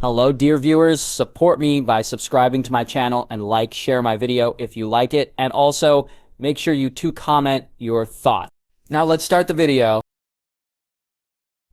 Hello dear viewers, support me by subscribing to my channel and share my video if you like it, and also make sure you comment your thought. Now let's start the video.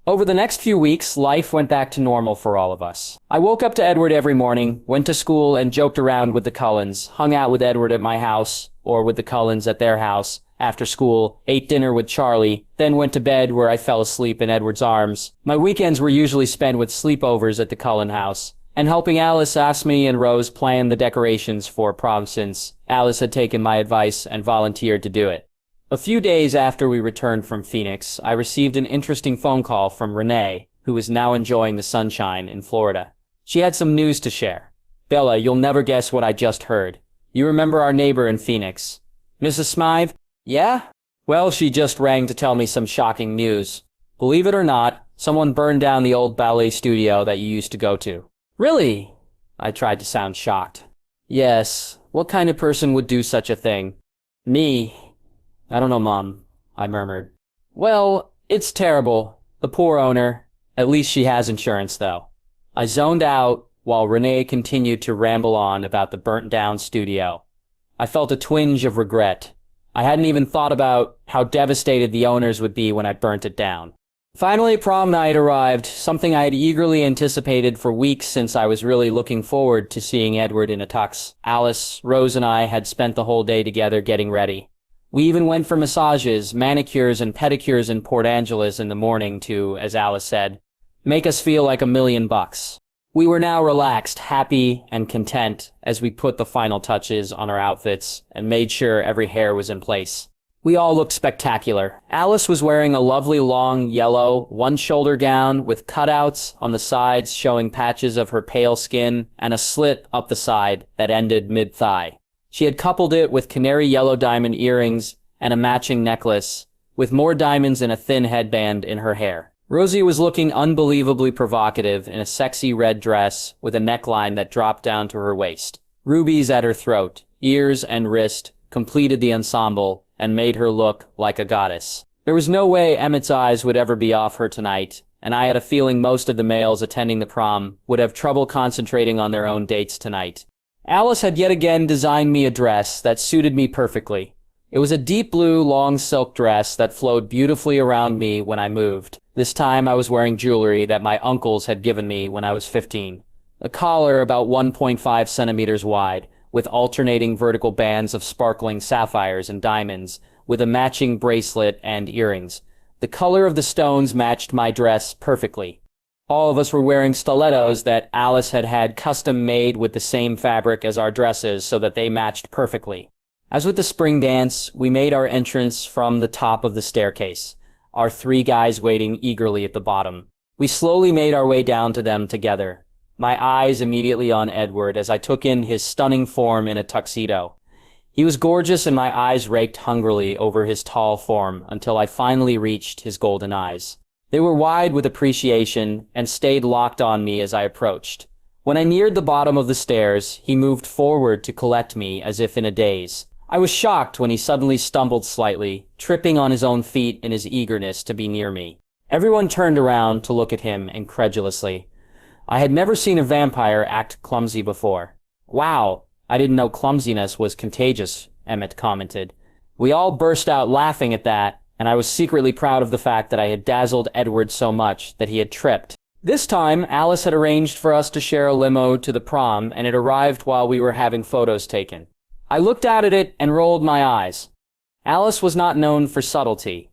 Over the next few weeks, life went back to normal for all of us. I woke up to Edward every morning, went to school and joked around with the Cullens, hung out with Edward at my house, or with the Cullens at their house, after school, ate dinner with Charlie, then went to bed where I fell asleep in Edward's arms. My weekends were usually spent with sleepovers at the Cullen house, and helping Alice, Asmi, and Rose plan the decorations for prom since Alice had taken my advice and volunteered to do it. A few days after we returned from Phoenix, I received an interesting phone call from Renee, who is now enjoying the sunshine in Florida. She had some news to share. Bella, you'll never guess what I just heard. You remember our neighbor in Phoenix, Mrs. Smythe? Yeah? Well, she just rang to tell me some shocking news. Believe it or not, someone burned down the old ballet studio that you used to go to. Really? I tried to sound shocked. Yes. What kind of person would do such a thing? Me. I don't know, Mom, I murmured. Well, it's terrible. The poor owner. At least she has insurance, though. I zoned out while Renee continued to ramble on about the burnt-down studio. I felt a twinge of regret. I hadn't even thought about how devastated the owners would be when I burnt it down. Finally, prom night arrived, something I had eagerly anticipated for weeks since I was really looking forward to seeing Edward in a tux. Alice, Rose, and I had spent the whole day together getting ready. We even went for massages, manicures, and pedicures in Port Angeles in the morning to, as Alice said, make us feel like $1,000,000. We were now relaxed, happy, and content as we put the final touches on our outfits and made sure every hair was in place. We all looked spectacular. Alice was wearing a lovely long yellow one-shoulder gown with cutouts on the sides showing patches of her pale skin and a slit up the side that ended mid-thigh. She had coupled it with canary yellow diamond earrings and a matching necklace, with more diamonds and a thin headband in her hair. Rosie was looking unbelievably provocative in a sexy red dress with a neckline that dropped down to her waist. Rubies at her throat, ears, and wrist completed the ensemble and made her look like a goddess. There was no way Emmett's eyes would ever be off her tonight, and I had a feeling most of the males attending the prom would have trouble concentrating on their own dates tonight. Alice had yet again designed me a dress that suited me perfectly. It was a deep blue, long silk dress that flowed beautifully around me when I moved. This time I was wearing jewelry that my uncles had given me when I was 15. A collar about 1.5 centimeters wide, with alternating vertical bands of sparkling sapphires and diamonds, with a matching bracelet and earrings. The color of the stones matched my dress perfectly. All of us were wearing stilettos that Alice had had custom made with the same fabric as our dresses so that they matched perfectly. As with the spring dance, we made our entrance from the top of the staircase, our three guys waiting eagerly at the bottom. We slowly made our way down to them together, my eyes immediately on Edward as I took in his stunning form in a tuxedo. He was gorgeous and my eyes raked hungrily over his tall form until I finally reached his golden eyes. They were wide with appreciation and stayed locked on me as I approached. When I neared the bottom of the stairs, he moved forward to collect me as if in a daze. I was shocked when he suddenly stumbled slightly, tripping on his own feet in his eagerness to be near me. Everyone turned around to look at him incredulously. I had never seen a vampire act clumsy before. Wow, I didn't know clumsiness was contagious, Emmett commented. We all burst out laughing at that, and I was secretly proud of the fact that I had dazzled Edward so much that he had tripped. This time, Alice had arranged for us to share a limo to the prom, and it arrived while we were having photos taken. I looked out at it and rolled my eyes. Alice was not known for subtlety.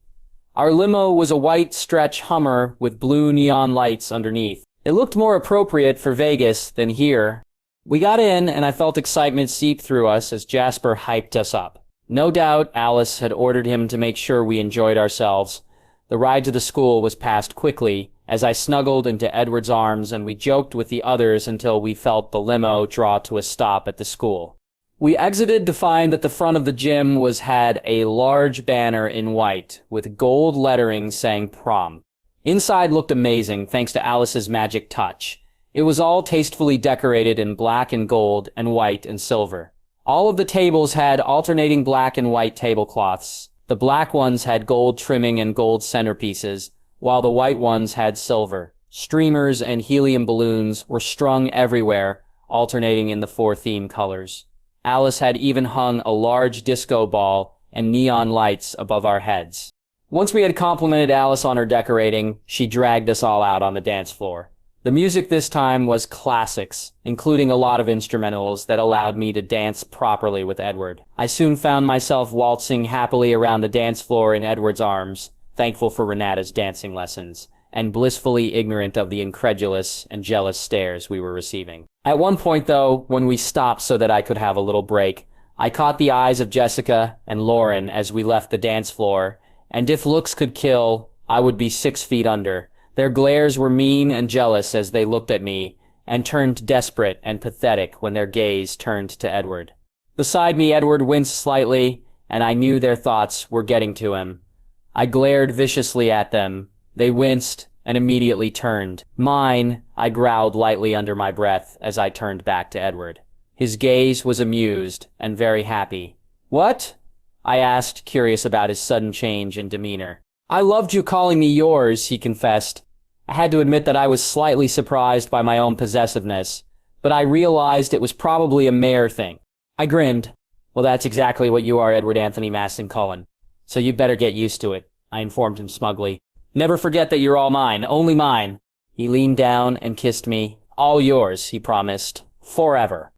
Our limo was a white stretch Hummer with blue neon lights underneath. It looked more appropriate for Vegas than here. We got in, and I felt excitement seep through us as Jasper hyped us up. No doubt Alice had ordered him to make sure we enjoyed ourselves. The ride to the school was passed quickly as I snuggled into Edward's arms and we joked with the others until we felt the limo draw to a stop at the school. We exited to find that the front of the gym had a large banner in white with gold lettering saying prom. Inside looked amazing thanks to Alice's magic touch. It was all tastefully decorated in black and gold and white and silver. All of the tables had alternating black and white tablecloths. The black ones had gold trimming and gold centerpieces, while the white ones had silver. Streamers and helium balloons were strung everywhere, alternating in the 4 theme colors. Alice had even hung a large disco ball and neon lights above our heads. Once we had complimented Alice on her decorating, she dragged us all out on the dance floor. The music this time was classics, including a lot of instrumentals that allowed me to dance properly with Edward. I soon found myself waltzing happily around the dance floor in Edward's arms, thankful for Renata's dancing lessons, and blissfully ignorant of the incredulous and jealous stares we were receiving. At one point, though, when we stopped so that I could have a little break, I caught the eyes of Jessica and Laurent as we left the dance floor, and if looks could kill, I would be 6 feet under. Their glares were mean and jealous as they looked at me, and turned desperate and pathetic when their gaze turned to Edward. Beside me, Edward winced slightly, and I knew their thoughts were getting to him. I glared viciously at them. They winced and immediately turned. Mine, I growled lightly under my breath as I turned back to Edward. His gaze was amused and very happy. "What?" I asked, curious about his sudden change in demeanor. "I loved you calling me yours," he confessed. I had to admit that I was slightly surprised by my own possessiveness, but I realized it was probably a mare thing. I grinned. "Well, that's exactly what you are, Edward Anthony Maston Cullen. So you'd better get used to it," I informed him smugly. "Never forget that you're all mine, only mine." He leaned down and kissed me. "All yours," he promised. "Forever."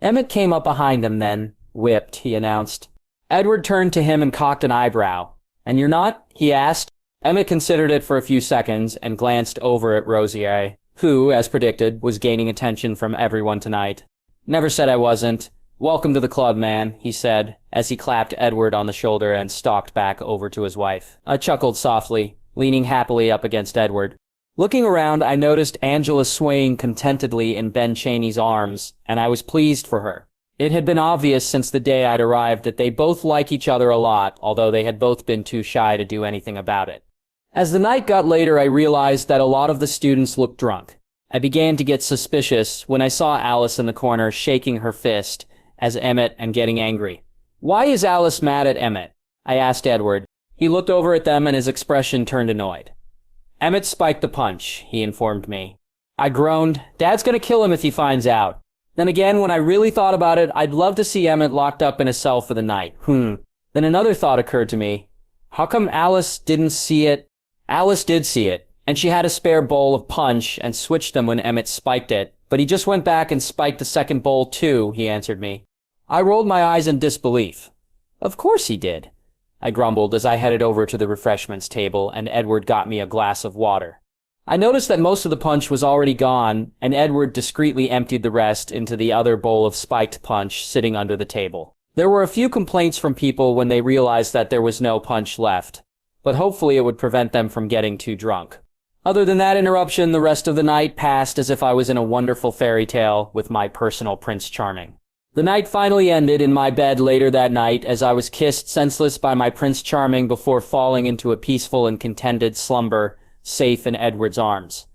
Emmett came up behind him then. "Whipped," he announced. Edward turned to him and cocked an eyebrow. "And you're not?" he asked. Emmett considered it for a few seconds and glanced over at Rosier, who, as predicted, was gaining attention from everyone tonight. "Never said I wasn't. Welcome to the club, man," he said, as he clapped Edward on the shoulder and stalked back over to his wife. I chuckled softly, leaning happily up against Edward. Looking around, I noticed Angela swaying contentedly in Ben Chaney's arms, and I was pleased for her. It had been obvious since the day I'd arrived that they both like each other a lot, although they had both been too shy to do anything about it. As the night got later, I realized that a lot of the students looked drunk. I began to get suspicious when I saw Alice in the corner shaking her fist as Emmett and getting angry. "Why is Alice mad at Emmett?" I asked Edward. He looked over at them and his expression turned annoyed. "Emmett spiked the punch," he informed me. I groaned. "Dad's gonna kill him if he finds out." Then again, when I really thought about it, I'd love to see Emmett locked up in a cell for the night. Then another thought occurred to me. How come Alice didn't see it? Alice did see it, and she had a spare bowl of punch and switched them when Emmett spiked it, but he just went back and spiked the second bowl too, he answered me. I rolled my eyes in disbelief. "Of course he did," I grumbled as I headed over to the refreshments table and Edward got me a glass of water. I noticed that most of the punch was already gone, and Edward discreetly emptied the rest into the other bowl of spiked punch sitting under the table. There were a few complaints from people when they realized that there was no punch left, but hopefully it would prevent them from getting too drunk. Other than that interruption, the rest of the night passed as if I was in a wonderful fairy tale with my personal Prince Charming. The night finally ended in my bed later that night as I was kissed senseless by my Prince Charming before falling into a peaceful and contented slumber, safe in Edward's arms.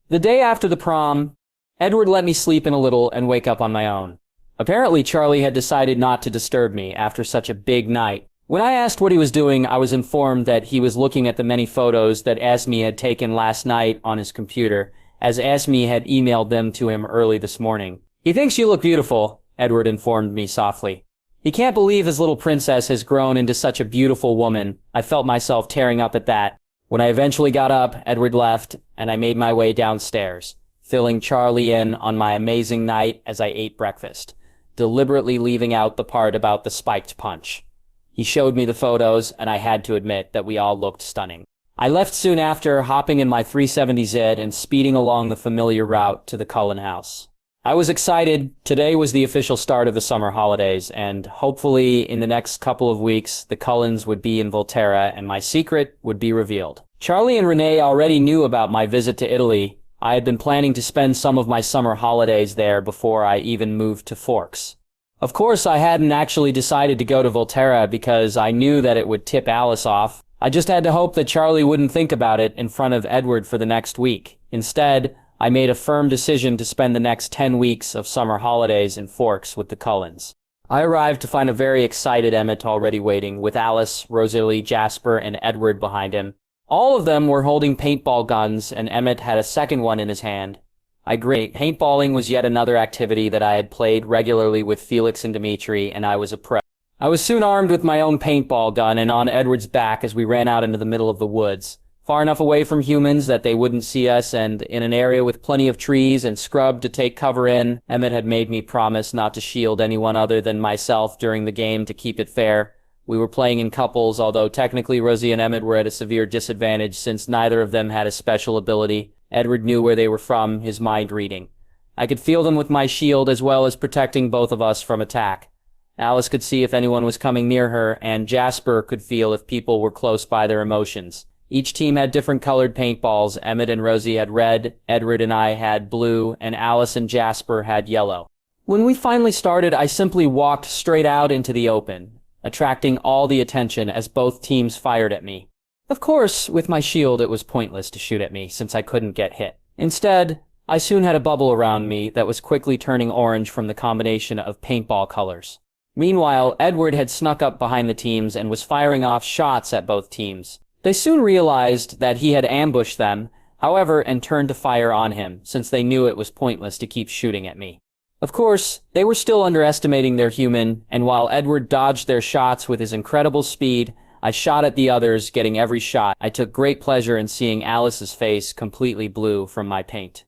The day after the prom, Edward let me sleep in a little and wake up on my own. Apparently Charlie had decided not to disturb me after such a big night. When I asked what he was doing, I was informed that he was looking at the many photos that Esme had taken last night on his computer, as Esme had emailed them to him early this morning. "He thinks you look beautiful," Edward informed me softly. He can't believe his little princess has grown into such a beautiful woman. I felt myself tearing up at that. When I eventually got up, Edward left, and I made my way downstairs, filling Charlie in on my amazing night as I ate breakfast, deliberately leaving out the part about the spiked punch. He showed me the photos, and I had to admit that we all looked stunning. I left soon after, hopping in my 370Z and speeding along the familiar route to the Cullen house. I was excited. Today was the official start of the summer holidays, and hopefully in the next couple of weeks, the Cullens would be in Volterra and my secret would be revealed. Charlie and Renee already knew about my visit to Italy. I had been planning to spend some of my summer holidays there before I even moved to Forks. Of course, I hadn't actually decided to go to Volterra because I knew that it would tip Alice off. I just had to hope that Charlie wouldn't think about it in front of Edward for the next week. Instead, I made a firm decision to spend the next 10 weeks of summer holidays in Forks with the Cullens. I arrived to find a very excited Emmett already waiting, with Alice, Rosalie, Jasper, and Edward behind him. All of them were holding paintball guns, and Emmett had a second one in his hand. I agreed. Paintballing was yet another activity that I had played regularly with Felix and Dimitri, and I was a pro. I was soon armed with my own paintball gun and on Edward's back as we ran out into the middle of the woods, far enough away from humans that they wouldn't see us, and in an area with plenty of trees and scrub to take cover in. Emmett had made me promise not to shield anyone other than myself during the game to keep it fair. We were playing in couples, although technically Rosie and Emmett were at a severe disadvantage since neither of them had a special ability. Edward knew where they were from, his mind reading. I could feel them with my shield as well as protecting both of us from attack. Alice could see if anyone was coming near her, and Jasper could feel if people were close by their emotions. Each team had different colored paintballs. Emmett and Rosie had red, Edward and I had blue, and Alice and Jasper had yellow. When we finally started, I simply walked straight out into the open, attracting all the attention as both teams fired at me. Of course, with my shield it was pointless to shoot at me since I couldn't get hit. Instead, I soon had a bubble around me that was quickly turning orange from the combination of paintball colors. Meanwhile, Edward had snuck up behind the teams and was firing off shots at both teams. They soon realized that he had ambushed them, however, and turned to fire on him, since they knew it was pointless to keep shooting at me. Of course, they were still underestimating their human, and while Edward dodged their shots with his incredible speed, I shot at the others, getting every shot. I took great pleasure in seeing Alice's face completely blue from my paint.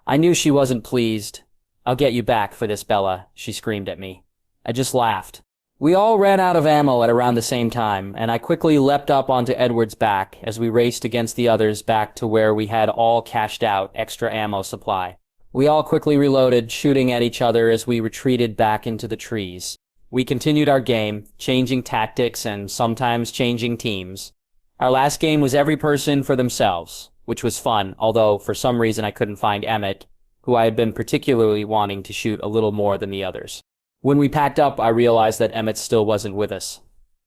I knew she wasn't pleased. "I'll get you back for this, Bella," she screamed at me. I just laughed. We all ran out of ammo at around the same time, and I quickly leapt up onto Edward's back as we raced against the others back to where we had all cashed out extra ammo supply. We all quickly reloaded, shooting at each other as we retreated back into the trees. We continued our game, changing tactics and sometimes changing teams. Our last game was every person for themselves, which was fun, although for some reason I couldn't find Emmett, who I had been particularly wanting to shoot a little more than the others. When we packed up, I realized that Emmett still wasn't with us.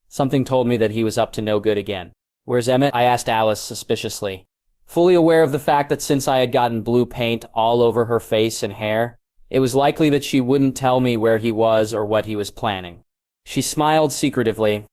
Something told me that he was up to no good again. "Where's Emmett?" I asked Alice suspiciously. Fully aware of the fact that since I had gotten blue paint all over her face and hair, it was likely that she wouldn't tell me where he was or what he was planning. She smiled secretively.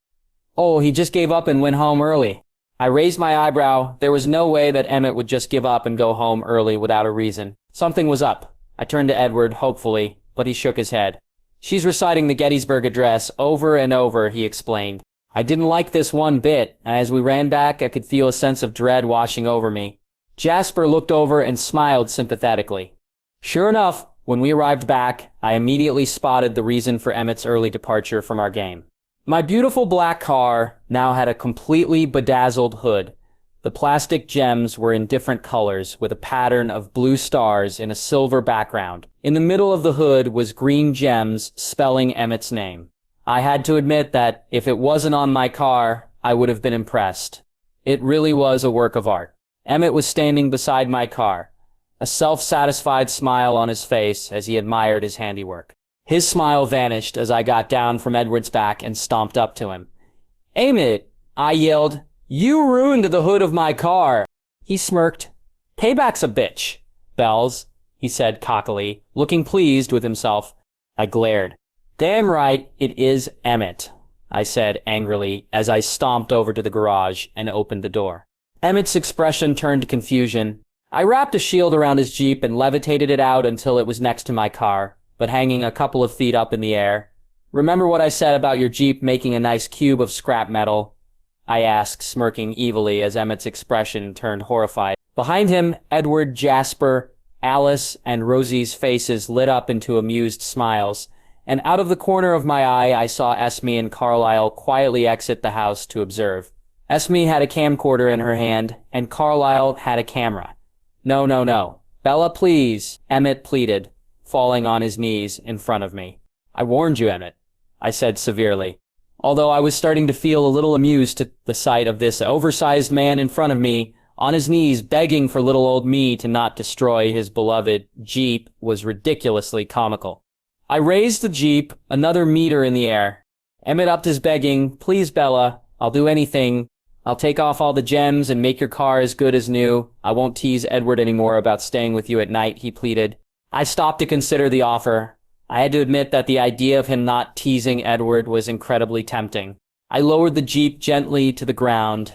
"Oh, he just gave up and went home early." I raised my eyebrow. There was no way that Emmett would just give up and go home early without a reason. Something was up. I turned to Edward, hopefully, but he shook his head. "She's reciting the Gettysburg Address over and over," he explained. I didn't like this one bit, and as we ran back, I could feel a sense of dread washing over me. Jasper looked over and smiled sympathetically. Sure enough, when we arrived back, I immediately spotted the reason for Emmett's early departure from our game. My beautiful black car now had a completely bedazzled hood. The plastic gems were in different colors, with a pattern of blue stars in a silver background. In the middle of the hood was green gems spelling Emmett's name. I had to admit that if it wasn't on my car, I would have been impressed. It really was a work of art. Emmett was standing beside my car, a self-satisfied smile on his face as he admired his handiwork. His smile vanished as I got down from Edward's back and stomped up to him. "Emmett," I yelled, "you ruined the hood of my car." He smirked. "Payback's a bitch, Bells," he said cockily, looking pleased with himself. I glared. "Damn right, it is Emmett," I said angrily as I stomped over to the garage and opened the door. Emmett's expression turned to confusion. I wrapped a shield around his Jeep and levitated it out until it was next to my car, but hanging a couple of feet up in the air. "Remember what I said about your Jeep making a nice cube of scrap metal?" I asked, smirking evilly as Emmett's expression turned horrified. Behind him, Edward, Jasper, Alice, and Rosie's faces lit up into amused smiles, and out of the corner of my eye I saw Esme and Carlisle quietly exit the house to observe. Esme had a camcorder in her hand, and Carlisle had a camera. "No, no, no. Bella, please," Emmett pleaded, falling on his knees in front of me. "I warned you, Emmett," I said severely, although I was starting to feel a little amused at the sight of this oversized man in front of me, on his knees begging for little old me to not destroy his beloved Jeep was ridiculously comical. I raised the Jeep, another meter in the air. Emmett upped his begging, "Please, Bella, I'll do anything. I'll take off all the gems and make your car as good as new. I won't tease Edward anymore about staying with you at night," he pleaded. I stopped to consider the offer. I had to admit that the idea of him not teasing Edward was incredibly tempting. I lowered the Jeep gently to the ground.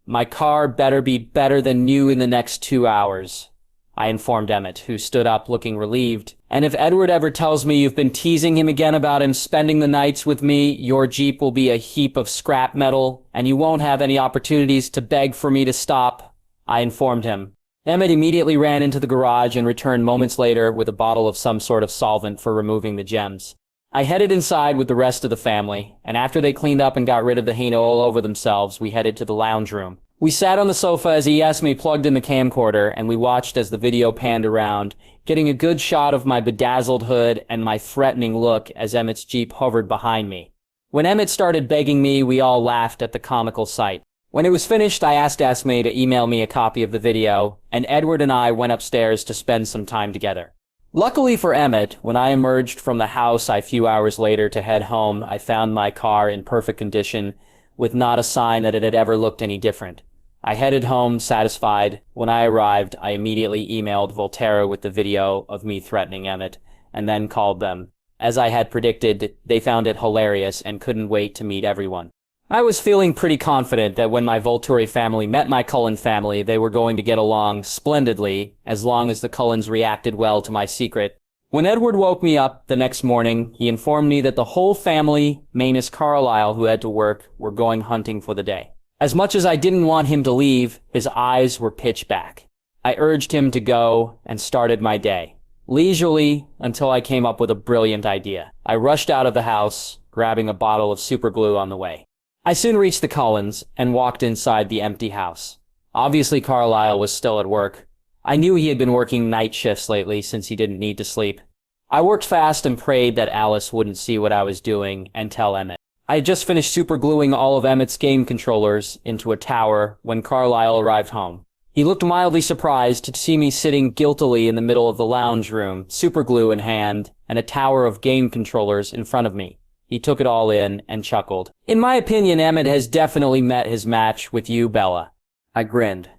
My car better be better than new in the next 2 hours, I informed Emmett, who stood up looking relieved. And if Edward ever tells me you've been teasing him again about him spending the nights with me, your Jeep will be a heap of scrap metal, and you won't have any opportunities to beg for me to stop, I informed him. Emmett immediately ran into the garage and returned moments later with a bottle of some sort of solvent for removing the gems. I headed inside with the rest of the family, and after they cleaned up and got rid of the heno all over themselves, we headed to the lounge room. We sat on the sofa as me plugged in the camcorder, and we watched as the video panned around, getting a good shot of my bedazzled hood and my threatening look as Emmett's Jeep hovered behind me. When Emmett started begging me, we all laughed at the comical sight. When it was finished, I asked Esme to email me a copy of the video, and Edward and I went upstairs to spend some time together. Luckily for Emmett, when I emerged from the house a few hours later to head home, I found my car in perfect condition, with not a sign that it had ever looked any different. I headed home satisfied. When I arrived, I immediately emailed Volterra with the video of me threatening Emmett, and then called them. As I had predicted, they found it hilarious and couldn't wait to meet everyone. I was feeling pretty confident that when my Volturi family met my Cullen family, they were going to get along splendidly, as long as the Cullens reacted well to my secret. When Edward woke me up the next morning, he informed me that the whole family, minus Carlisle, who had to work, were going hunting for the day. As much as I didn't want him to leave, his eyes were pitch black. I urged him to go and started my day, leisurely until I came up with a brilliant idea. I rushed out of the house, grabbing a bottle of superglue on the way. I soon reached the Cullens and walked inside the empty house. Obviously, Carlisle was still at work. I knew he had been working night shifts lately since he didn't need to sleep. I worked fast and prayed that Alice wouldn't see what I was doing and tell Emmett. I had just finished supergluing all of Emmett's game controllers into a tower when Carlisle arrived home. He looked mildly surprised to see me sitting guiltily in the middle of the lounge room, superglue in hand, and a tower of game controllers in front of me. He took it all in and chuckled. In my opinion, Emmett has definitely met his match with you, Bella. I grinned.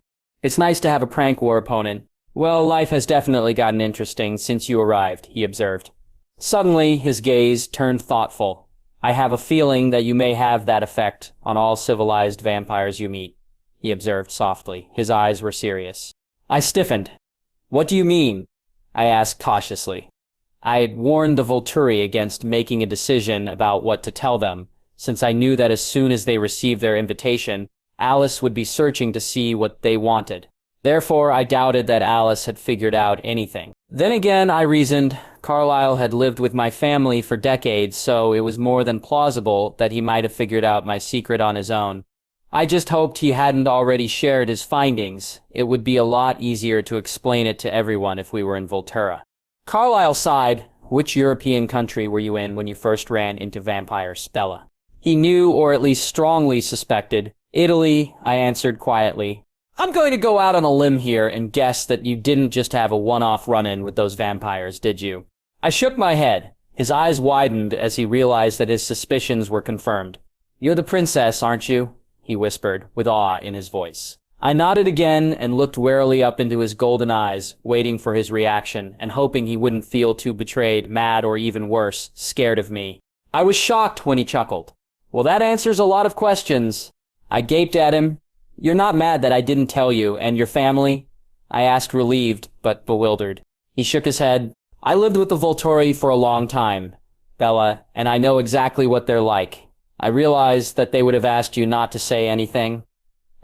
It's nice to have a prank war opponent. Well, life has definitely gotten interesting since you arrived, he observed. Suddenly, his gaze turned thoughtful. I have a feeling that you may have that effect on all civilized vampires you meet, he observed softly. His eyes were serious. I stiffened. What do you mean? I asked cautiously. I had warned the Volturi against making a decision about what to tell them, since I knew that as soon as they received their invitation, Alice would be searching to see what they wanted. Therefore, I doubted that Alice had figured out anything. Then again, I reasoned, Carlisle had lived with my family for decades, so it was more than plausible that he might have figured out my secret on his own. I just hoped he hadn't already shared his findings. It would be a lot easier to explain it to everyone if we were in Volterra. Carlisle sighed. Which European country were you in when you first ran into vampires, Bella? He knew, or at least strongly suspected. Italy, I answered quietly. I'm going to go out on a limb here and guess that you didn't just have a one-off run-in with those vampires, did you? I shook my head. His eyes widened as he realized that his suspicions were confirmed. You're the princess, aren't you? He whispered, with awe in his voice. I nodded again and looked warily up into his golden eyes, waiting for his reaction and hoping he wouldn't feel too betrayed, mad, or even worse, scared of me. I was shocked when he chuckled. Well, that answers a lot of questions. I gaped at him. You're not mad that I didn't tell you, and your family? I asked, relieved, but bewildered. He shook his head. I lived with the Volturi for a long time, Bella, and I know exactly what they're like. I realized that they would have asked you not to say anything.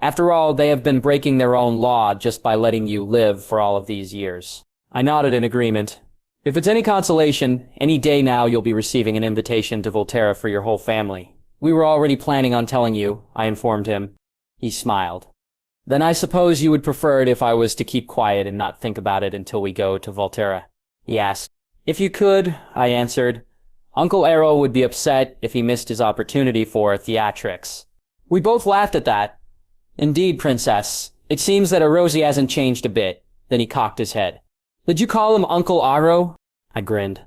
After all, they have been breaking their own law just by letting you live for all of these years. I nodded in agreement. If it's any consolation, any day now you'll be receiving an invitation to Volterra for your whole family. We were already planning on telling you, I informed him. He smiled. Then I suppose you would prefer it if I was to keep quiet and not think about it until we go to Volterra, he asked. If you could, I answered. Uncle Arrow would be upset if he missed his opportunity for theatrics. We both laughed at that. Indeed, Princess. It seems that Erosi hasn't changed a bit. Then he cocked his head. Did you call him Uncle Aro? I grinned.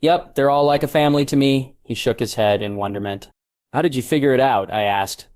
Yep, they're all like a family to me. He shook his head in wonderment. How did you figure it out? I asked.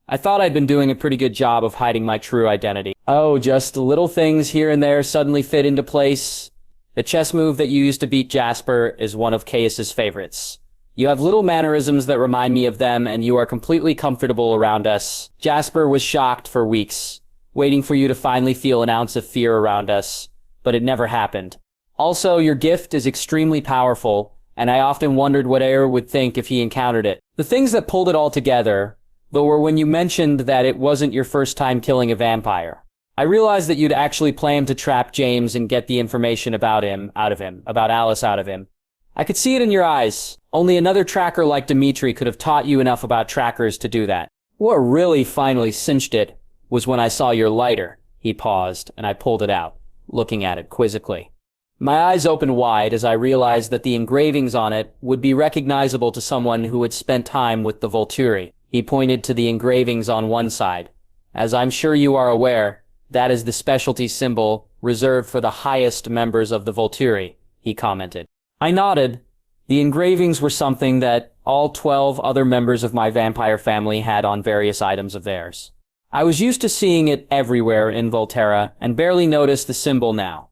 I thought I'd been doing a pretty good job of hiding my true identity. Oh, just little things here and there suddenly fit into place. The chess move that you used to beat Jasper is one of Caius's favorites. You have little mannerisms that remind me of them, and you are completely comfortable around us. Jasper was shocked for weeks, waiting for you to finally feel an ounce of fear around us, but it never happened. Also, your gift is extremely powerful, and I often wondered what Air would think if he encountered it. The things that pulled it all together, though, were when you mentioned that it wasn't your first time killing a vampire. I realized that you'd actually planned to trap James and get the information about Alice out of him. I could see it in your eyes. Only another tracker like Dimitri could have taught you enough about trackers to do that. What really finally cinched it was when I saw your lighter. He paused, and I pulled it out, looking at it quizzically. My eyes opened wide as I realized that the engravings on it would be recognizable to someone who had spent time with the Volturi. He pointed to the engravings on one side. As I'm sure you are aware, that is the specialty symbol reserved for the highest members of the Volturi, he commented. I nodded. The engravings were something that all 12 other members of my vampire family had on various items of theirs. I was used to seeing it everywhere in Volterra and barely noticed the symbol now.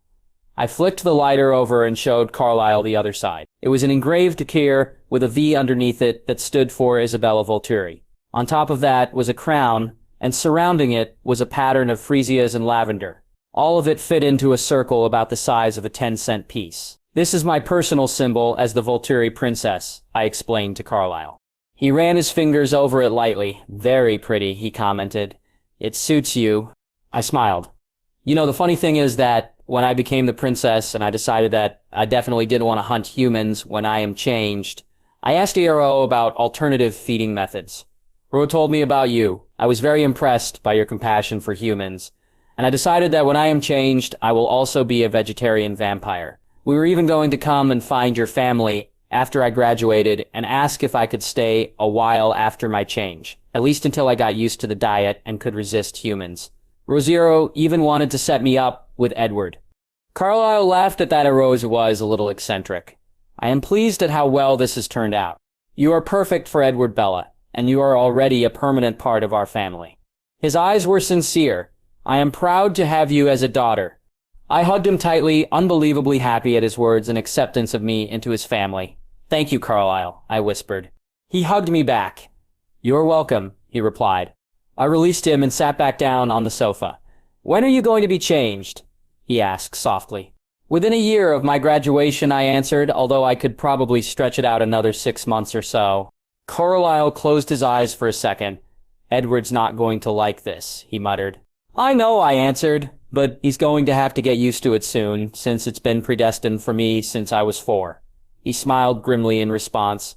I flicked the lighter over and showed Carlisle the other side. It was an engraved key with a V underneath it that stood for Isabella Volturi. On top of that was a crown, and surrounding it was a pattern of freesias and lavender. All of it fit into a circle about the size of a 10-cent piece. This is my personal symbol as the Volturi princess, I explained to Carlisle. He ran his fingers over it lightly. Very pretty, he commented. It suits you. I smiled. You know, the funny thing is that when I became the princess and I decided that I definitely didn't want to hunt humans when I am changed, I asked Ero about alternative feeding methods. Ro told me about you. I was very impressed by your compassion for humans, and I decided that when I am changed, I will also be a vegetarian vampire. We were even going to come and find your family after I graduated and ask if I could stay a while after my change, at least until I got used to the diet and could resist humans. Rosiero even wanted to set me up with Edward. Carlisle laughed at that. Rose was a little eccentric. I am pleased at how well this has turned out. You are perfect for Edward, Bella, and you are already a permanent part of our family. His eyes were sincere. I am proud to have you as a daughter. I hugged him tightly, unbelievably happy at his words and acceptance of me into his family. Thank you, Carlisle, I whispered. He hugged me back. You're welcome, he replied. I released him and sat back down on the sofa. When are you going to be changed? He asked softly. Within a year of my graduation, I answered, although I could probably stretch it out another 6 months or so. Carlisle closed his eyes for a second. Edward's not going to like this, he muttered. I know, I answered, but he's going to have to get used to it soon, since it's been predestined for me since I was 4. He smiled grimly in response.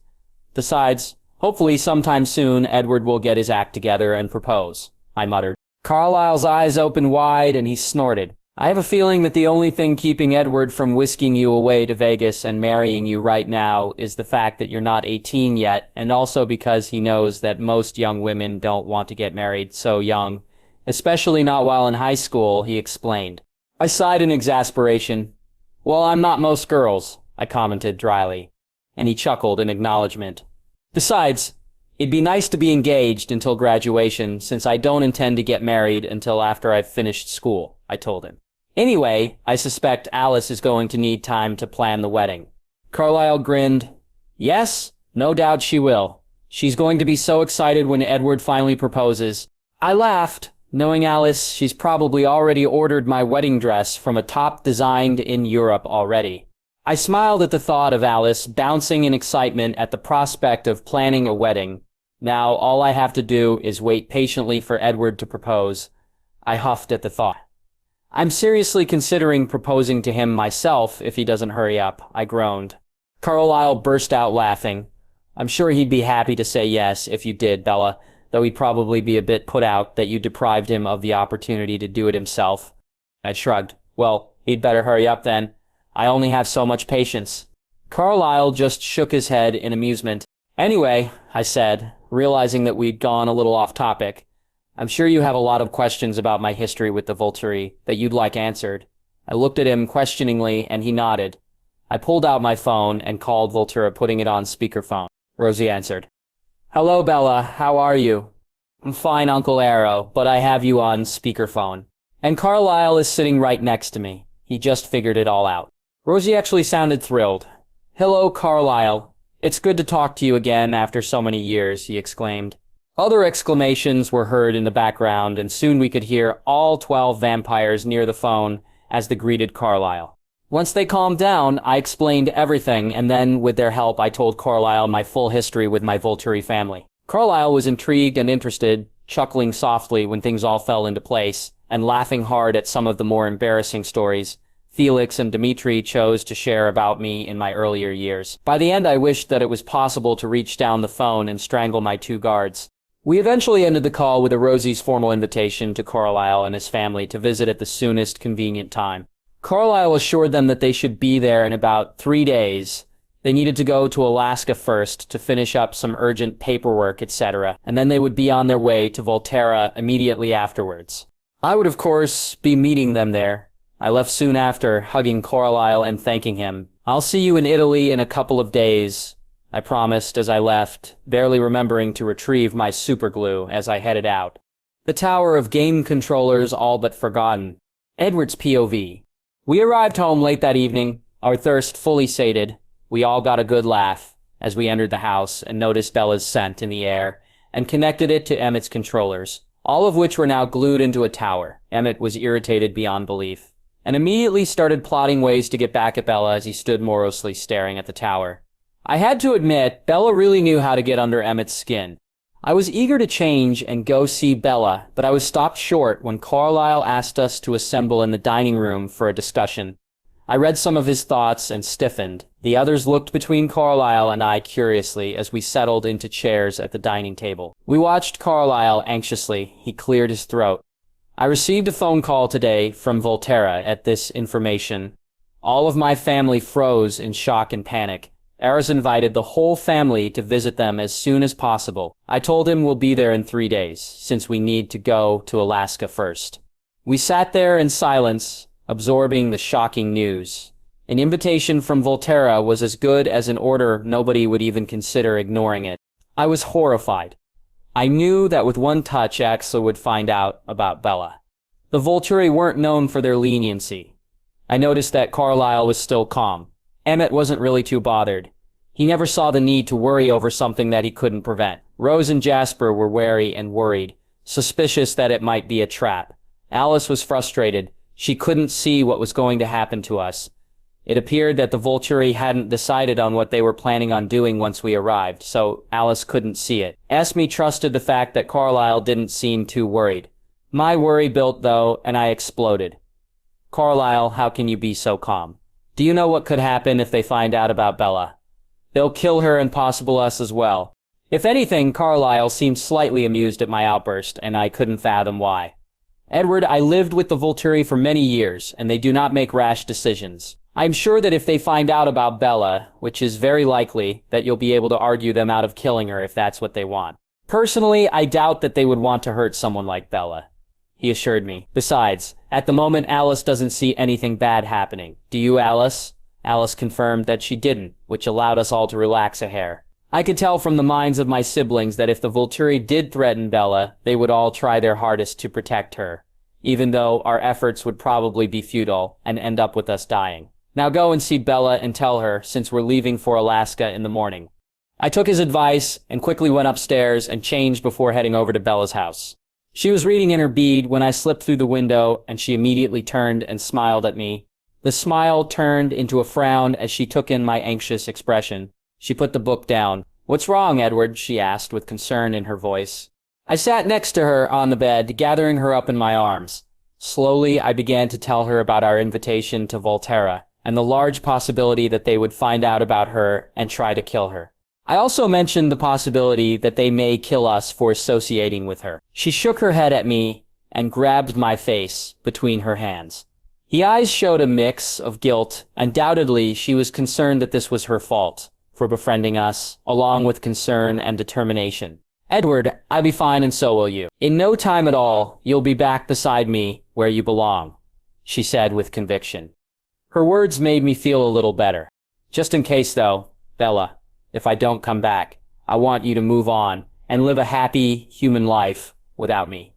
Besides, hopefully sometime soon Edward will get his act together and propose, I muttered. Carlisle's eyes opened wide and he snorted. I have a feeling that the only thing keeping Edward from whisking you away to Vegas and marrying you right now is the fact that you're not 18 yet, and also because he knows that most young women don't want to get married so young, especially not while in high school, he explained. I sighed in exasperation. Well, I'm not most girls, I commented dryly, and he chuckled in acknowledgement. Besides, it'd be nice to be engaged until graduation, since I don't intend to get married until after I've finished school, I told him. Anyway, I suspect Alice is going to need time to plan the wedding. Carlisle grinned. Yes, no doubt she will. She's going to be so excited when Edward finally proposes. I laughed. Knowing Alice, she's probably already ordered my wedding dress from a top designed in Europe already. I smiled at the thought of Alice bouncing in excitement at the prospect of planning a wedding. Now all I have to do is wait patiently for Edward to propose. I huffed at the thought. I'm seriously considering proposing to him myself if he doesn't hurry up, I groaned. Carlisle burst out laughing. I'm sure he'd be happy to say yes if you did, Bella, though he'd probably be a bit put out that you deprived him of the opportunity to do it himself. I shrugged. Well, he'd better hurry up then. I only have so much patience. Carlisle just shook his head in amusement. Anyway, I said, realizing that we'd gone a little off topic, I'm sure you have a lot of questions about my history with the Volturi that you'd like answered. I looked at him questioningly, and he nodded. I pulled out my phone and called Volterra, putting it on speakerphone. Rosie answered. Hello, Bella. How are you? I'm fine, Uncle Arrow, but I have you on speakerphone. And Carlisle is sitting right next to me. He just figured it all out. Rosie actually sounded thrilled. Hello, Carlisle. "It's good to talk to you again after so many years," he exclaimed. Other exclamations were heard in the background, and soon we could hear all 12 vampires near the phone as they greeted Carlisle. Once they calmed down, I explained everything, and then, with their help, I told Carlisle my full history with my Volturi family. Carlisle was intrigued and interested, chuckling softly when things all fell into place, and laughing hard at some of the more embarrassing stories Felix and Dimitri chose to share about me in my earlier years. By the end, I wished that it was possible to reach down the phone and strangle my 2 guards. We eventually ended the call with a Rosie's formal invitation to Carlisle and his family to visit at the soonest convenient time. Carlisle assured them that they should be there in about 3 days. They needed to go to Alaska first to finish up some urgent paperwork, etc., and then they would be on their way to Volterra immediately afterwards. I would, of course, be meeting them there. I left soon after, hugging Carlisle and thanking him. "I'll see you in Italy in a couple of days," I promised as I left, barely remembering to retrieve my superglue as I headed out. The tower of game controllers all but forgotten. Edward's POV. We arrived home late that evening, our thirst fully sated. We all got a good laugh as we entered the house and noticed Bella's scent in the air and connected it to Emmett's controllers, all of which were now glued into a tower. Emmett was irritated beyond belief and immediately started plotting ways to get back at Bella as he stood morosely staring at the tower. I had to admit, Bella really knew how to get under Emmett's skin. I was eager to change and go see Bella, but I was stopped short when Carlisle asked us to assemble in the dining room for a discussion. I read some of his thoughts and stiffened. The others looked between Carlisle and I curiously as we settled into chairs at the dining table. We watched Carlisle anxiously. He cleared his throat. "I received a phone call today from Volterra at this information. All of my family froze in shock and panic. Eris invited the whole family to visit them as soon as possible. I told him we'll be there in 3 days, since we need to go to Alaska first." We sat there in silence, absorbing the shocking news. An invitation from Volterra was as good as an order. Nobody would even consider ignoring it. I was horrified. I knew that with one touch Axel would find out about Bella. The Volturi weren't known for their leniency. I noticed that Carlisle was still calm. Emmett wasn't really too bothered. He never saw the need to worry over something that he couldn't prevent. Rose and Jasper were wary and worried, suspicious that it might be a trap. Alice was frustrated. She couldn't see what was going to happen to us. It appeared that the Volturi hadn't decided on what they were planning on doing once we arrived, so Alice couldn't see it. Esme trusted the fact that Carlisle didn't seem too worried. My worry built, though, and I exploded. "Carlisle, how can you be so calm? Do you know what could happen if they find out about Bella? They'll kill her and possible us as well." If anything, Carlisle seemed slightly amused at my outburst, and I couldn't fathom why. "Edward, I lived with the Volturi for many years, and they do not make rash decisions. I'm sure that if they find out about Bella, which is very likely, that you'll be able to argue them out of killing her if that's what they want. Personally, I doubt that they would want to hurt someone like Bella," he assured me. "Besides, at the moment Alice doesn't see anything bad happening. Do you, Alice?" Alice confirmed that she didn't, which allowed us all to relax a hair. I could tell from the minds of my siblings that if the Volturi did threaten Bella, they would all try their hardest to protect her, even though our efforts would probably be futile and end up with us dying. "Now go and see Bella and tell her, since we're leaving for Alaska in the morning." I took his advice and quickly went upstairs and changed before heading over to Bella's house. She was reading in her bead when I slipped through the window, and she immediately turned and smiled at me. The smile turned into a frown as she took in my anxious expression. She put the book down. "What's wrong, Edward?" she asked with concern in her voice. I sat next to her on the bed, gathering her up in my arms. Slowly, I began to tell her about our invitation to Volterra, and the large possibility that they would find out about her and try to kill her. I also mentioned the possibility that they may kill us for associating with her. She shook her head at me and grabbed my face between her hands. The eyes showed a mix of guilt. Undoubtedly, she was concerned that this was her fault for befriending us, along with concern and determination. "Edward, I'll be fine and so will you. In no time at all, you'll be back beside me where you belong," she said with conviction. Her words made me feel a little better. "Just in case, though, Bella, if I don't come back, I want you to move on and live a happy human life without me."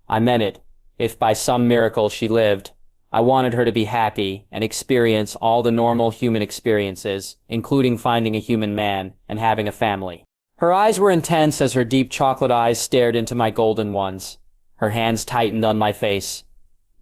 I meant it. If by some miracle she lived, I wanted her to be happy and experience all the normal human experiences, including finding a human man and having a family. Her eyes were intense as her deep chocolate eyes stared into my golden ones. Her hands tightened on my face.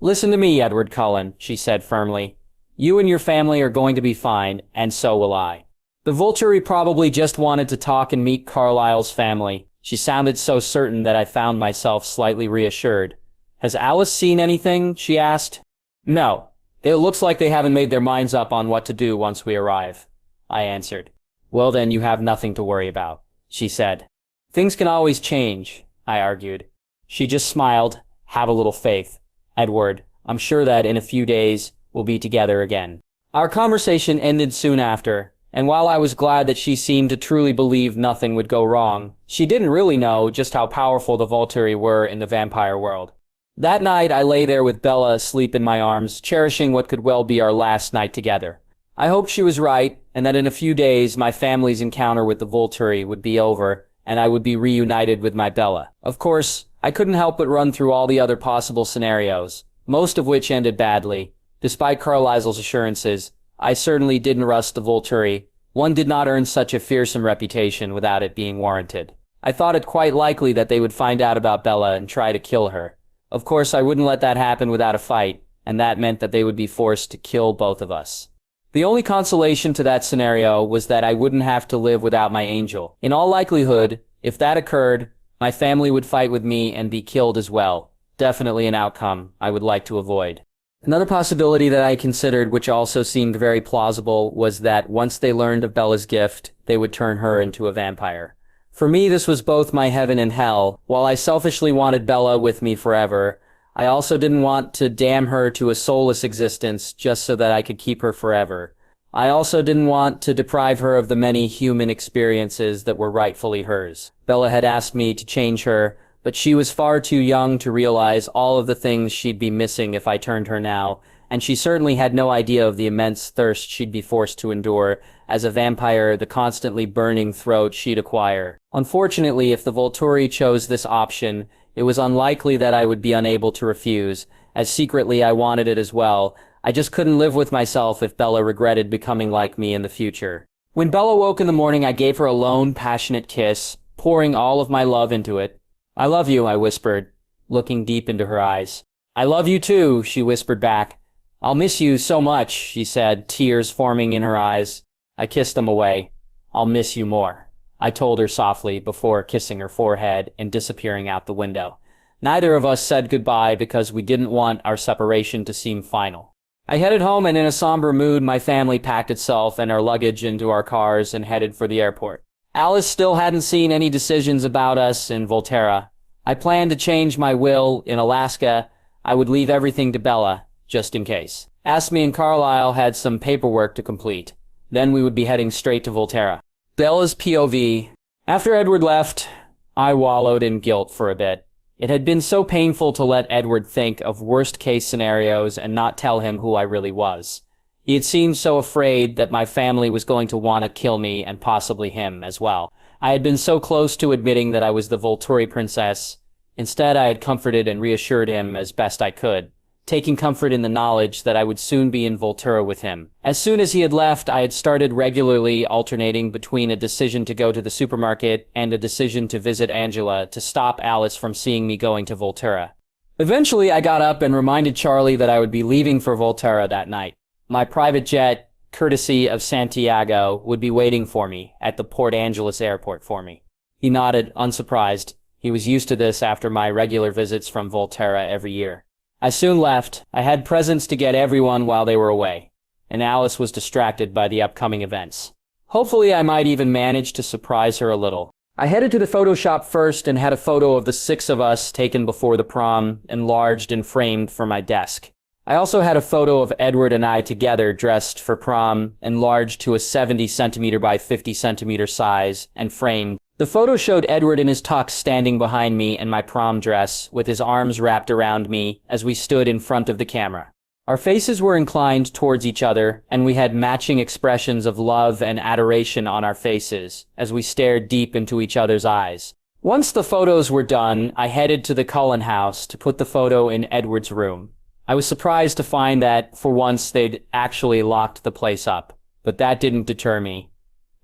"Listen to me, Edward Cullen," she said firmly. "You and your family are going to be fine, and so will I." The Volturi probably just wanted to talk and meet Carlisle's family. She sounded so certain that I found myself slightly reassured. "Has Alice seen anything?" she asked. "No. It looks like they haven't made their minds up on what to do once we arrive," I answered. "Well then, you have nothing to worry about," she said. "Things can always change," I argued. She just smiled. "Have a little faith, Edward. I'm sure that in a few days, we'll be together again." Our conversation ended soon after, and while I was glad that she seemed to truly believe nothing would go wrong, she didn't really know just how powerful the Volturi were in the vampire world. That night, I lay there with Bella asleep in my arms, cherishing what could well be our last night together. I hoped she was right, and that in a few days, my family's encounter with the Volturi would be over, and I would be reunited with my Bella. Of course, I couldn't help but run through all the other possible scenarios, most of which ended badly. Despite Carlisle's assurances, I certainly didn't rush the Volturi. One did not earn such a fearsome reputation without it being warranted. I thought it quite likely that they would find out about Bella and try to kill her. Of course, I wouldn't let that happen without a fight, and that meant that they would be forced to kill both of us. The only consolation to that scenario was that I wouldn't have to live without my angel. In all likelihood, if that occurred, my family would fight with me and be killed as well. Definitely an outcome I would like to avoid. Another possibility that I considered, which also seemed very plausible, was that once they learned of Bella's gift, they would turn her into a vampire. For me, this was both my heaven and hell. While I selfishly wanted Bella with me forever, I also didn't want to damn her to a soulless existence just so that I could keep her forever. I also didn't want to deprive her of the many human experiences that were rightfully hers. Bella had asked me to change her, but she was far too young to realize all of the things she'd be missing if I turned her now, and she certainly had no idea of the immense thirst she'd be forced to endure as a vampire, the constantly burning throat she'd acquire. Unfortunately, if the Volturi chose this option, it was unlikely that I would be unable to refuse, as secretly I wanted it as well. I just couldn't live with myself if Bella regretted becoming like me in the future. When Bella woke in the morning, I gave her a lone, passionate kiss, pouring all of my love into it. "I love you," I whispered, looking deep into her eyes. "I love you too," she whispered back. "I'll miss you so much," she said, tears forming in her eyes. I kissed them away. "I'll miss you more," I told her softly before kissing her forehead and disappearing out the window. Neither of us said goodbye because we didn't want our separation to seem final. I headed home, and in a somber mood, my family packed itself and our luggage into our cars and headed for the airport. Alice still hadn't seen any decisions about us in Volterra. I planned to change my will in Alaska. I would leave everything to Bella, just in case. Asmi and Carlisle had some paperwork to complete. Then we would be heading straight to Volterra. Bella's POV. After Edward left, I wallowed in guilt for a bit. It had been so painful to let Edward think of worst-case scenarios and not tell him who I really was. He had seemed so afraid that my family was going to want to kill me and possibly him as well. I had been so close to admitting that I was the Volturi princess. Instead, I had comforted and reassured him as best I could, taking comfort in the knowledge that I would soon be in Volterra with him. As soon as he had left, I had started regularly alternating between a decision to go to the supermarket and a decision to visit Angela to stop Alice from seeing me going to Volterra. Eventually, I got up and reminded Charlie that I would be leaving for Volterra that night. My private jet, courtesy of Santiago, would be waiting for me at the Port Angeles airport for me. He nodded, unsurprised. He was used to this after my regular visits from Volterra every year. I soon left. I had presents to get everyone while they were away, and Alice was distracted by the upcoming events. Hopefully, I might even manage to surprise her a little. I headed to the photo shop first and had a photo of the 6 of us taken before the prom, enlarged and framed for my desk. I also had a photo of Edward and I together dressed for prom, enlarged to a 70 centimeter by 50 centimeter size, and framed. The photo showed Edward in his tux standing behind me in my prom dress, with his arms wrapped around me as we stood in front of the camera. Our faces were inclined towards each other, and we had matching expressions of love and adoration on our faces as we stared deep into each other's eyes. Once the photos were done, I headed to the Cullen house to put the photo in Edward's room. I was surprised to find that, for once, they'd actually locked the place up. But that didn't deter me.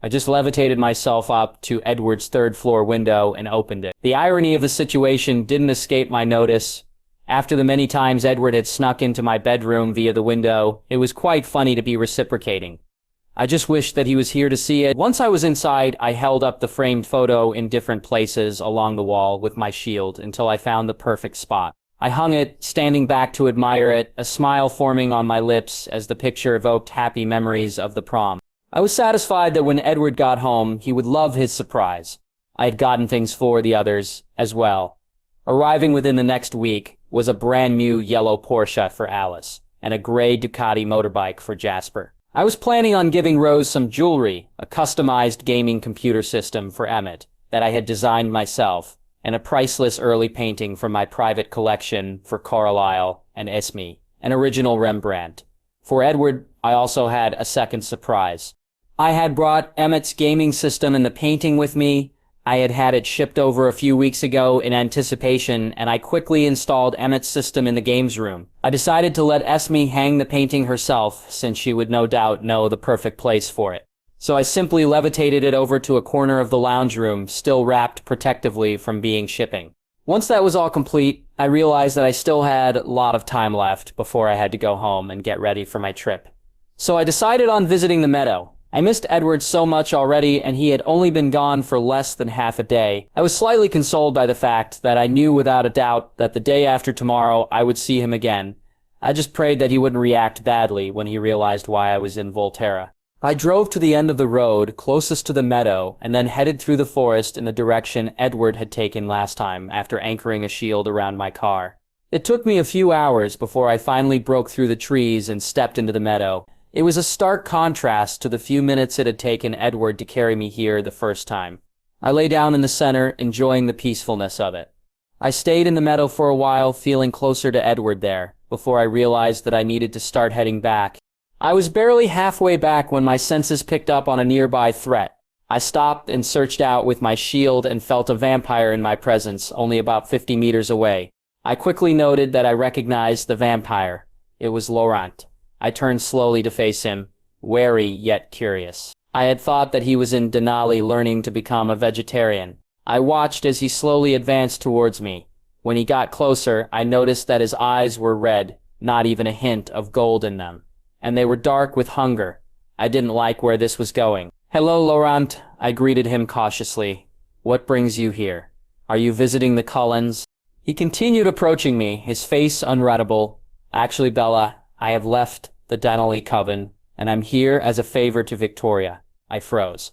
I just levitated myself up to Edward's third-floor window and opened it. The irony of the situation didn't escape my notice. After the many times Edward had snuck into my bedroom via the window, it was quite funny to be reciprocating. I just wished that he was here to see it. Once I was inside, I held up the framed photo in different places along the wall with my shield until I found the perfect spot. I hung it, standing back to admire it, a smile forming on my lips as the picture evoked happy memories of the prom. I was satisfied that when Edward got home, he would love his surprise. I had gotten things for the others as well. Arriving within the next week was a brand new yellow Porsche for Alice and a gray Ducati motorbike for Jasper. I was planning on giving Rose some jewelry, a customized gaming computer system for Emmett that I had designed myself, and a priceless early painting from my private collection for Carlisle and Esme, an original Rembrandt. For Edward, I also had a second surprise. I had brought Emmett's gaming system and the painting with me. I had had it shipped over a few weeks ago in anticipation, and I quickly installed Emmett's system in the games room. I decided to let Esme hang the painting herself, since she would no doubt know the perfect place for it. So I simply levitated it over to a corner of the lounge room, still wrapped protectively from being shipping. Once that was all complete, I realized that I still had a lot of time left before I had to go home and get ready for my trip. So I decided on visiting the meadow. I missed Edward so much already, and he had only been gone for less than half a day. I was slightly consoled by the fact that I knew without a doubt that the day after tomorrow I would see him again. I just prayed that he wouldn't react badly when he realized why I was in Volterra. I drove to the end of the road, closest to the meadow, and then headed through the forest in the direction Edward had taken last time after anchoring a shield around my car. It took me a few hours before I finally broke through the trees and stepped into the meadow. It was a stark contrast to the few minutes it had taken Edward to carry me here the first time. I lay down in the center, enjoying the peacefulness of it. I stayed in the meadow for a while, feeling closer to Edward there, before I realized that I needed to start heading back. I was barely halfway back when my senses picked up on a nearby threat. I stopped and searched out with my shield and felt a vampire in my presence, only about 50 meters away. I quickly noted that I recognized the vampire. It was Laurent. I turned slowly to face him, wary yet curious. I had thought that he was in Denali learning to become a vegetarian. I watched as he slowly advanced towards me. When he got closer, I noticed that his eyes were red, not even a hint of gold in them. And they were dark with hunger. I didn't like where this was going. "Hello, Laurent," I greeted him cautiously. "What brings you here? Are you visiting the Cullens?" He continued approaching me, his face unreadable. "Actually, Bella, I have left the Denali coven, and I'm here as a favor to Victoria." I froze.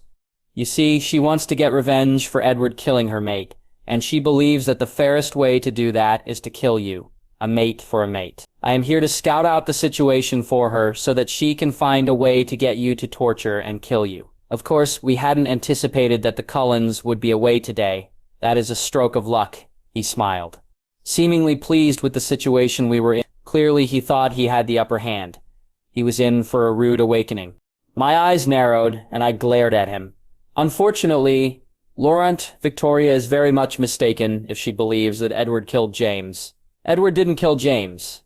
"You see, she wants to get revenge for Edward killing her mate, and she believes that the fairest way to do that is to kill you. A mate for a mate. I am here to scout out the situation for her so that she can find a way to get you to torture and kill you. Of course, we hadn't anticipated that the Cullens would be away today. That is a stroke of luck," he smiled. Seemingly pleased with the situation we were in. Clearly he thought he had the upper hand. He was in for a rude awakening. My eyes narrowed, and I glared at him. Unfortunately, Laurent, Victoria is very much mistaken if she believes that Edward killed James. Edward didn't kill James.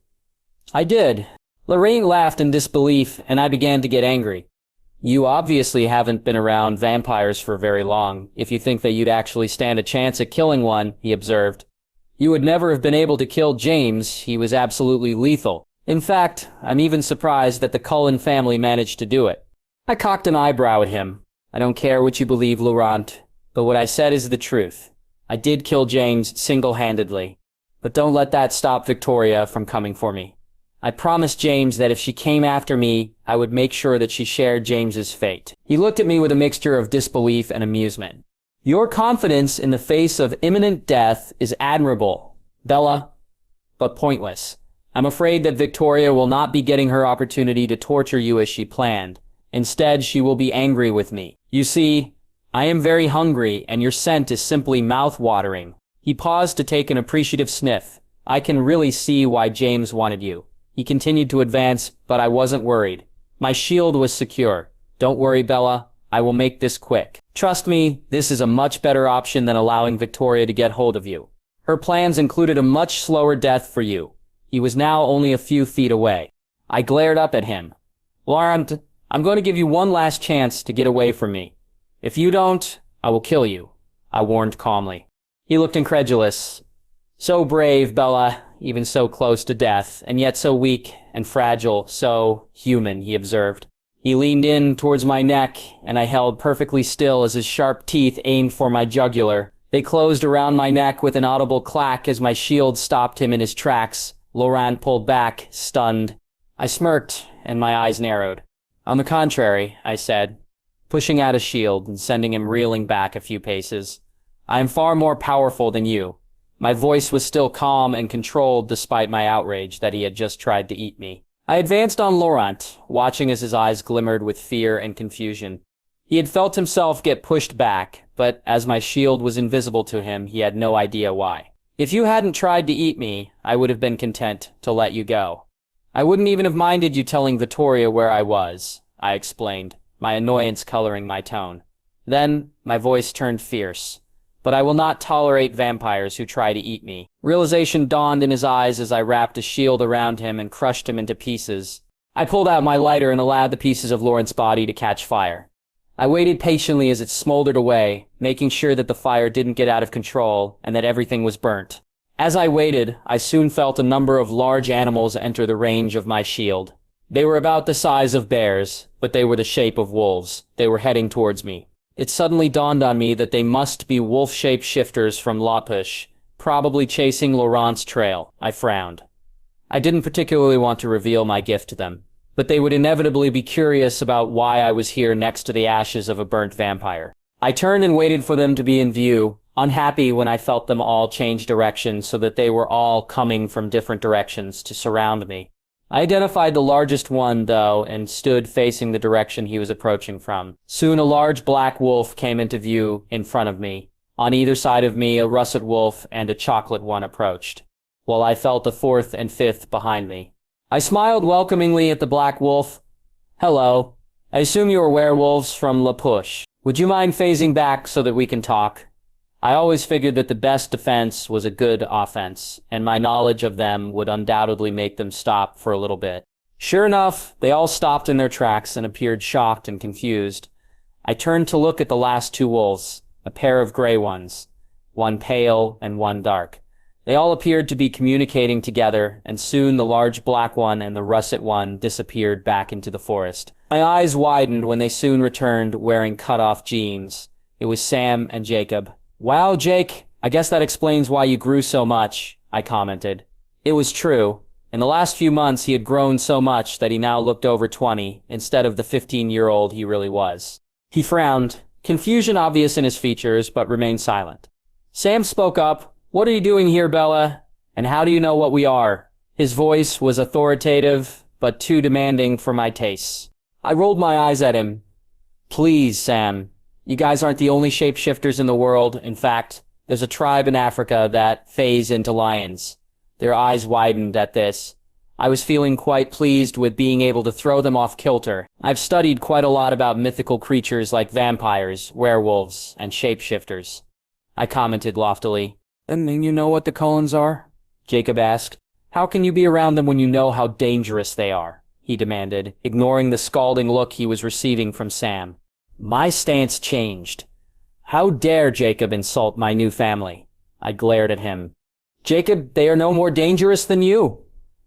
I did. Laurent laughed in disbelief, and I began to get angry. "You obviously haven't been around vampires for very long, if you think that you'd actually stand a chance at killing one," he observed. "You would never have been able to kill James. He was absolutely lethal. In fact, I'm even surprised that the Cullen family managed to do it." I cocked an eyebrow at him. "I don't care what you believe, Laurent, but what I said is the truth. I did kill James single-handedly. But don't let that stop Victoria from coming for me. I promised James that if she came after me, I would make sure that she shared James's fate." He looked at me with a mixture of disbelief and amusement. "Your confidence in the face of imminent death is admirable, Bella, but pointless. I'm afraid that Victoria will not be getting her opportunity to torture you as she planned. Instead, she will be angry with me. You see, I am very hungry, and your scent is simply mouth-watering." He paused to take an appreciative sniff. "I can really see why James wanted you." He continued to advance, but I wasn't worried. My shield was secure. "Don't worry, Bella. I will make this quick. Trust me, this is a much better option than allowing Victoria to get hold of you. Her plans included a much slower death for you. He was now only a few feet away. I glared up at him. Laurent, I'm going to give you one last chance to get away from me. If you don't, I will kill you, I warned calmly. He looked incredulous. So brave, Bella, even so close to death, and yet so weak and fragile, so human, he observed. He leaned in towards my neck, and I held perfectly still as his sharp teeth aimed for my jugular. They closed around my neck with an audible clack as my shield stopped him in his tracks. Laurent pulled back, stunned. I smirked, and my eyes narrowed. On the contrary, I said, pushing out a shield and sending him reeling back a few paces. I am far more powerful than you. My voice was still calm and controlled despite my outrage that he had just tried to eat me. I advanced on Laurent, watching as his eyes glimmered with fear and confusion. He had felt himself get pushed back, but as my shield was invisible to him, he had no idea why. If you hadn't tried to eat me, I would have been content to let you go. I wouldn't even have minded you telling Victoria where I was, I explained, my annoyance coloring my tone. Then, my voice turned fierce. But I will not tolerate vampires who try to eat me. Realization dawned in his eyes as I wrapped a shield around him and crushed him into pieces. I pulled out my lighter and allowed the pieces of Laurent's body to catch fire. I waited patiently as it smoldered away, making sure that the fire didn't get out of control and that everything was burnt. As I waited, I soon felt a number of large animals enter the range of my shield. They were about the size of bears, but they were the shape of wolves. They were heading towards me. It suddenly dawned on me that they must be wolf-shaped shifters from Lapush, probably chasing Laurent's trail. I frowned. I didn't particularly want to reveal my gift to them, but they would inevitably be curious about why I was here next to the ashes of a burnt vampire. I turned and waited for them to be in view, unhappy when I felt them all change direction so that they were all coming from different directions to surround me. I identified the largest one, though, and stood facing the direction he was approaching from. Soon a large black wolf came into view in front of me. On either side of me, a russet wolf and a chocolate one approached, while I felt a fourth and fifth behind me. I smiled welcomingly at the black wolf. Hello. I assume you are werewolves from La Push. Would you mind phasing back so that we can talk? I always figured that the best defense was a good offense, and my knowledge of them would undoubtedly make them stop for a little bit. Sure enough, they all stopped in their tracks and appeared shocked and confused. I turned to look at the last two wolves, a pair of gray ones, one pale and one dark. They all appeared to be communicating together, and soon the large black one and the russet one disappeared back into the forest. My eyes widened when they soon returned wearing cut-off jeans. It was Sam and Jacob. Wow, Jake, I guess that explains why you grew so much, I commented. It was true. In the last few months, he had grown so much that he now looked over 20, instead of the 15-year-old he really was. He frowned, confusion obvious in his features, but remained silent. Sam spoke up. What are you doing here, Bella? And how do you know what we are? His voice was authoritative, but too demanding for my tastes. I rolled my eyes at him. Please, Sam. You guys aren't the only shapeshifters in the world. In fact, there's a tribe in Africa that phase into lions. Their eyes widened at this. I was feeling quite pleased with being able to throw them off kilter. I've studied quite a lot about mythical creatures like vampires, werewolves, and shapeshifters. I commented loftily. And you know what the Cullens are? Jacob asked. How can you be around them when you know how dangerous they are? He demanded, ignoring the scalding look he was receiving from Sam. My stance changed. How dare Jacob insult my new family? I glared at him. Jacob, they are no more dangerous than you.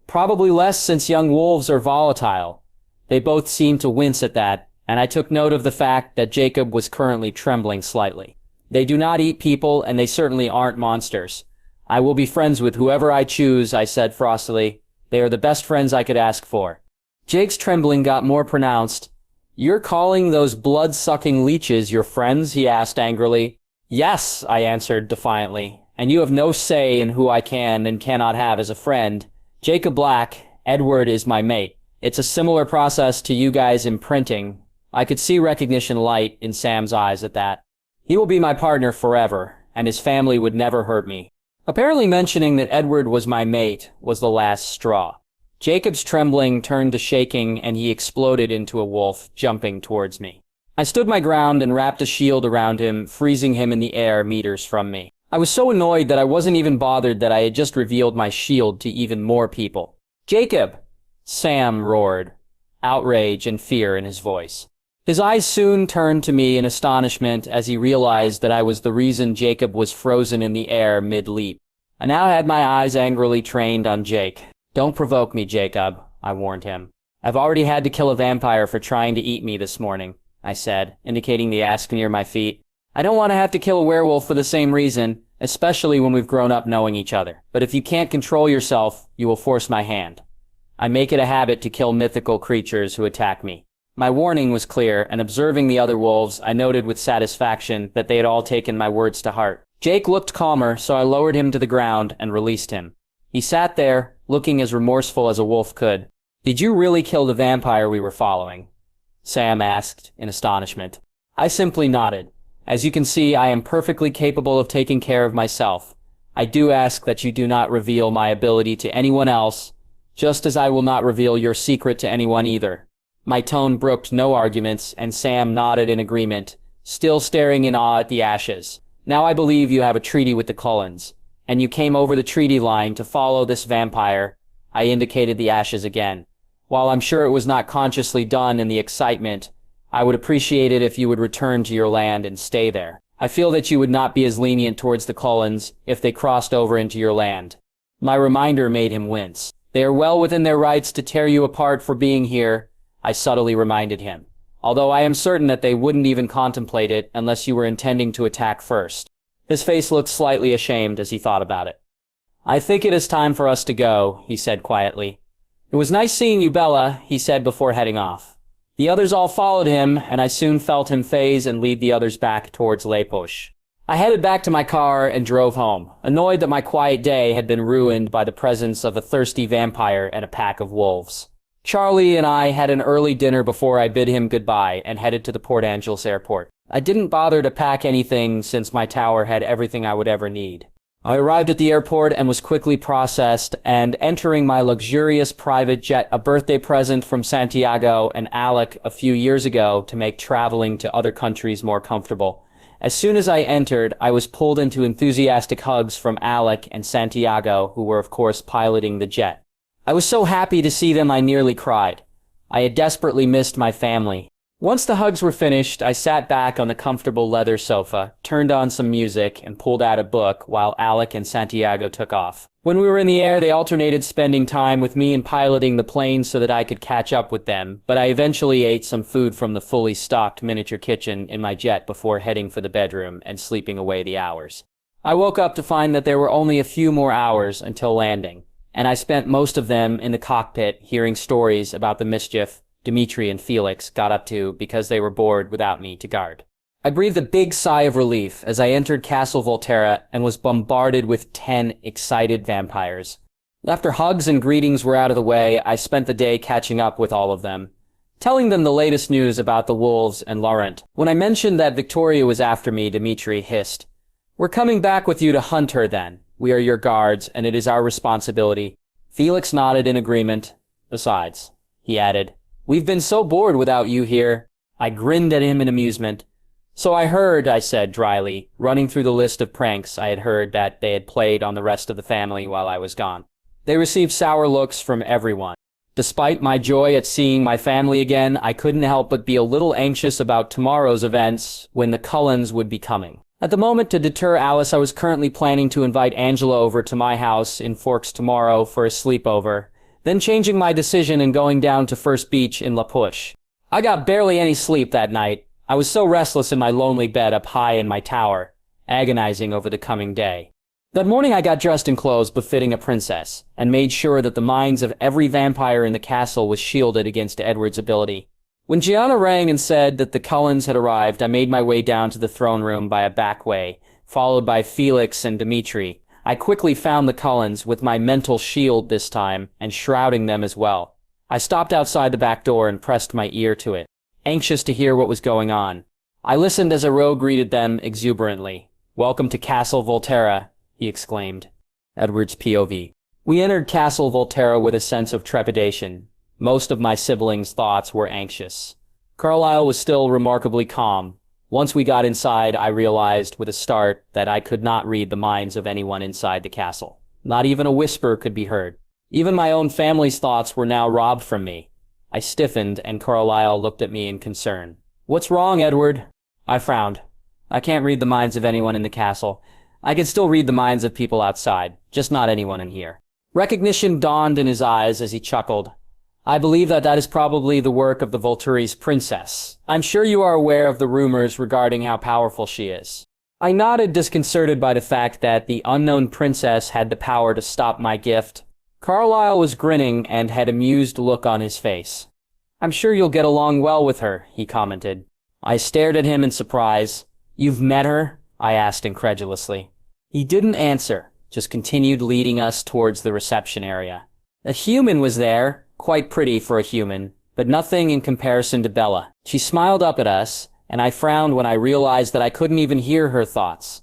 Probably less since young wolves are volatile. They both seemed to wince at that, and I took note of the fact that Jacob was currently trembling slightly. They do not eat people, and they certainly aren't monsters. I will be friends with whoever I choose, I said frostily. They are the best friends I could ask for. Jake's trembling got more pronounced. You're calling those blood-sucking leeches your friends? He asked angrily. Yes, I answered defiantly, and you have no say in who I can and cannot have as a friend. Jacob Black, Edward is my mate. It's a similar process to you guys imprinting. I could see recognition light in Sam's eyes at that. He will be my partner forever, and his family would never hurt me. Apparently mentioning that Edward was my mate was the last straw. Jacob's trembling turned to shaking, and he exploded into a wolf, jumping towards me. I stood my ground and wrapped a shield around him, freezing him in the air meters from me. I was so annoyed that I wasn't even bothered that I had just revealed my shield to even more people. "Jacob!" Sam roared, outrage and fear in his voice. His eyes soon turned to me in astonishment as he realized that I was the reason Jacob was frozen in the air mid-leap. I now had my eyes angrily trained on Jake. "Don't provoke me, Jacob," I warned him. "I've already had to kill a vampire for trying to eat me this morning," I said, indicating the ask near my feet. "I don't want to have to kill a werewolf for the same reason, especially when we've grown up knowing each other. But if you can't control yourself, you will force my hand. I make it a habit to kill mythical creatures who attack me." My warning was clear, and observing the other wolves, I noted with satisfaction that they had all taken my words to heart. Jake looked calmer, so I lowered him to the ground and released him. He sat there, looking as remorseful as a wolf could. "Did you really kill the vampire we were following?" Sam asked, in astonishment. I simply nodded. "As you can see, I am perfectly capable of taking care of myself. I do ask that you do not reveal my ability to anyone else, just as I will not reveal your secret to anyone either." My tone brooked no arguments, and Sam nodded in agreement, still staring in awe at the ashes. "Now I believe you have a treaty with the Cullens, and you came over the treaty line to follow this vampire." I indicated the ashes again. "While I'm sure it was not consciously done in the excitement, I would appreciate it if you would return to your land and stay there. I feel that you would not be as lenient towards the Cullens if they crossed over into your land." My reminder made him wince. "They are well within their rights to tear you apart for being here," I subtly reminded him. "Although I am certain that they wouldn't even contemplate it unless you were intending to attack first." His face looked slightly ashamed as he thought about it. "I think it is time for us to go," he said quietly. "It was nice seeing you, Bella," he said before heading off. The others all followed him, and I soon felt him phase and lead the others back towards Les Poches. I headed back to my car and drove home, annoyed that my quiet day had been ruined by the presence of a thirsty vampire and a pack of wolves. Charlie and I had an early dinner before I bid him goodbye and headed to the Port Angeles airport. I didn't bother to pack anything since my tower had everything I would ever need. I arrived at the airport and was quickly processed, and entering my luxurious private jet, a birthday present from Santiago and Alec a few years ago to make traveling to other countries more comfortable. As soon as I entered, I was pulled into enthusiastic hugs from Alec and Santiago, who were of course piloting the jet. I was so happy to see them I nearly cried. I had desperately missed my family. Once the hugs were finished, I sat back on the comfortable leather sofa, turned on some music, and pulled out a book while Alec and Santiago took off. When we were in the air, they alternated spending time with me and piloting the plane so that I could catch up with them, but I eventually ate some food from the fully stocked miniature kitchen in my jet before heading for the bedroom and sleeping away the hours. I woke up to find that there were only a few more hours until landing, and I spent most of them in the cockpit hearing stories about the mischief Dimitri and Felix got up to because they were bored without me to guard. I breathed a big sigh of relief as I entered Castle Volterra and was bombarded with 10 excited vampires. After hugs and greetings were out of the way, I spent the day catching up with all of them, telling them the latest news about the wolves and Laurent. When I mentioned that Victoria was after me, Dimitri hissed, "We're coming back with you to hunt her then. We are your guards, and it is our responsibility." Felix nodded in agreement. "Besides," he added, "we've been so bored without you here." I grinned at him in amusement. "So I heard," I said dryly, running through the list of pranks I had heard that they had played on the rest of the family while I was gone. They received sour looks from everyone. Despite my joy at seeing my family again, I couldn't help but be a little anxious about tomorrow's events when the Cullens would be coming. At the moment, to deter Alice, I was currently planning to invite Angela over to my house in Forks tomorrow for a sleepover, then changing my decision and going down to First Beach in La Push. I got barely any sleep that night. I was so restless in my lonely bed up high in my tower, agonizing over the coming day. That morning I got dressed in clothes befitting a princess, and made sure that the minds of every vampire in the castle was shielded against Edward's ability. When Gianna rang and said that the Cullens had arrived, I made my way down to the throne room by a back way, followed by Felix and Dimitri. I quickly found the Cullens, with my mental shield this time, and shrouding them as well. I stopped outside the back door and pressed my ear to it, anxious to hear what was going on. I listened as a rogue greeted them exuberantly. "Welcome to Castle Volterra," he exclaimed. Edward's POV. We entered Castle Volterra with a sense of trepidation. Most of my siblings' thoughts were anxious. Carlisle was still remarkably calm, Once we got inside, I realized with a start that I could not read the minds of anyone inside the castle. Not even a whisper could be heard. Even my own family's thoughts were now robbed from me. I stiffened, and Carlisle looked at me in concern. "What's wrong, Edward?" I frowned. "I can't read the minds of anyone in the castle. I can still read the minds of people outside, just not anyone in here." Recognition dawned in his eyes as he chuckled. "I believe that is probably the work of the Volturi's princess. I'm sure you are aware of the rumors regarding how powerful she is." I nodded, disconcerted by the fact that the unknown princess had the power to stop my gift. Carlisle was grinning and had an amused look on his face. "I'm sure you'll get along well with her," he commented. I stared at him in surprise. "You've met her?" I asked incredulously. He didn't answer, just continued leading us towards the reception area. A human was there, quite pretty for a human, but nothing in comparison to Bella. She smiled up at us, and I frowned when I realized that I couldn't even hear her thoughts.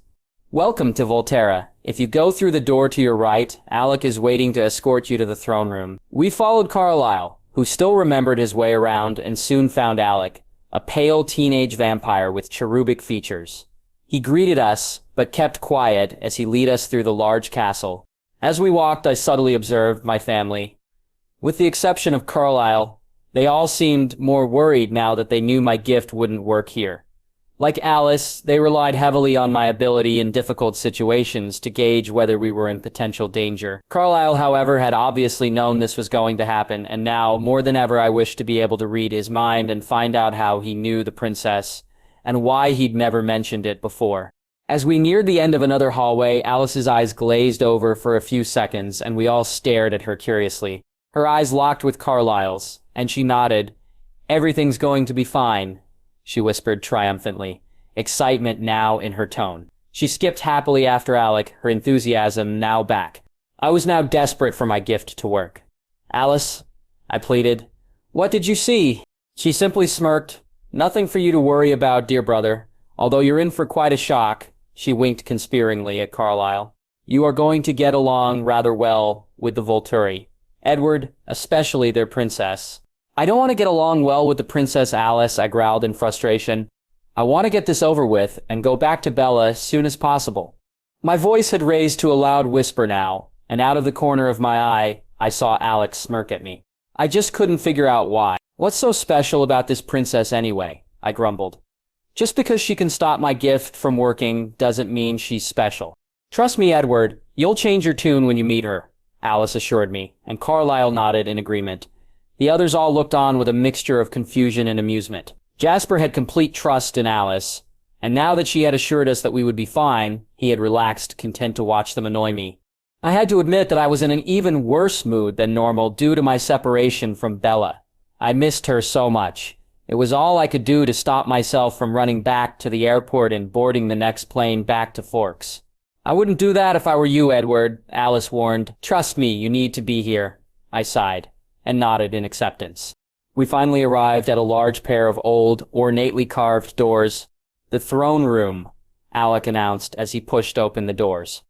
"Welcome to Volterra. If you go through the door to your right, Alec is waiting to escort you to the throne room." We followed Carlisle, who still remembered his way around, and soon found Alec, a pale teenage vampire with cherubic features. He greeted us, but kept quiet as he led us through the large castle. As we walked, I subtly observed my family. With the exception of Carlisle, they all seemed more worried now that they knew my gift wouldn't work here. Like Alice, they relied heavily on my ability in difficult situations to gauge whether we were in potential danger. Carlisle, however, had obviously known this was going to happen, and now, more than ever, I wished to be able to read his mind and find out how he knew the princess, and why he'd never mentioned it before. As we neared the end of another hallway, Alice's eyes glazed over for a few seconds, and we all stared at her curiously. Her eyes locked with Carlisle's, and she nodded. "Everything's going to be fine," she whispered triumphantly, excitement now in her tone. She skipped happily after Alec, her enthusiasm now back. I was now desperate for my gift to work. "Alice," I pleaded, "what did you see?" She simply smirked. "Nothing for you to worry about, dear brother. Although you're in for quite a shock," she winked conspiringly at Carlisle. "You are going to get along rather well with the Volturi. Edward, especially their princess." "I don't want to get along well with the Princess Alice," I growled in frustration. "I want to get this over with and go back to Bella as soon as possible." My voice had raised to a loud whisper now, and out of the corner of my eye, I saw Alex smirk at me. I just couldn't figure out why. "What's so special about this princess anyway?" I grumbled. "Just because she can stop my gift from working doesn't mean she's special." "Trust me, Edward, you'll change your tune when you meet her," Alice assured me, and Carlisle nodded in agreement. The others all looked on with a mixture of confusion and amusement. Jasper had complete trust in Alice, and now that she had assured us that we would be fine, he had relaxed, content to watch them annoy me. I had to admit that I was in an even worse mood than normal due to my separation from Bella. I missed her so much. It was all I could do to stop myself from running back to the airport and boarding the next plane back to Forks. "I wouldn't do that if I were you, Edward," Alice warned. "Trust me, you need to be here." I sighed and nodded in acceptance. We finally arrived at a large pair of old, ornately carved doors. "The throne room," Alec announced as he pushed open the doors.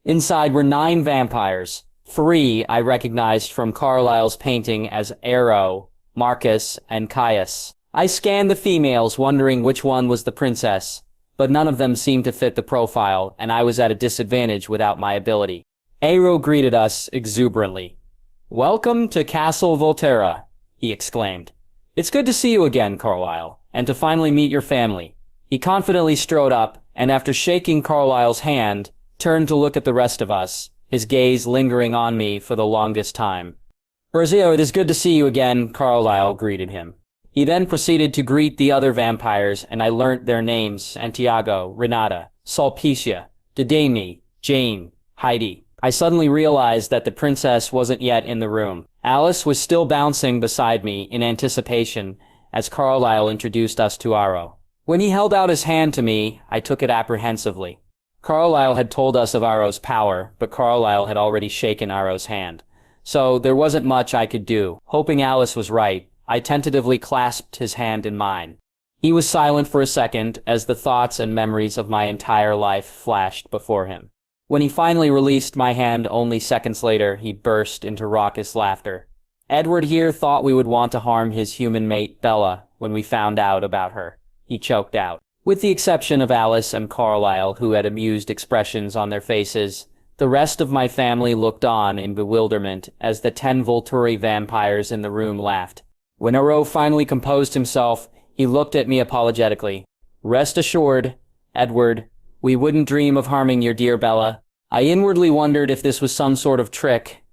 Inside were 9 vampires. 3 I recognized from Carlisle's painting as Arrow, Marcus, and Caius. I scanned the females, wondering which one was the princess, but none of them seemed to fit the profile, and I was at a disadvantage without my ability. Arrow greeted us exuberantly. "Welcome to Castle Volterra," he exclaimed. "It's good to see you again, Carlisle, and to finally meet your family." He confidently strode up, and after shaking Carlisle's hand, turned to look at the rest of us, his gaze lingering on me for the longest time. "Brazio, it is good to see you again," Carlisle greeted him. He then proceeded to greet the other vampires, and I learnt their names: Santiago, Renata, Sulpicia, Didani, Jane, Heidi. I suddenly realized that the princess wasn't yet in the room. Alice was still bouncing beside me in anticipation as Carlisle introduced us to Aro. When he held out his hand to me, I took it apprehensively. Carlisle had told us of Aro's power, but Carlisle had already shaken Aro's hand. So there wasn't much I could do. Hoping Alice was right, I tentatively clasped his hand in mine. He was silent for a second as the thoughts and memories of my entire life flashed before him. When he finally released my hand only seconds later, he burst into raucous laughter. "Edward here thought we would want to harm his human mate, Bella, when we found out about her," he choked out. With the exception of Alice and Carlisle, who had amused expressions on their faces, the rest of my family looked on in bewilderment as the 10 Volturi vampires in the room laughed. When Ero finally composed himself, he looked at me apologetically. "Rest assured, Edward, we wouldn't dream of harming your dear Bella." I inwardly wondered if this was some sort of trick.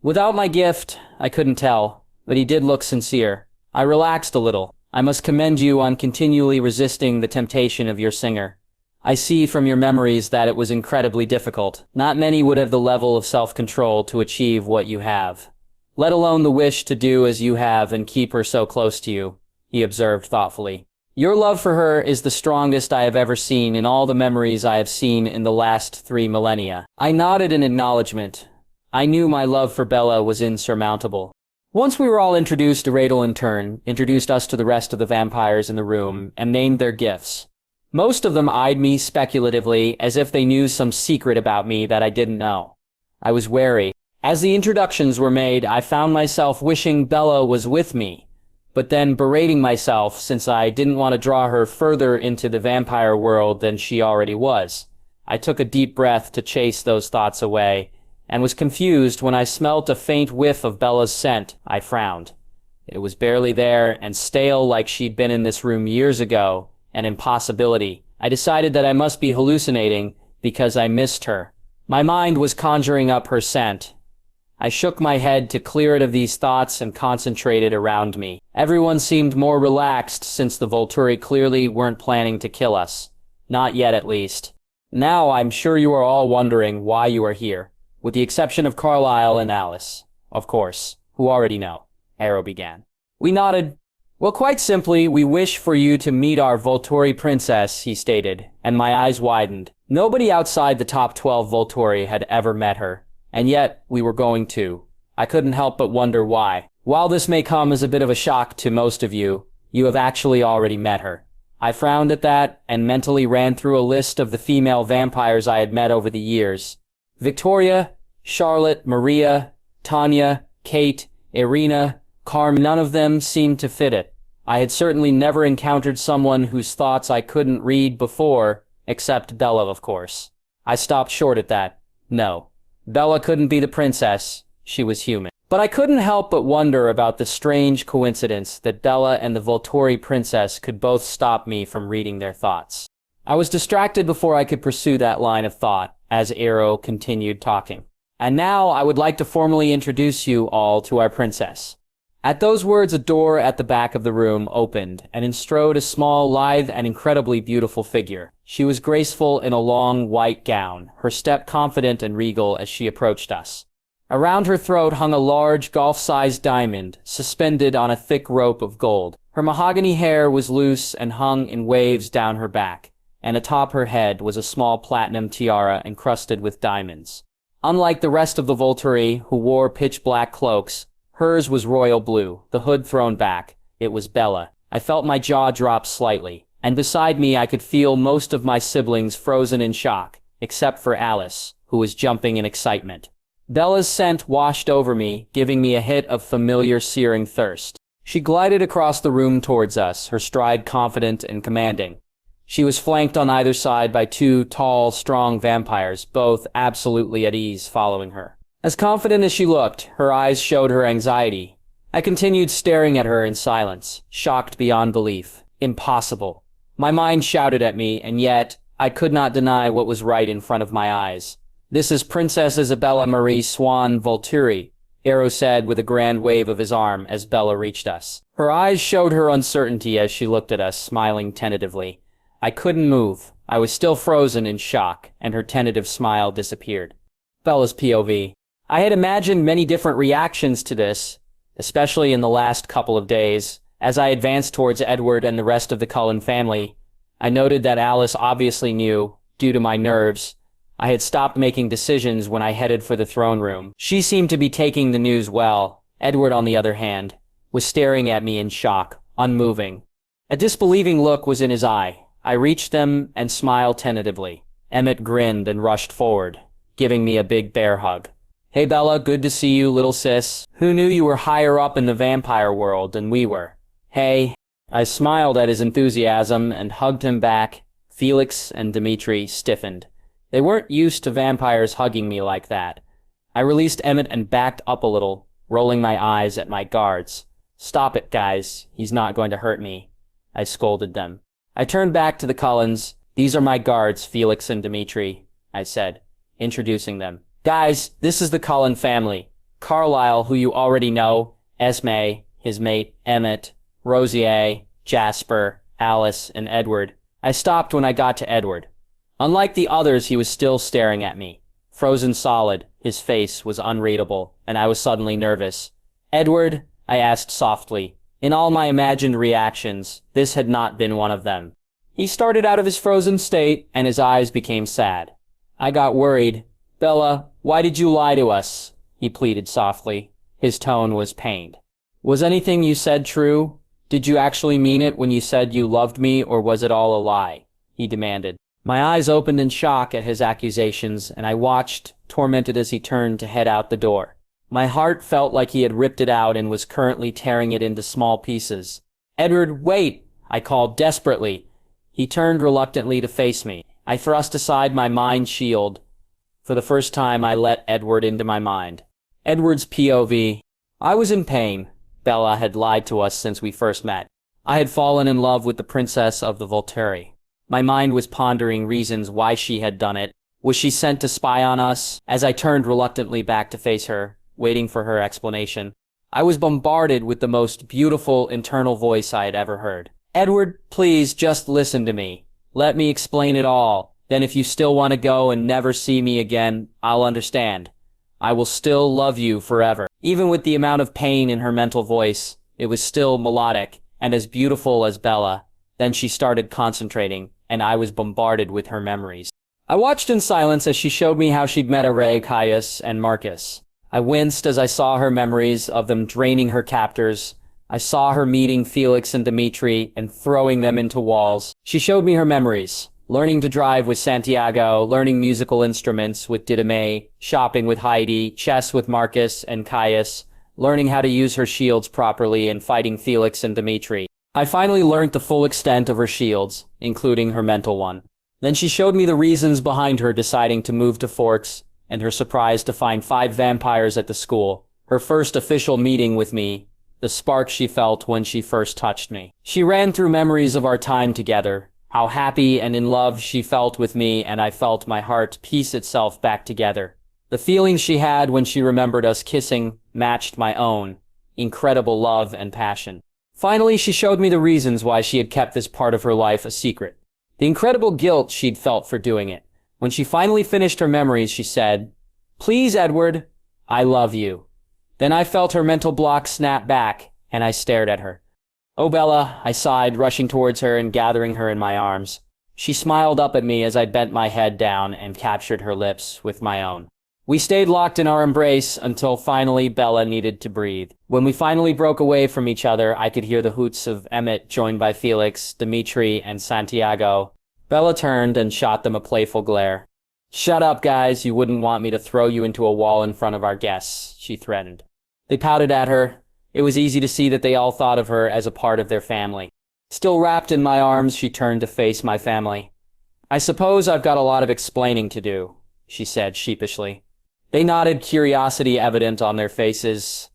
Without my gift, I couldn't tell, but he did look sincere. I relaxed a little. "I must commend you on continually resisting the temptation of your singer. I see from your memories that it was incredibly difficult. Not many would have the level of self-control to achieve what you have, let alone the wish to do as you have and keep her so close to you," he observed thoughtfully. "Your love for her is the strongest I have ever seen in all the memories I have seen in the last 3 millennia." I nodded in acknowledgement. I knew my love for Bella was insurmountable. Once we were all introduced, Radel in turn introduced us to the rest of the vampires in the room and named their gifts. Most of them eyed me speculatively as if they knew some secret about me that I didn't know. I was wary. As the introductions were made, I found myself wishing Bella was with me, but then berating myself since I didn't want to draw her further into the vampire world than she already was. I took a deep breath to chase those thoughts away, and was confused when I smelt a faint whiff of Bella's scent. I frowned. It was barely there and stale, like she'd been in this room years ago, an impossibility. I decided that I must be hallucinating because I missed her. My mind was conjuring up her scent. I shook my head to clear it of these thoughts and concentrated around me. Everyone seemed more relaxed since the Volturi clearly weren't planning to kill us. Not yet, at least. Now I'm sure you are all wondering why you are here. With the exception of Carlisle and Alice, of course, who already know, Ero began. We nodded. "Well, quite simply, we wish for you to meet our Volturi princess," he stated, and my eyes widened. Nobody outside the top 12 Volturi had ever met her, and yet we were going to. I couldn't help but wonder why. While this may come as a bit of a shock to most of you, you have actually already met her. I frowned at that and mentally ran through a list of the female vampires I had met over the years. Victoria, Charlotte, Maria, Tanya, Kate, Irina, Carmen, none of them seemed to fit it. I had certainly never encountered someone whose thoughts I couldn't read before, except Bella, of course. I stopped short at that. No, Bella couldn't be the princess. She was human. But I couldn't help but wonder about the strange coincidence that Bella and the Volturi princess could both stop me from reading their thoughts. I was distracted before I could pursue that line of thought, as Ero continued talking. "And now I would like to formally introduce you all to our princess." At those words, a door at the back of the room opened, and in strode a small, lithe, and incredibly beautiful figure. She was graceful in a long, white gown, her step confident and regal as she approached us. Around her throat hung a large, golf-sized diamond, suspended on a thick rope of gold. Her mahogany hair was loose and hung in waves down her back, and atop her head was a small platinum tiara encrusted with diamonds. Unlike the rest of the Volturi, who wore pitch-black cloaks, hers was royal blue, the hood thrown back. It was Bella. I felt my jaw drop slightly, and beside me I could feel most of my siblings frozen in shock, except for Alice, who was jumping in excitement. Bella's scent washed over me, giving me a hit of familiar searing thirst. She glided across the room towards us, her stride confident and commanding. She was flanked on either side by 2 tall, strong vampires, both absolutely at ease following her. As confident as she looked, her eyes showed her anxiety. I continued staring at her in silence, shocked beyond belief. Impossible. My mind shouted at me, and yet I could not deny what was right in front of my eyes. "This is Princess Isabella Marie Swan Volturi," Ero said with a grand wave of his arm as Bella reached us. Her eyes showed her uncertainty as she looked at us, smiling tentatively. I couldn't move. I was still frozen in shock, and her tentative smile disappeared. Bella's POV. I had imagined many different reactions to this, especially in the last couple of days. As I advanced towards Edward and the rest of the Cullen family, I noted that Alice obviously knew, due to my nerves, I had stopped making decisions when I headed for the throne room. She seemed to be taking the news well. Edward, on the other hand, was staring at me in shock, unmoving. A disbelieving look was in his eye. I reached them and smiled tentatively. Emmett grinned and rushed forward, giving me a big bear hug. "Hey Bella, good to see you, little sis. Who knew you were higher up in the vampire world than we were?" "Hey." I smiled at his enthusiasm and hugged him back. Felix and Dimitri stiffened. They weren't used to vampires hugging me like that. I released Emmett and backed up a little, rolling my eyes at my guards. "Stop it, guys. He's not going to hurt me," I scolded them. I turned back to the Cullens. "These are my guards, Felix and Dimitri," I said, introducing them. "Guys, this is the Cullen family. Carlisle, who you already know, Esme, his mate, Emmett, Rosier, Jasper, Alice, and Edward." I stopped when I got to Edward. Unlike the others, he was still staring at me. Frozen solid, his face was unreadable, and I was suddenly nervous. "Edward?" I asked softly. In all my imagined reactions, this had not been one of them. He started out of his frozen state, and his eyes became sad. I got worried. "Bella, why did you lie to us?" he pleaded softly. His tone was pained. "Was anything you said true? Did you actually mean it when you said you loved me, or was it all a lie?" he demanded. My eyes opened in shock at his accusations, and I watched, tormented as he turned to head out the door. My heart felt like he had ripped it out and was currently tearing it into small pieces. "Edward, wait!" I called desperately. He turned reluctantly to face me. I thrust aside my mind shield. For the first time, I let Edward into my mind. Edward's POV. I was in pain. Bella had lied to us since we first met. I had fallen in love with the princess of the Volturi. My mind was pondering reasons why she had done it. Was she sent to spy on us? As I turned reluctantly back to face her, waiting for her explanation, I was bombarded with the most beautiful internal voice I had ever heard. "Edward, please just listen to me. Let me explain it all. Then if you still want to go and never see me again, I'll understand. I will still love you forever." Even with the amount of pain in her mental voice, it was still melodic and as beautiful as Bella. Then she started concentrating, and I was bombarded with her memories. I watched in silence as she showed me how she'd met Array, Caius, and Marcus. I winced as I saw her memories of them draining her captors. I saw her meeting Felix and Dimitri and throwing them into walls. She showed me her memories. Learning to drive with Santiago, learning musical instruments with Didyme, shopping with Heidi, chess with Marcus and Caius, learning how to use her shields properly and fighting Felix and Dimitri. I finally learned the full extent of her shields, including her mental one. Then she showed me the reasons behind her deciding to move to Forks, and her surprise to find 5 vampires at the school. Her first official meeting with me, the spark she felt when she first touched me. She ran through memories of our time together, how happy and in love she felt with me, and I felt my heart piece itself back together. The feelings she had when she remembered us kissing matched my own. Incredible love and passion. Finally, she showed me the reasons why she had kept this part of her life a secret. The incredible guilt she'd felt for doing it. When she finally finished her memories, she said, "Please, Edward, I love you." Then I felt her mental block snap back, and I stared at her. "Oh, Bella," I sighed, rushing towards her and gathering her in my arms. She smiled up at me as I bent my head down and captured her lips with my own. We stayed locked in our embrace until finally Bella needed to breathe. When we finally broke away from each other, I could hear the hoots of Emmett, joined by Felix, Dimitri, and Santiago. Bella turned and shot them a playful glare. "Shut up, guys. You wouldn't want me to throw you into a wall in front of our guests," she threatened. They pouted at her. It was easy to see that they all thought of her as a part of their family. Still wrapped in my arms, she turned to face my family. "I suppose I've got a lot of explaining to do," she said sheepishly. They nodded, curiosity evident on their faces.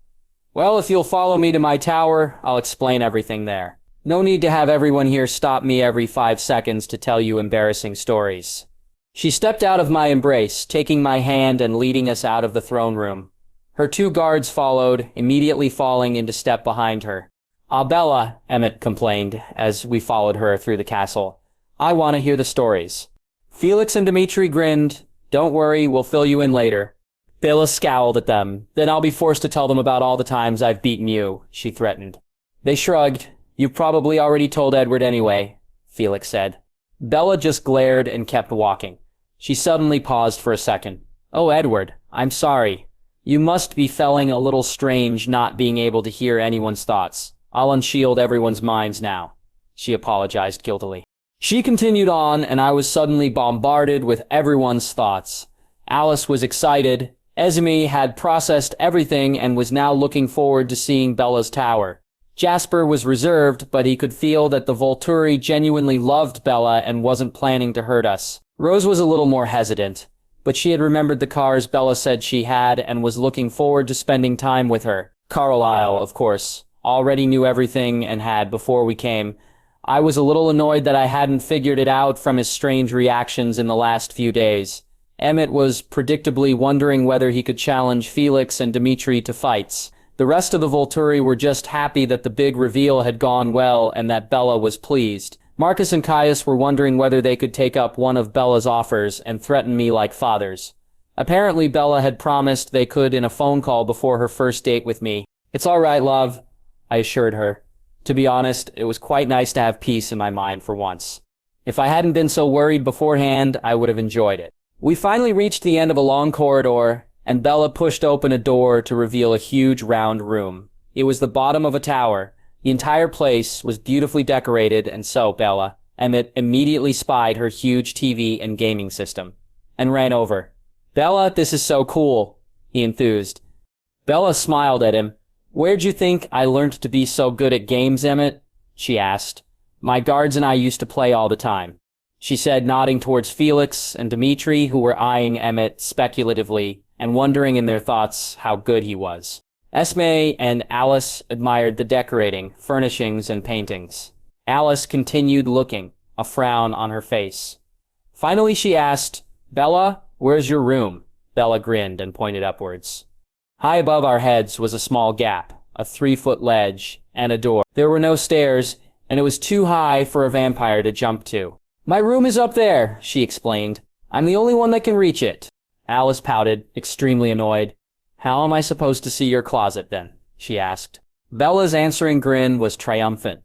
"Well, if you'll follow me to my tower, I'll explain everything there. No need to have everyone here stop me every 5 seconds to tell you embarrassing stories." She stepped out of my embrace, taking my hand and leading us out of the throne room. Her 2 guards followed, immediately falling into step behind her. "Ah, Bella," Emmett complained as we followed her through the castle. "I want to hear the stories." Felix and Dimitri grinned. "Don't worry, we'll fill you in later." Bella scowled at them. "Then I'll be forced to tell them about all the times I've beaten you," she threatened. They shrugged. "You probably already told Edward anyway," Felix said. Bella just glared and kept walking. She suddenly paused for a second. "Oh, Edward, I'm sorry. You must be feeling a little strange not being able to hear anyone's thoughts. I'll unshield everyone's minds now," she apologized guiltily. She continued on, and I was suddenly bombarded with everyone's thoughts. Alice was excited. Esme had processed everything and was now looking forward to seeing Bella's tower. Jasper was reserved, but he could feel that the Volturi genuinely loved Bella and wasn't planning to hurt us. Rose was a little more hesitant, but she had remembered the cars Bella said she had and was looking forward to spending time with her. Carlisle, of course, already knew everything and had before we came. I was a little annoyed that I hadn't figured it out from his strange reactions in the last few days. Emmett was predictably wondering whether he could challenge Felix and Dimitri to fights. The rest of the Volturi were just happy that the big reveal had gone well and that Bella was pleased. Marcus and Caius were wondering whether they could take up one of Bella's offers and threaten me like fathers. Apparently Bella had promised they could in a phone call before her first date with me. "It's all right, love," I assured her. To be honest, it was quite nice to have peace in my mind for once. If I hadn't been so worried beforehand, I would have enjoyed it. We finally reached the end of a long corridor, and Bella pushed open a door to reveal a huge round room. It was the bottom of a tower. The entire place was beautifully decorated, and so, Bella, Emmett immediately spied her huge TV and gaming system, and ran over. "Bella, this is so cool," he enthused. Bella smiled at him. "Where'd you think I learned to be so good at games, Emmett?" she asked. "My guards and I used to play all the time," she said, nodding towards Felix and Dimitri, who were eyeing Emmett speculatively and wondering in their thoughts how good he was. Esme and Alice admired the decorating, furnishings, and paintings. Alice continued looking, a frown on her face. Finally she asked, "Bella, where's your room?" Bella grinned and pointed upwards. High above our heads was a small gap, a 3-foot ledge, and a door. There were no stairs, and it was too high for a vampire to jump to. "My room is up there," she explained. "I'm the only one that can reach it." Alice pouted, extremely annoyed. "How am I supposed to see your closet, then?" she asked. Bella's answering grin was triumphant.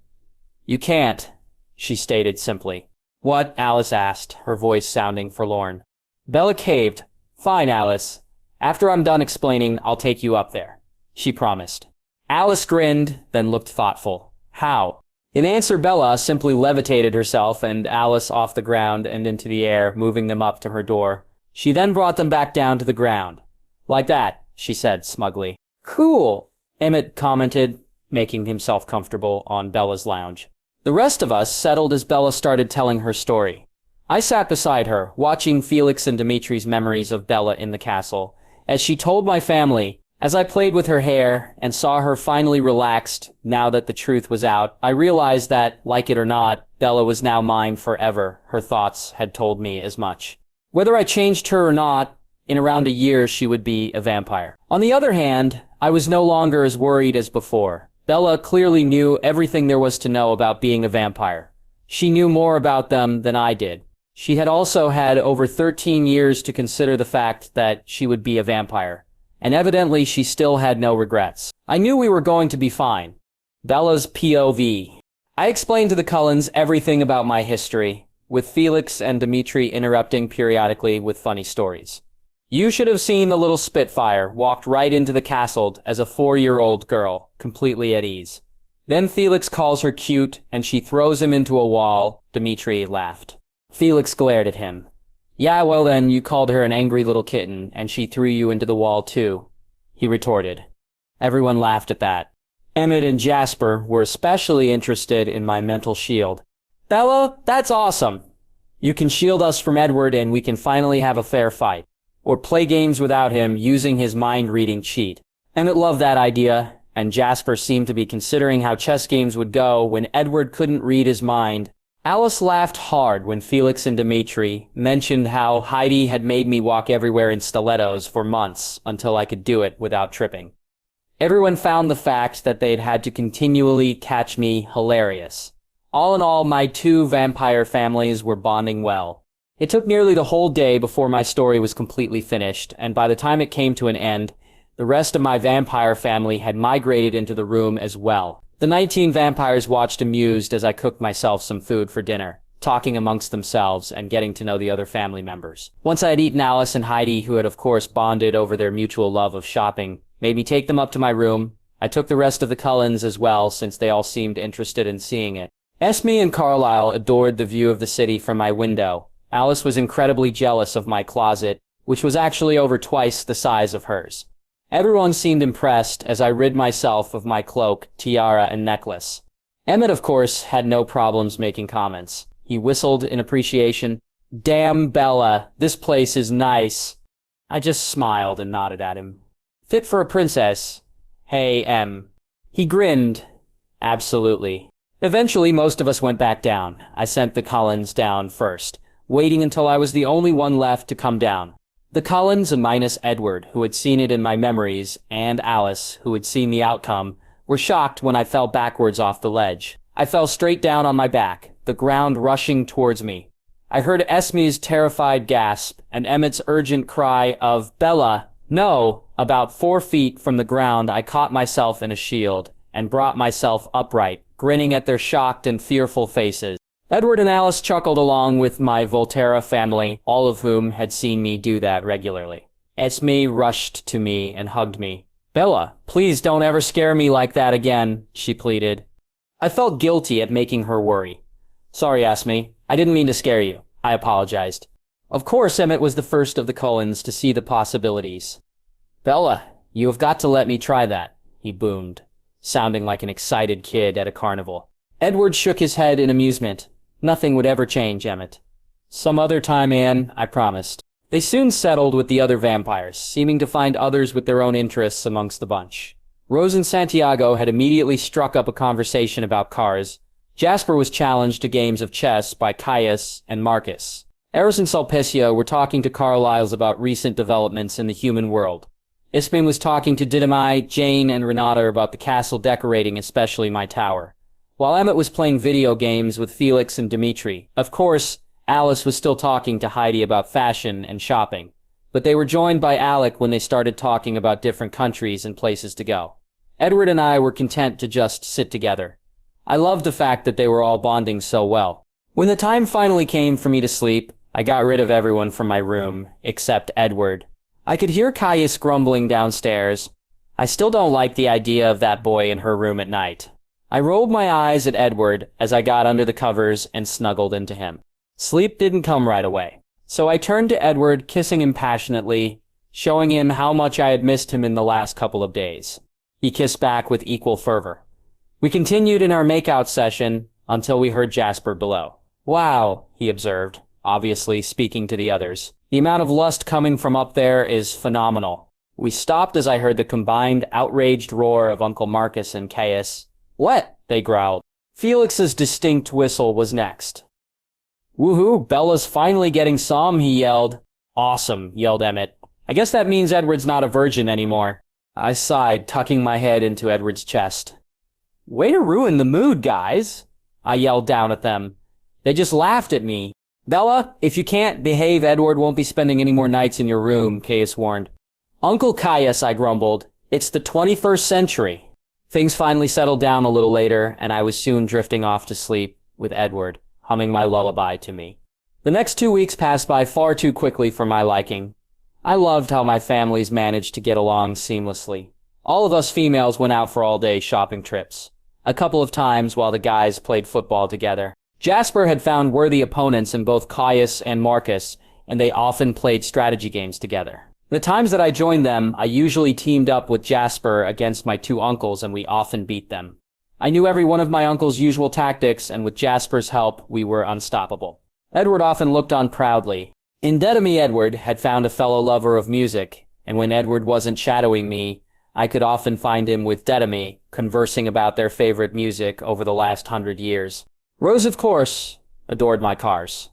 "You can't," she stated simply. "What?" Alice asked, her voice sounding forlorn. Bella caved. "Fine, Alice. After I'm done explaining, I'll take you up there," she promised. Alice grinned, then looked thoughtful. "How?" In answer, Bella simply levitated herself and Alice off the ground and into the air, moving them up to her door. She then brought them back down to the ground. "Like that," she said smugly. "Cool," Emmett commented, making himself comfortable on Bella's lounge. The rest of us settled as Bella started telling her story. I sat beside her, watching Felix and Dimitri's memories of Bella in the castle. As she told my family, as I played with her hair and saw her finally relaxed now that the truth was out, I realized that, like it or not, Bella was now mine forever. Her thoughts had told me as much. Whether I changed her or not, in around a year she would be a vampire. On the other hand, I was no longer as worried as before. Bella clearly knew everything there was to know about being a vampire. She knew more about them than I did. She had also had over 13 years to consider the fact that she would be a vampire, and evidently she still had no regrets. I knew we were going to be fine. Bella's POV. I explained to the Cullens everything about my history, with Felix and Dimitri interrupting periodically with funny stories. "You should have seen the little Spitfire walked right into the castle as a 4-year-old girl, completely at ease. Then Felix calls her cute, and she throws him into a wall," Dimitri laughed. Felix glared at him. "Yeah, well then, you called her an angry little kitten, and she threw you into the wall too," he retorted. Everyone laughed at that. Emmett and Jasper were especially interested in my mental shield. "Bella, that's awesome. You can shield us from Edward and we can finally have a fair fight. Or play games without him using his mind-reading cheat." Emmett loved that idea, and Jasper seemed to be considering how chess games would go when Edward couldn't read his mind. Alice laughed hard when Felix and Dimitri mentioned how Heidi had made me walk everywhere in stilettos for months until I could do it without tripping. Everyone found the fact that they'd had to continually catch me hilarious. All in all, my 2 vampire families were bonding well. It took nearly the whole day before my story was completely finished, and by the time it came to an end, the rest of my vampire family had migrated into the room as well. The 19 vampires watched amused as I cooked myself some food for dinner, talking amongst themselves and getting to know the other family members. Once I had eaten, Alice and Heidi, who had of course bonded over their mutual love of shopping, made me take them up to my room. I took the rest of the Cullens as well, since they all seemed interested in seeing it. Esme and Carlisle adored the view of the city from my window. Alice was incredibly jealous of my closet, which was actually over twice the size of hers. Everyone seemed impressed as I rid myself of my cloak, tiara, and necklace. Emmett, of course, had no problems making comments. He whistled in appreciation. "Damn, Bella, this place is nice." I just smiled and nodded at him. "Fit for a princess. Hey, Em." He grinned. "Absolutely." Eventually, most of us went back down. I sent the Cullens down first, waiting until I was the only one left to come down. The Cullens, minus Edward, who had seen it in my memories, and Alice, who had seen the outcome, were shocked when I fell backwards off the ledge. I fell straight down on my back, the ground rushing towards me. I heard Esme's terrified gasp and Emmett's urgent cry of, "Bella, no!" About 4 feet from the ground, I caught myself in a shield and brought myself upright, grinning at their shocked and fearful faces. Edward and Alice chuckled along with my Volterra family, all of whom had seen me do that regularly. Esme rushed to me and hugged me. "Bella, please don't ever scare me like that again," she pleaded. I felt guilty at making her worry. "Sorry, Esme. I didn't mean to scare you." I apologized. Of course, Emmett was the first of the Cullens to see the possibilities. "Bella, you have got to let me try that," he boomed, sounding like an excited kid at a carnival. Edward shook his head in amusement. "Nothing would ever change, Emmett." "Some other time, Anne," I promised. They soon settled with the other vampires, seeming to find others with their own interests amongst the bunch. Rose and Santiago had immediately struck up a conversation about cars. Jasper was challenged to games of chess by Caius and Marcus. Eros and Sulpicia were talking to Carlisle about recent developments in the human world. Ismain was talking to Didamai, Jane, and Renata about the castle decorating, especially my tower. While Emmett was playing video games with Felix and Dimitri. Of course, Alice was still talking to Heidi about fashion and shopping, but they were joined by Alec when they started talking about different countries and places to go. Edward and I were content to just sit together. I loved the fact that they were all bonding so well. When the time finally came for me to sleep, I got rid of everyone from my room, except Edward. I could hear Caius grumbling downstairs. "I still don't like the idea of that boy in her room at night." I rolled my eyes at Edward as I got under the covers and snuggled into him. Sleep didn't come right away, so I turned to Edward, kissing him passionately, showing him how much I had missed him in the last couple of days. He kissed back with equal fervor. We continued in our makeout session until we heard Jasper below. "Wow," he observed, obviously speaking to the others. "The amount of lust coming from up there is phenomenal." We stopped as I heard the combined outraged roar of Uncle Marcus and Caius. "What?" they growled. Felix's distinct whistle was next. "Woohoo, Bella's finally getting some," he yelled. "Awesome," yelled Emmett. "I guess that means Edward's not a virgin anymore." I sighed, tucking my head into Edward's chest. "Way to ruin the mood, guys," I yelled down at them. They just laughed at me. "Bella, if you can't behave, Edward won't be spending any more nights in your room," Caius warned. "Uncle Caius," I grumbled. "It's the 21st century." Things finally settled down a little later, and I was soon drifting off to sleep with Edward, humming my lullaby to me. The next 2 weeks passed by far too quickly for my liking. I loved how my families managed to get along seamlessly. All of us females went out for all-day shopping trips, a couple of times while the guys played football together. Jasper had found worthy opponents in both Caius and Marcus, and they often played strategy games together. The times that I joined them, I usually teamed up with Jasper against my two uncles, and we often beat them. I knew every one of my uncle's usual tactics, and with Jasper's help, we were unstoppable. Edward often looked on proudly. In Dedemy, Edward had found a fellow lover of music, and when Edward wasn't shadowing me, I could often find him with Dedemy, conversing about their favorite music over the last 100 years. Rose, of course, adored my cars.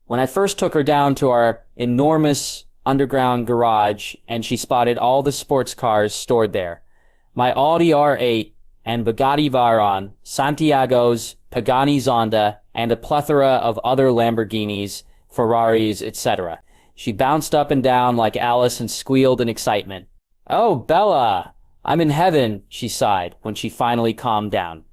When I first took her down to our enormous underground garage, and she spotted all the sports cars stored there, my Audi R8 and Bugatti Veyron, Santiago's, Pagani Zonda, and a plethora of other Lamborghinis, Ferraris, etc. She bounced up and down like Alice and squealed in excitement. "Oh, Bella, I'm in heaven," she sighed when she finally calmed down.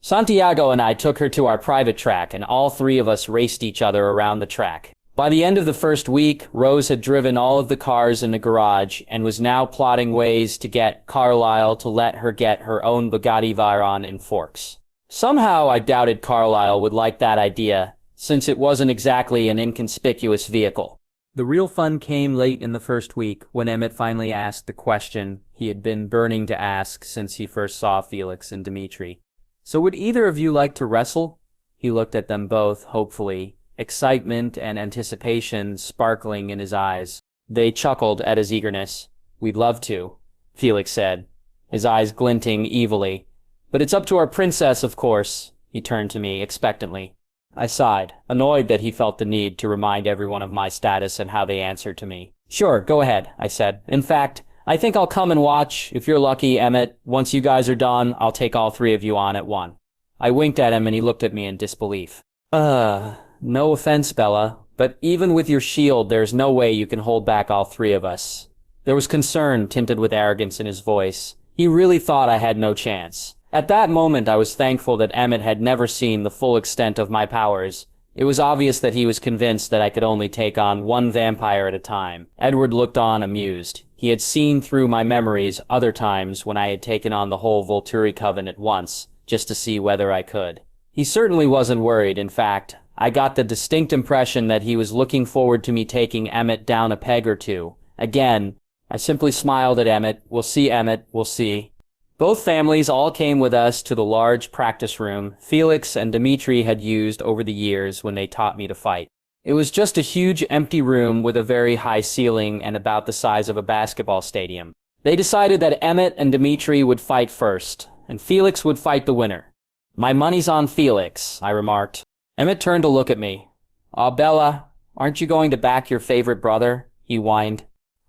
Santiago and I took her to our private track, and all three of us raced each other around the track. By the end of the first week, Rose had driven all of the cars in the garage and was now plotting ways to get Carlisle to let her get her own Bugatti Veyron in Forks. Somehow I doubted Carlisle would like that idea, since it wasn't exactly an inconspicuous vehicle. The real fun came late in the first week when Emmett finally asked the question he had been burning to ask since he first saw Felix and Dimitri. "So would either of you like to wrestle?" He looked at them both hopefully, excitement and anticipation sparkling in his eyes. They chuckled at his eagerness. "We'd love to," Felix said, his eyes glinting evilly. "But it's up to our princess, of course." He turned to me expectantly. I sighed, annoyed that he felt the need to remind everyone of my status and how they answered to me. "Sure, go ahead," I said. "In fact, I think I'll come and watch. If you're lucky, Emmett, once you guys are done, I'll take all three of you on at one." I winked at him and he looked at me in disbelief. No offense, Bella, but even with your shield, there's no way you can hold back all three of us." There was concern tinted with arrogance in his voice. He really thought I had no chance. At that moment, I was thankful that Emmett had never seen the full extent of my powers. It was obvious that he was convinced that I could only take on one vampire at a time. Edward looked on amused. He had seen through my memories other times when I had taken on the whole Volturi coven at once, just to see whether I could. He certainly wasn't worried. In fact, I got the distinct impression that he was looking forward to me taking Emmett down a peg or two. Again, I simply smiled at Emmett. "We'll see, Emmett, we'll see." Both families all came with us to the large practice room Felix and Dimitri had used over the years when they taught me to fight. It was just a huge empty room with a very high ceiling and about the size of a basketball stadium. They decided that Emmett and Dimitri would fight first, and Felix would fight the winner. "My money's on Felix," I remarked. Emmett turned to look at me. "Aw, Bella, aren't you going to back your favorite brother?" he whined.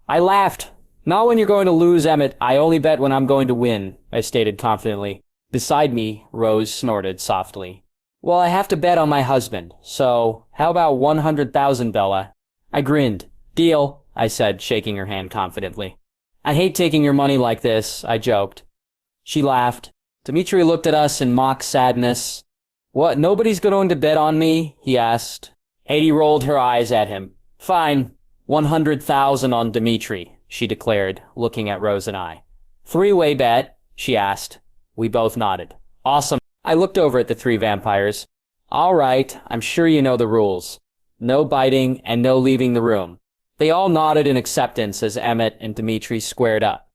I laughed. "Not when you're going to lose, Emmett. I only bet when I'm going to win," I stated confidently. Beside me, Rose snorted softly. "Well, I have to bet on my husband, so how about 100,000, Bella?" I grinned. "Deal," I said, shaking her hand confidently. "I hate taking your money like this," I joked. She laughed. Dimitri looked at us in mock sadness. "What, nobody's going to bet on me?" he asked. Haiti rolled her eyes at him. "Fine, 100,000 on Dimitri," she declared, looking at Rose and I. "Three-way bet?" she asked. We both nodded. "Awesome." I looked over at the three vampires. "All right, I'm sure you know the rules. No biting and no leaving the room." They all nodded in acceptance as Emmett and Dimitri squared up.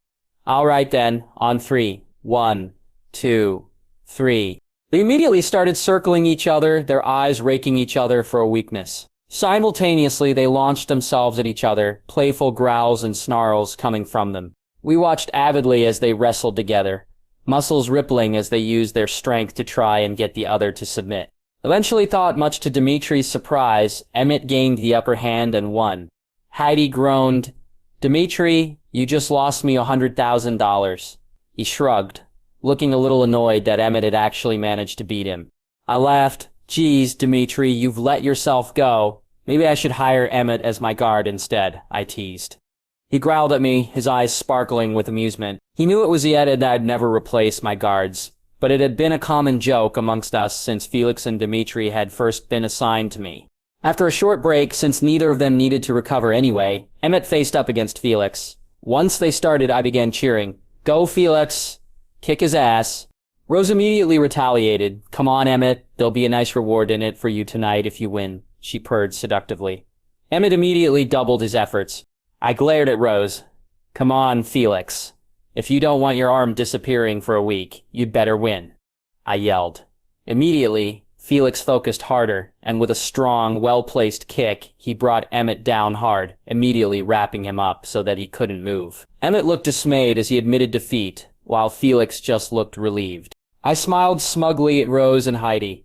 "All right then, on three. 1, 2, 3. They immediately started circling each other, their eyes raking each other for a weakness. Simultaneously, they launched themselves at each other, playful growls and snarls coming from them. We watched avidly as they wrestled together, muscles rippling as they used their strength to try and get the other to submit. Eventually thought, much to Dimitri's surprise, Emmett gained the upper hand and won. Heidi groaned, "Dimitri, you just lost me $100,000. He shrugged, looking a little annoyed that Emmett had actually managed to beat him. I laughed. "Geez, Dimitri, you've let yourself go. Maybe I should hire Emmett as my guard instead," I teased. He growled at me, his eyes sparkling with amusement. He knew it was yet that I'd never replace my guards, but it had been a common joke amongst us since Felix and Dimitri had first been assigned to me. After a short break, since neither of them needed to recover anyway, Emmett faced up against Felix. Once they started, I began cheering. "Go, Felix! Kick his ass!" Rose immediately retaliated. "Come on, Emmett. There'll be a nice reward in it for you tonight if you win," she purred seductively. Emmett immediately doubled his efforts. I glared at Rose. "Come on, Felix. If you don't want your arm disappearing for a week, you'd better win," I yelled. Immediately, Felix focused harder, and with a strong, well-placed kick, he brought Emmett down hard, immediately wrapping him up so that he couldn't move. Emmett looked dismayed as he admitted defeat, while Felix just looked relieved. I smiled smugly at Rose and Heidi.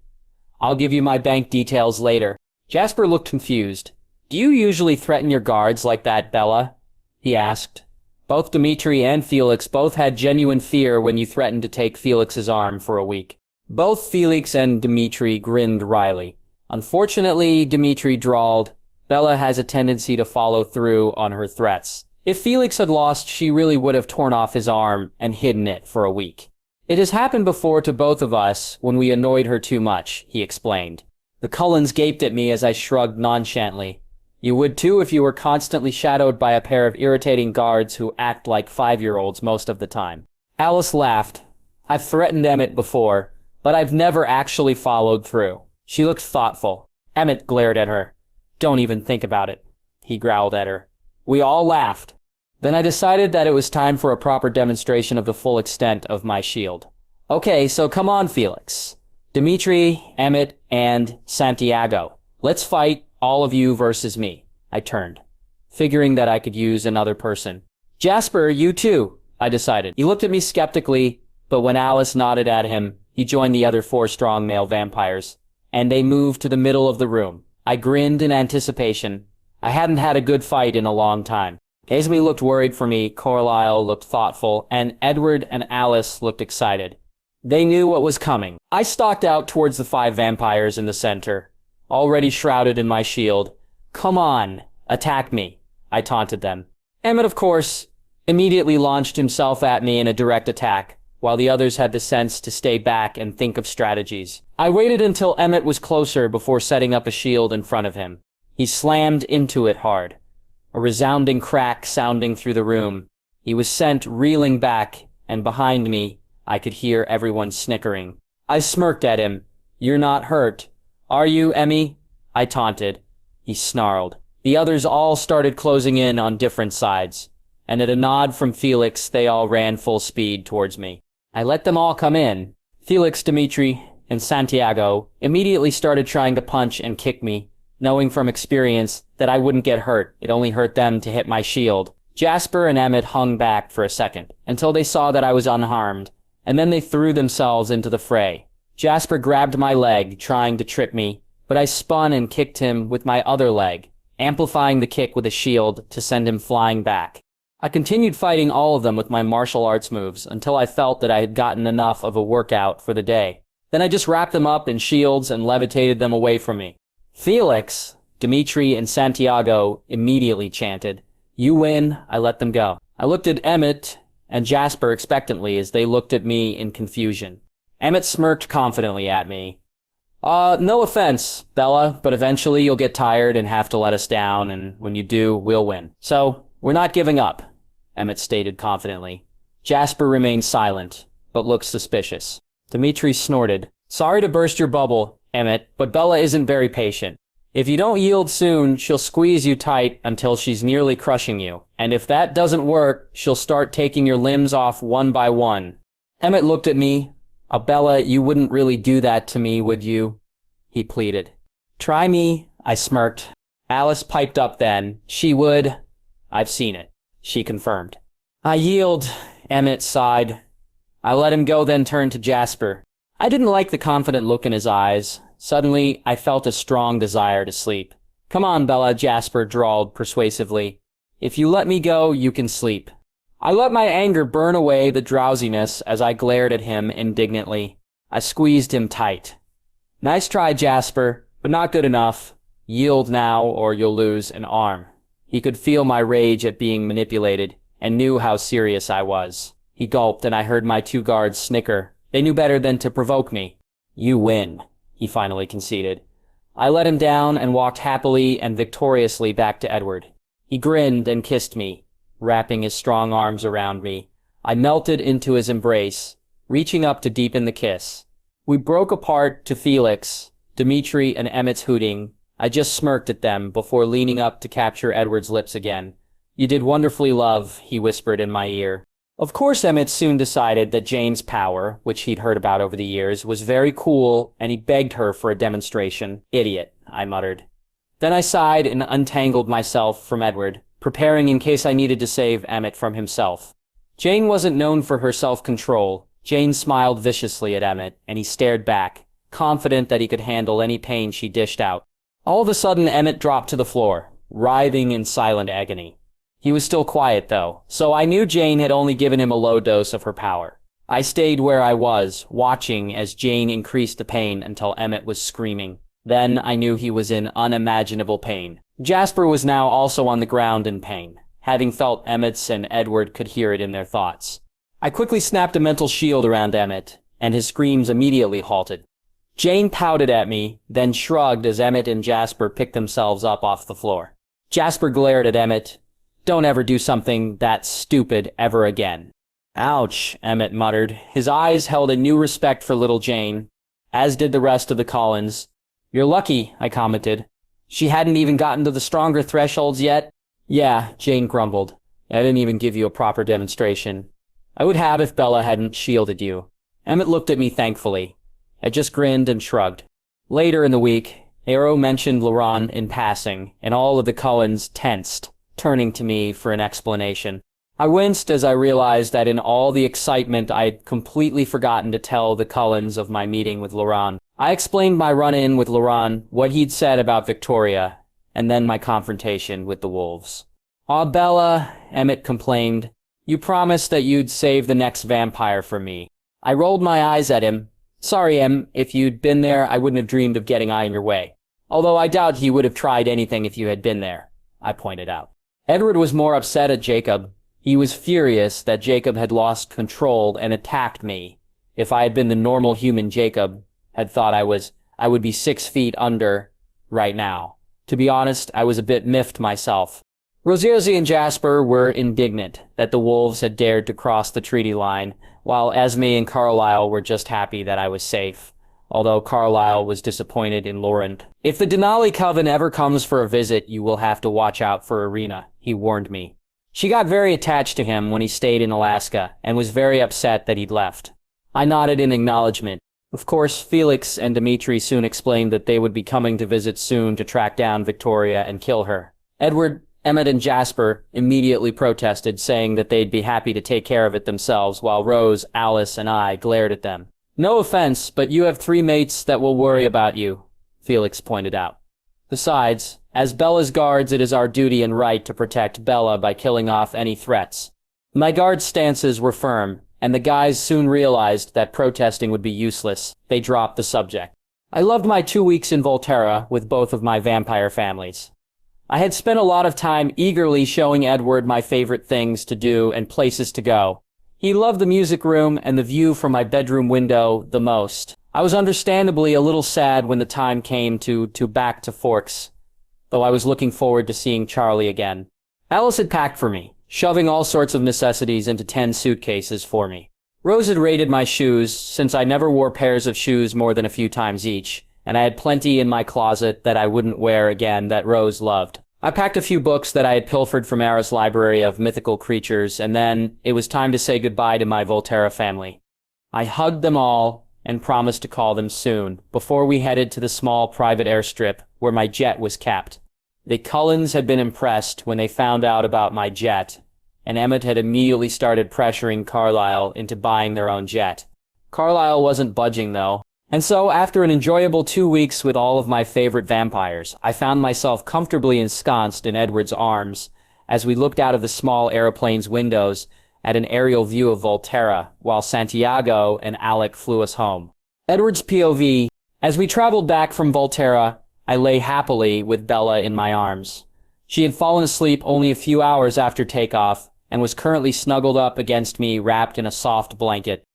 "I'll give you my bank details later." Jasper looked confused. "Do you usually threaten your guards like that, Bella?" he asked. Both Dimitri and Felix both had genuine fear when you threatened to take Felix's arm for a week. Both Felix and Dimitri grinned wryly. Unfortunately, Dimitri drawled, "Bella has a tendency to follow through on her threats. If Felix had lost, she really would have torn off his arm and hidden it for a week. It has happened before to both of us when we annoyed her too much," he explained. The Cullens gaped at me as I shrugged nonchalantly. "You would too if you were constantly shadowed by a pair of irritating guards who act like 5-year-olds most of the time." Alice laughed. "I've threatened Emmett before, but I've never actually followed through." She looked thoughtful. Emmett glared at her. "Don't even think about it." he growled at her. We all laughed. Then I decided that it was time for a proper demonstration of the full extent of my shield. Okay, so come on, Felix. Dimitri, Emmett, and Santiago. Let's fight, all of you versus me. I turned, figuring that I could use another person. Jasper, you too, I decided. He looked at me skeptically, but when Alice nodded at him, he joined the other 4 strong male vampires, and they moved to the middle of the room. I grinned in anticipation. I hadn't had a good fight in a long time. Esme looked worried for me, Carlisle looked thoughtful, and Edward and Alice looked excited. They knew what was coming. I stalked out towards the 5 vampires in the center, already shrouded in my shield. Come on, attack me, I taunted them. Emmett, of course, immediately launched himself at me in a direct attack, while the others had the sense to stay back and think of strategies. I waited until Emmett was closer before setting up a shield in front of him. He slammed into it hard, a resounding crack sounding through the room. He was sent reeling back, and behind me, I could hear everyone snickering. I smirked at him. You're not hurt. Are you, Emmy? I taunted. He snarled. The others all started closing in on different sides, and at a nod from Felix, they all ran full speed towards me. I let them all come in. Felix, Dimitri, and Santiago immediately started trying to punch and kick me, knowing from experience that I wouldn't get hurt. It only hurt them to hit my shield. Jasper and Emmett hung back for a second, until they saw that I was unharmed, and then they threw themselves into the fray. Jasper grabbed my leg, trying to trip me, but I spun and kicked him with my other leg, amplifying the kick with a shield to send him flying back. I continued fighting all of them with my martial arts moves until I felt that I had gotten enough of a workout for the day. Then I just wrapped them up in shields and levitated them away from me. Felix, Dimitri, and Santiago immediately chanted. You win, I let them go. I looked at Emmett and Jasper expectantly as they looked at me in confusion. Emmett smirked confidently at me. No offense, Bella, but eventually you'll get tired and have to let us down, and when you do, we'll win. So, we're not giving up, Emmett stated confidently. Jasper remained silent, but looked suspicious. Dimitri snorted. Sorry to burst your bubble, Emmett, but Bella isn't very patient. If you don't yield soon, she'll squeeze you tight until she's nearly crushing you. And if that doesn't work, she'll start taking your limbs off one by one. Emmett looked at me. Bella, you wouldn't really do that to me, would you? He pleaded. Try me, I smirked. Alice piped up then. She would. I've seen it, she confirmed. I yield, Emmett sighed. I let him go, then turned to Jasper. I didn't like the confident look in his eyes. Suddenly, I felt a strong desire to sleep. Come on, Bella, Jasper drawled persuasively. If you let me go, you can sleep. I let my anger burn away the drowsiness as I glared at him indignantly. I squeezed him tight. Nice try, Jasper, but not good enough. Yield now, or you'll lose an arm. He could feel my rage at being manipulated, and knew how serious I was. He gulped, and I heard my 2 guards snicker. They knew better than to provoke me. You win, he finally conceded. I let him down and walked happily and victoriously back to Edward. He grinned and kissed me, wrapping his strong arms around me. I melted into his embrace, reaching up to deepen the kiss. We broke apart to Felix, Dimitri, and Emmett's hooting. I just smirked at them before leaning up to capture Edward's lips again. You did wonderfully, love, he whispered in my ear. Of course, Emmett soon decided that Jane's power, which he'd heard about over the years, was very cool, and he begged her for a demonstration. Idiot, I muttered. Then I sighed and untangled myself from Edward, preparing in case I needed to save Emmett from himself. Jane wasn't known for her self-control. Jane smiled viciously at Emmett, and he stared back, confident that he could handle any pain she dished out. All of a sudden, Emmett dropped to the floor, writhing in silent agony. He was still quiet, though, so I knew Jane had only given him a low dose of her power. I stayed where I was, watching as Jane increased the pain until Emmett was screaming. Then I knew he was in unimaginable pain. Jasper was now also on the ground in pain, having felt Emmett's, and Edward could hear it in their thoughts. I quickly snapped a mental shield around Emmett, and his screams immediately halted. Jane pouted at me, then shrugged as Emmett and Jasper picked themselves up off the floor. Jasper glared at Emmett. Don't ever do something that stupid ever again. Ouch, Emmett muttered. His eyes held a new respect for little Jane, as did the rest of the Cullens. You're lucky, I commented. She hadn't even gotten to the stronger thresholds yet? Yeah, Jane grumbled. I didn't even give you a proper demonstration. I would have if Bella hadn't shielded you. Emmett looked at me thankfully. I just grinned and shrugged. Later in the week, Arrow mentioned Laurent in passing, and all of the Cullens tensed, turning to me for an explanation. I winced as I realized that in all the excitement I had completely forgotten to tell the Cullens of my meeting with Laurent. I explained my run-in with Laurent, what he'd said about Victoria, and then my confrontation with the wolves. "Aw, Bella," Emmett complained. "You promised that you'd save the next vampire for me." I rolled my eyes at him. "Sorry, Em, if you'd been there, I wouldn't have dreamed of getting in your way. Although I doubt he would have tried anything if you had been there," I pointed out. Edward was more upset at Jacob. He was furious that Jacob had lost control and attacked me. If I had been the normal human Jacob had thought I would be 6 feet under right now. To be honest, I was a bit miffed myself. Rosie and Jasper were indignant that the wolves had dared to cross the treaty line, while Esme and Carlisle were just happy that I was safe, although Carlisle was disappointed in Laurent. "If the Denali coven ever comes for a visit, you will have to watch out for Irina," he warned me. She got very attached to him when he stayed in Alaska, and was very upset that he'd left. I nodded in acknowledgement. Of course, Felix and Dimitri soon explained that they would be coming to visit soon to track down Victoria and kill her. Edward, Emmett, and Jasper immediately protested, saying that they'd be happy to take care of it themselves, while Rose, Alice, and I glared at them. "No offense, but you have 3 mates that will worry about you," Felix pointed out. "Besides, as Bella's guards, it is our duty and right to protect Bella by killing off any threats." My guards' stances were firm, and the guys soon realized that protesting would be useless. They dropped the subject. I loved my 2 weeks in Volterra with both of my vampire families. I had spent a lot of time eagerly showing Edward my favorite things to do and places to go. He loved the music room and the view from my bedroom window the most. I was understandably a little sad when the time came to back to Forks, though I was looking forward to seeing Charlie again. Alice had packed for me, shoving all sorts of necessities into 10 suitcases for me. Rose had rated my shoes, since I never wore pairs of shoes more than a few times each, and I had plenty in my closet that I wouldn't wear again that Rose loved. I packed a few books that I had pilfered from Ara's library of mythical creatures, and then it was time to say goodbye to my Volterra family. I hugged them all and promised to call them soon, before we headed to the small private airstrip where my jet was kept. The Cullens had been impressed when they found out about my jet, and Emmett had immediately started pressuring Carlisle into buying their own jet. Carlisle wasn't budging, though. And so, after an enjoyable 2 weeks with all of my favorite vampires, I found myself comfortably ensconced in Edward's arms as we looked out of the small aeroplane's windows at an aerial view of Volterra, while Santiago and Alec flew us home. Edward's POV. As we traveled back from Volterra, I lay happily with Bella in my arms. She had fallen asleep only a few hours after takeoff and was currently snuggled up against me, wrapped in a soft blanket.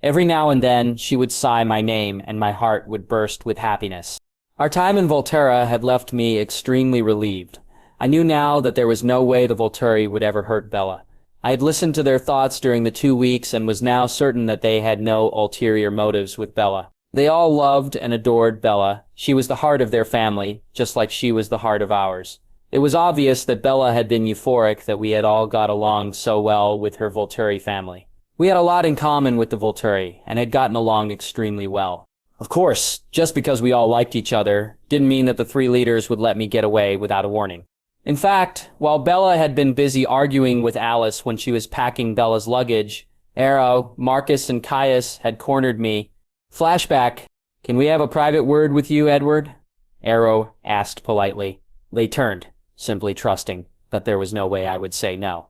Every now and then, she would sigh my name, and my heart would burst with happiness. Our time in Volterra had left me extremely relieved. I knew now that there was no way the Volturi would ever hurt Bella. I had listened to their thoughts during the 2 weeks and was now certain that they had no ulterior motives with Bella. They all loved and adored Bella. She was the heart of their family, just like she was the heart of ours. It was obvious that Bella had been euphoric that we had all got along so well with her Volturi family. We had a lot in common with the Volturi, and had gotten along extremely well. Of course, just because we all liked each other, didn't mean that the 3 leaders would let me get away without a warning. In fact, while Bella had been busy arguing with Alice when she was packing Bella's luggage, Arrow, Marcus, and Caius had cornered me. Flashback. "Can we have a private word with you, Edward?" Arrow asked politely. They turned, simply trusting that there was no way I would say no.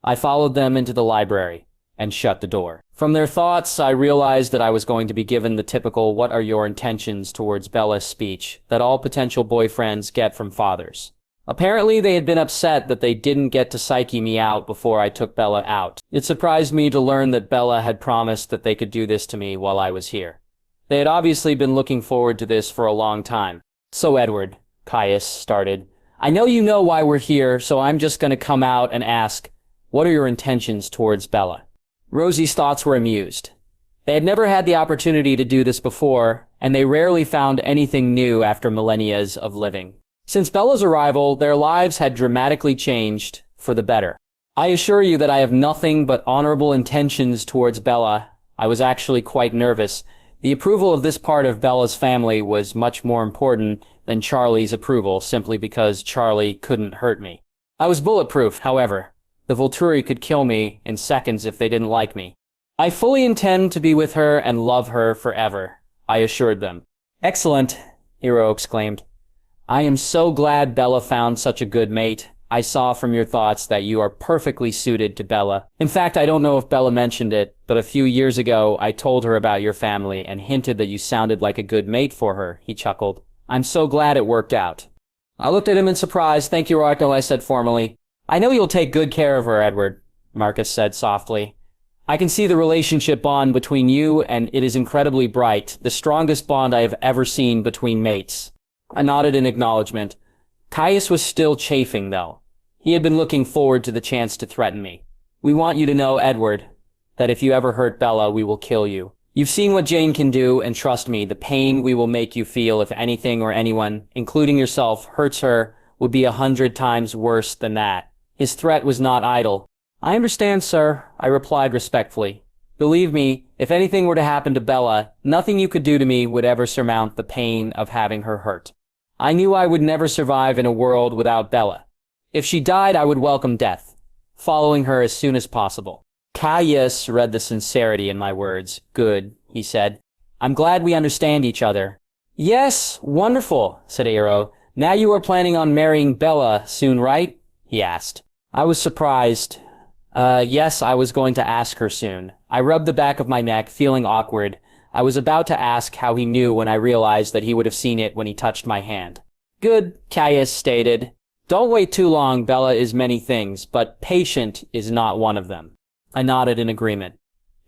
I followed them into the library and shut the door. From their thoughts, I realized that I was going to be given the typical "what are your intentions towards Bella" speech that all potential boyfriends get from fathers. Apparently, they had been upset that they didn't get to psyche me out before I took Bella out. It surprised me to learn that Bella had promised that they could do this to me while I was here. They had obviously been looking forward to this for a long time. "So, Edward," Caius started, "I know you know why we're here, so I'm just going to come out and ask, what are your intentions towards Bella?" Rosie's thoughts were amused. They had never had the opportunity to do this before, and they rarely found anything new after millennias of living. Since Bella's arrival, their lives had dramatically changed for the better. I assure you that I have nothing but honorable intentions towards Bella. I was actually quite nervous. The approval of this part of Bella's family was much more important than Charlie's approval, simply because Charlie couldn't hurt me. I was bulletproof, however. The Volturi could kill me in seconds if they didn't like me. I fully intend to be with her and love her forever, I assured them. Excellent, Hiro exclaimed. I am so glad Bella found such a good mate. I saw from your thoughts that you are perfectly suited to Bella. In fact, I don't know if Bella mentioned it, but a few years ago I told her about your family and hinted that you sounded like a good mate for her, he chuckled. I'm so glad it worked out. I looked at him in surprise. Thank you, Arco, I said formally. I know you'll take good care of her, Edward, Marcus said softly. I can see the relationship bond between you, and it is incredibly bright, the strongest bond I have ever seen between mates. I nodded in acknowledgement. Caius was still chafing, though. He had been looking forward to the chance to threaten me. We want you to know, Edward, that if you ever hurt Bella, we will kill you. You've seen what Jane can do, and trust me, the pain we will make you feel if anything or anyone, including yourself, hurts her would be 100 times worse than that. His threat was not idle. I understand, sir, I replied respectfully. Believe me, if anything were to happen to Bella, nothing you could do to me would ever surmount the pain of having her hurt. I knew I would never survive in a world without Bella. If she died, I would welcome death, following her as soon as possible. Caius read the sincerity in my words. Good, he said. I'm glad we understand each other. Yes, wonderful, said Aero. Now you are planning on marrying Bella soon, right? He asked. I was surprised. Yes, I was going to ask her soon. I rubbed the back of my neck, feeling awkward. I was about to ask how he knew when I realized that he would have seen it when he touched my hand. Good, Caius stated. Don't wait too long, Bella is many things, but patient is not one of them. I nodded in agreement.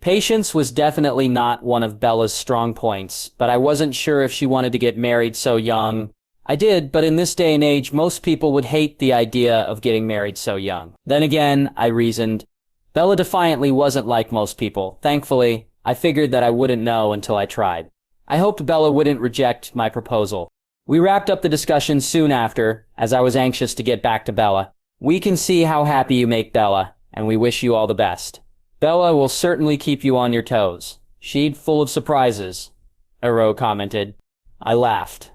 Patience was definitely not one of Bella's strong points, but I wasn't sure if she wanted to get married so young. I did, but in this day and age, most people would hate the idea of getting married so young. Then again, I reasoned, Bella defiantly wasn't like most people. Thankfully, I figured that I wouldn't know until I tried. I hoped Bella wouldn't reject my proposal. We wrapped up the discussion soon after, as I was anxious to get back to Bella. We can see how happy you make Bella, and we wish you all the best. Bella will certainly keep you on your toes. She'd full of surprises, Ero commented. I laughed.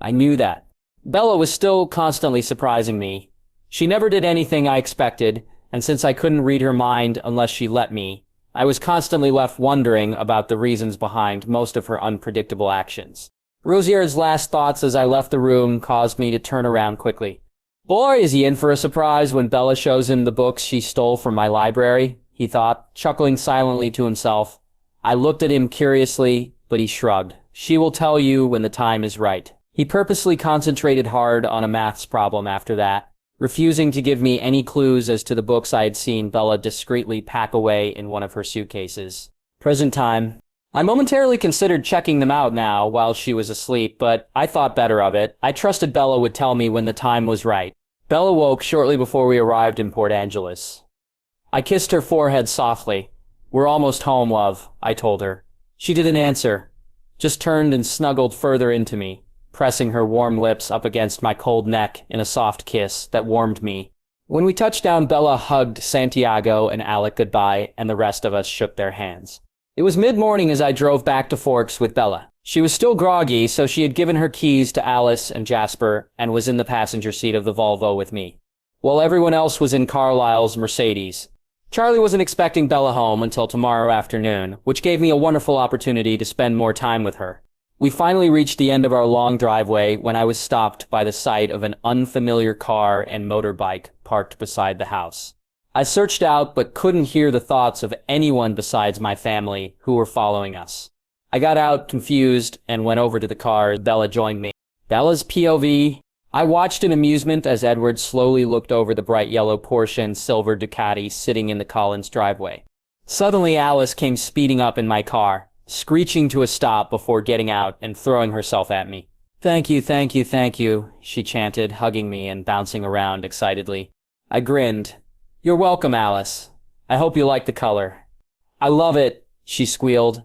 I knew that. Bella was still constantly surprising me. She never did anything I expected, and since I couldn't read her mind unless she let me, I was constantly left wondering about the reasons behind most of her unpredictable actions. Rosier's last thoughts as I left the room caused me to turn around quickly. Boy, is he in for a surprise when Bella shows him the books she stole from my library, he thought, chuckling silently to himself. I looked at him curiously, but he shrugged. She will tell you when the time is right. He purposely concentrated hard on a maths problem after that, refusing to give me any clues as to the books I had seen Bella discreetly pack away in one of her suitcases. Present time. I momentarily considered checking them out now while she was asleep, but I thought better of it. I trusted Bella would tell me when the time was right. Bella woke shortly before we arrived in Port Angeles. I kissed her forehead softly. We're almost home, love, I told her. She didn't answer, just turned and snuggled further into me, pressing her warm lips up against my cold neck in a soft kiss that warmed me. When we touched down, Bella hugged Santiago and Alec goodbye, and the rest of us shook their hands. It was mid-morning as I drove back to Forks with Bella. She was still groggy, so she had given her keys to Alice and Jasper and was in the passenger seat of the Volvo with me, while everyone else was in Carlisle's Mercedes. Charlie wasn't expecting Bella home until tomorrow afternoon, which gave me a wonderful opportunity to spend more time with her. We finally reached the end of our long driveway when I was stopped by the sight of an unfamiliar car and motorbike parked beside the house. I searched out but couldn't hear the thoughts of anyone besides my family who were following us. I got out confused and went over to the car. Bella joined me. Bella's POV. I watched in amusement as Edward slowly looked over the bright yellow Porsche and silver Ducati sitting in the Collins driveway. Suddenly Alice came speeding up in my car, screeching to a stop before getting out and throwing herself at me. Thank you, thank you, thank you, she chanted, hugging me and bouncing around excitedly. I grinned. You're welcome, Alice. I hope you like the color. I love it, she squealed.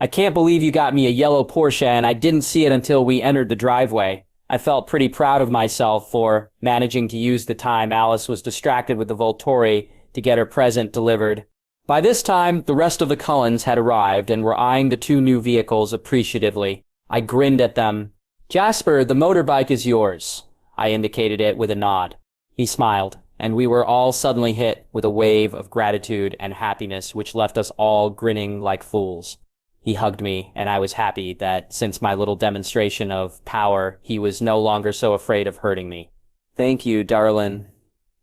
I can't believe you got me a yellow Porsche and I didn't see it until we entered the driveway. I felt pretty proud of myself for managing to use the time Alice was distracted with the Volturi to get her present delivered. By this time, the rest of the Cullens had arrived and were eyeing the two new vehicles appreciatively. I grinned at them. "Jasper, the motorbike is yours." I indicated it with a nod. He smiled, and we were all suddenly hit with a wave of gratitude and happiness which left us all grinning like fools. He hugged me, and I was happy that, since my little demonstration of power, he was no longer so afraid of hurting me. "Thank you, darlin',"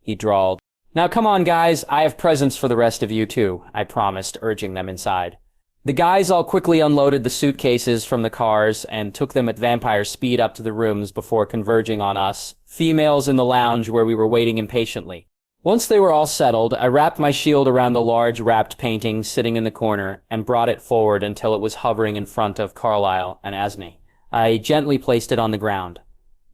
he drawled. "Now come on, guys, I have presents for the rest of you too," I promised, urging them inside. The guys all quickly unloaded the suitcases from the cars and took them at vampire speed up to the rooms before converging on us, females in the lounge where we were waiting impatiently. Once they were all settled, I wrapped my shield around the large wrapped painting sitting in the corner and brought it forward until it was hovering in front of Carlisle and Esme. I gently placed it on the ground.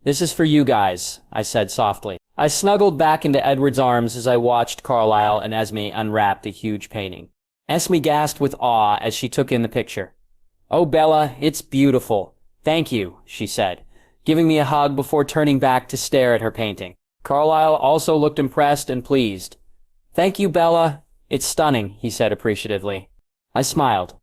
"This is for you guys," I said softly. I snuggled back into Edward's arms as I watched Carlisle and Esme unwrap the huge painting. Esme gasped with awe as she took in the picture. "Oh, Bella, it's beautiful. Thank you," she said, giving me a hug before turning back to stare at her painting. Carlisle also looked impressed and pleased. "Thank you, Bella. It's stunning," he said appreciatively. I smiled,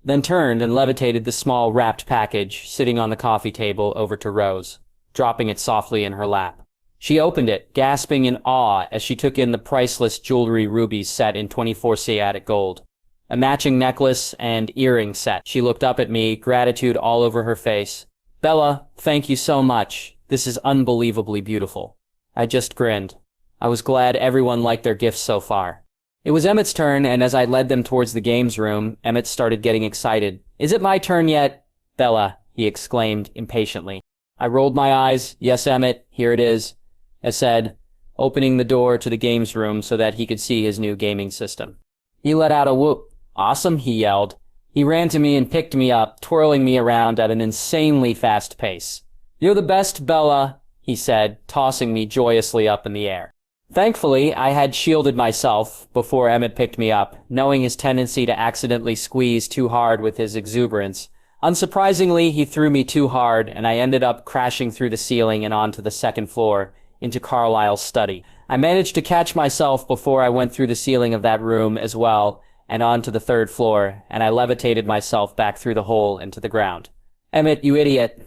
then turned and levitated the small wrapped package sitting on the coffee table over to Rose, dropping it softly in her lap. She opened it, gasping in awe as she took in the priceless jewelry rubies set in 24 Siatic gold. A matching necklace and earring set. She looked up at me, gratitude all over her face. "Bella, thank you so much. This is unbelievably beautiful." I just grinned. I was glad everyone liked their gifts so far. It was Emmett's turn, and as I led them towards the games room, Emmett started getting excited. "Is it my turn yet?" "Bella," he exclaimed impatiently. I rolled my eyes. "Yes, Emmett, here it is," I said, opening the door to the games room so that he could see his new gaming system. He let out a whoop. "Awesome," he yelled. He ran to me and picked me up, twirling me around at an insanely fast pace. "You're the best, Bella," he said, tossing me joyously up in the air. Thankfully, I had shielded myself before Emmett picked me up, knowing his tendency to accidentally squeeze too hard with his exuberance. Unsurprisingly, he threw me too hard, and I ended up crashing through the ceiling and onto the second floor, into Carlisle's study. I managed to catch myself before I went through the ceiling of that room as well, and onto the third floor, and I levitated myself back through the hole into the ground. "Emmett, you idiot."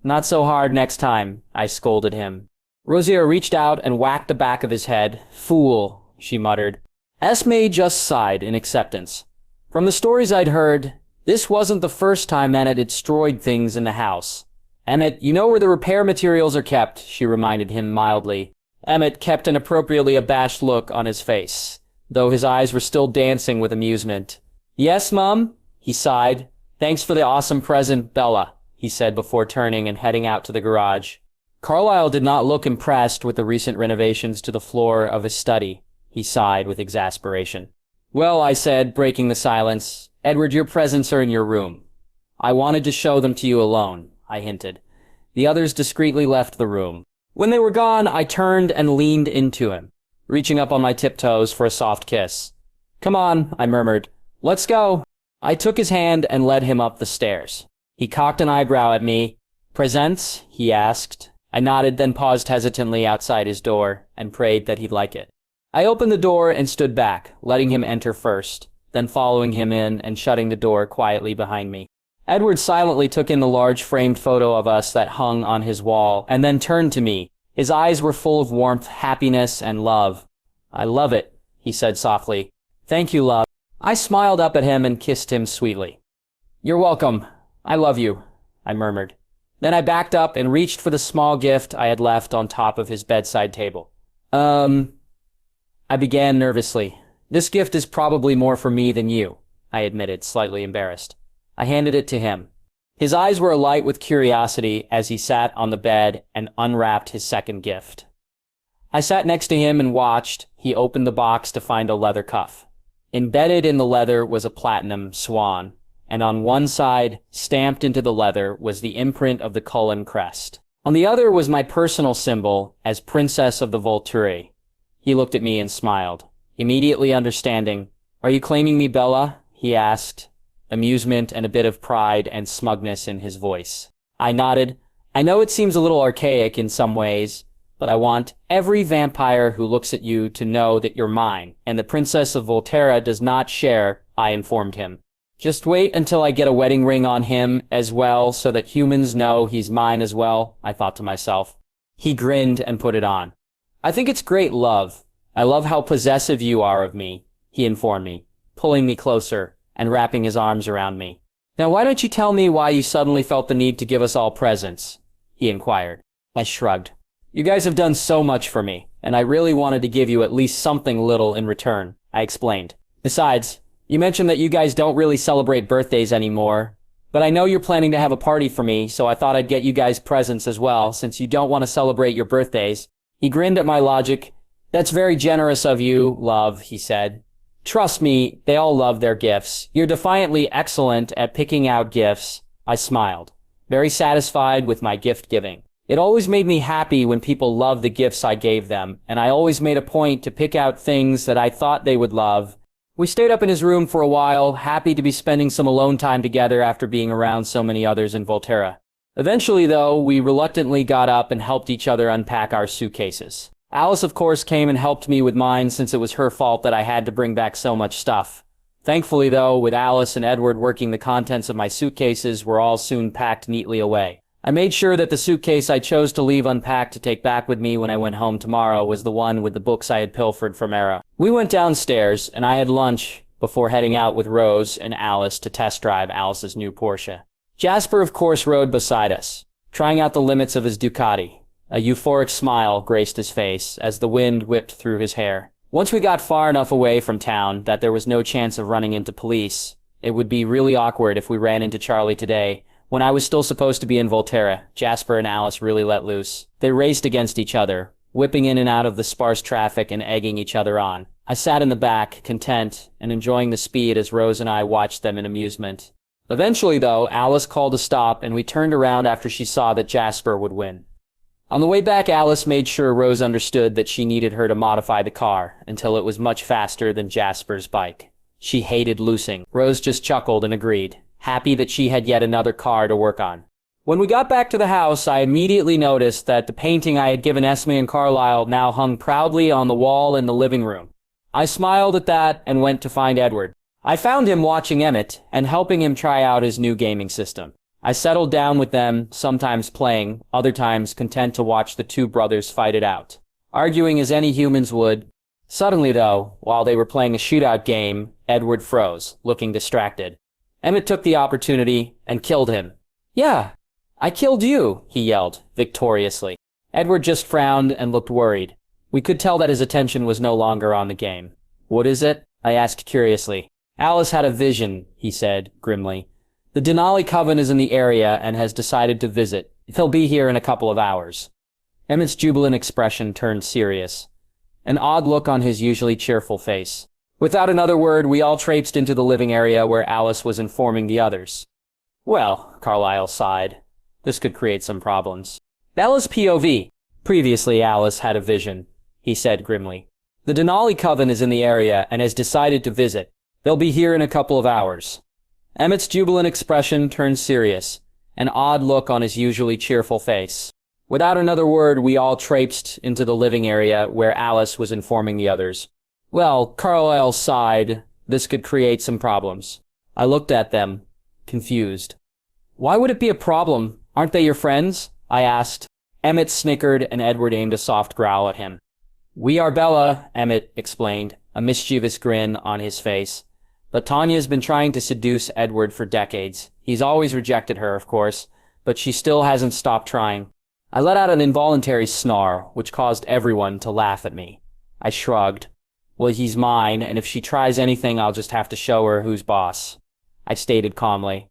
"Not so hard next time," I scolded him. Rosier reached out and whacked the back of his head. "Fool," she muttered. Esme just sighed in acceptance. From the stories I'd heard, this wasn't the first time Emmett had destroyed things in the house. "Emmett, you know where the repair materials are kept," she reminded him mildly. Emmett kept an appropriately abashed look on his face, though his eyes were still dancing with amusement. "Yes, Mum?" he sighed. "Thanks for the awesome present, Bella," he said before turning and heading out to the garage. Carlisle did not look impressed with the recent renovations to the floor of his study. He sighed with exasperation. "Well," I said, breaking the silence, "Edward, your presents are in your room." "I wanted to show them to you alone," I hinted. The others discreetly left the room. When they were gone, I turned and leaned into him, reaching up on my tiptoes for a soft kiss. "Come on," I murmured. "Let's go." I took his hand and led him up the stairs. He cocked an eyebrow at me. "Presents?" he asked. I nodded, then paused hesitantly outside his door and prayed that he'd like it. I opened the door and stood back, letting him enter first, then following him in and shutting the door quietly behind me. Edward silently took in the large framed photo of us that hung on his wall, and then turned to me. His eyes were full of warmth, happiness, and love. "I love it," he said softly. "Thank you, love." I smiled up at him and kissed him sweetly. "You're welcome. I love you," I murmured. Then I backed up and reached for the small gift I had left on top of his bedside table. I began nervously. "This gift is probably more for me than you," I admitted, slightly embarrassed. I handed it to him. His eyes were alight with curiosity as he sat on the bed and unwrapped his second gift. I sat next to him and watched. He opened the box to find a leather cuff. Embedded in the leather was a platinum swan, and on one side, stamped into the leather, was the imprint of the Cullen crest. On the other was my personal symbol as Princess of the Volturi. He looked at me and smiled, immediately understanding. "Are you claiming me, Bella?" he asked, amusement and a bit of pride and smugness in his voice. I nodded. I know it seems a little archaic in some ways, but I want every vampire who looks at you to know that you're mine, and the Princess of Volterra does not share, I informed him. Just wait until I get a wedding ring on him as well so that humans know he's mine as well, I thought to myself. He grinned and put it on. I think it's great, love. I love how possessive you are of me, he informed me, pulling me closer and wrapping his arms around me. Now why don't you tell me why you suddenly felt the need to give us all presents? He inquired. I shrugged. You guys have done so much for me, and I really wanted to give you at least something little in return, I explained. Besides, you mentioned that you guys don't really celebrate birthdays anymore, but I know you're planning to have a party for me, so I thought I'd get you guys presents as well, since you don't want to celebrate your birthdays. He grinned at my logic. That's very generous of you, love, he said. Trust me, they all love their gifts. You're defiantly excellent at picking out gifts. I smiled, very satisfied with my gift giving. It always made me happy when people loved the gifts I gave them, and I always made a point to pick out things that I thought they would love. We stayed up in his room for a while, happy to be spending some alone time together after being around so many others in Volterra. Eventually, though, we reluctantly got up and helped each other unpack our suitcases. Alice, of course, came and helped me with mine since it was her fault that I had to bring back so much stuff. Thankfully, though, with Alice and Edward working, the contents of my suitcases were all soon packed neatly away. I made sure that the suitcase I chose to leave unpacked to take back with me when I went home tomorrow was the one with the books I had pilfered from Era. We went downstairs, and I had lunch before heading out with Rose and Alice to test drive Alice's new Porsche. Jasper, of course, rode beside us, trying out the limits of his Ducati. A euphoric smile graced his face as the wind whipped through his hair. Once we got far enough away from town that there was no chance of running into police, it would be really awkward if we ran into Charlie today. When I was still supposed to be in Volterra, Jasper and Alice really let loose. They raced against each other, whipping in and out of the sparse traffic and egging each other on. I sat in the back, content, and enjoying the speed as Rose and I watched them in amusement. Eventually, though, Alice called a stop, and we turned around after she saw that Jasper would win. On the way back, Alice made sure Rose understood that she needed her to modify the car until it was much faster than Jasper's bike. She hated losing. Rose just chuckled and agreed, happy that she had yet another car to work on. When we got back to the house, I immediately noticed that the painting I had given Esme and Carlisle now hung proudly on the wall in the living room. I smiled at that and went to find Edward. I found him watching Emmett and helping him try out his new gaming system. I settled down with them, sometimes playing, other times content to watch the two brothers fight it out, arguing as any humans would. Suddenly, though, while they were playing a shootout game, Edward froze, looking distracted. Emmett took the opportunity and killed him. Yeah, I killed you, he yelled, victoriously. Edward just frowned and looked worried. We could tell that his attention was no longer on the game. What is it? I asked curiously. Alice had a vision, he said, grimly. The Denali coven is in the area and has decided to visit. He'll be here in a couple of hours. Emmett's jubilant expression turned serious, an odd look on his usually cheerful face. Without another word, we all traipsed into the living area where Alice was informing the others. Well, Carlisle sighed. This could create some problems. Alice POV. Previously, Alice had a vision, he said grimly. The Denali coven is in the area and has decided to visit. They'll be here in a couple of hours. Emmett's jubilant expression turned serious, an odd look on his usually cheerful face. Without another word, we all traipsed into the living area where Alice was informing the others. Well, Carlisle sighed. This could create some problems. I looked at them, confused. Why would it be a problem? Aren't they your friends? I asked. Emmett snickered and Edward aimed a soft growl at him. We are Bella, Emmett explained, a mischievous grin on his face. But Tanya's been trying to seduce Edward for decades. He's always rejected her, of course, but she still hasn't stopped trying. I let out an involuntary snarl, which caused everyone to laugh at me. I shrugged. Well, he's mine, and if she tries anything, I'll just have to show her who's boss. I stated calmly.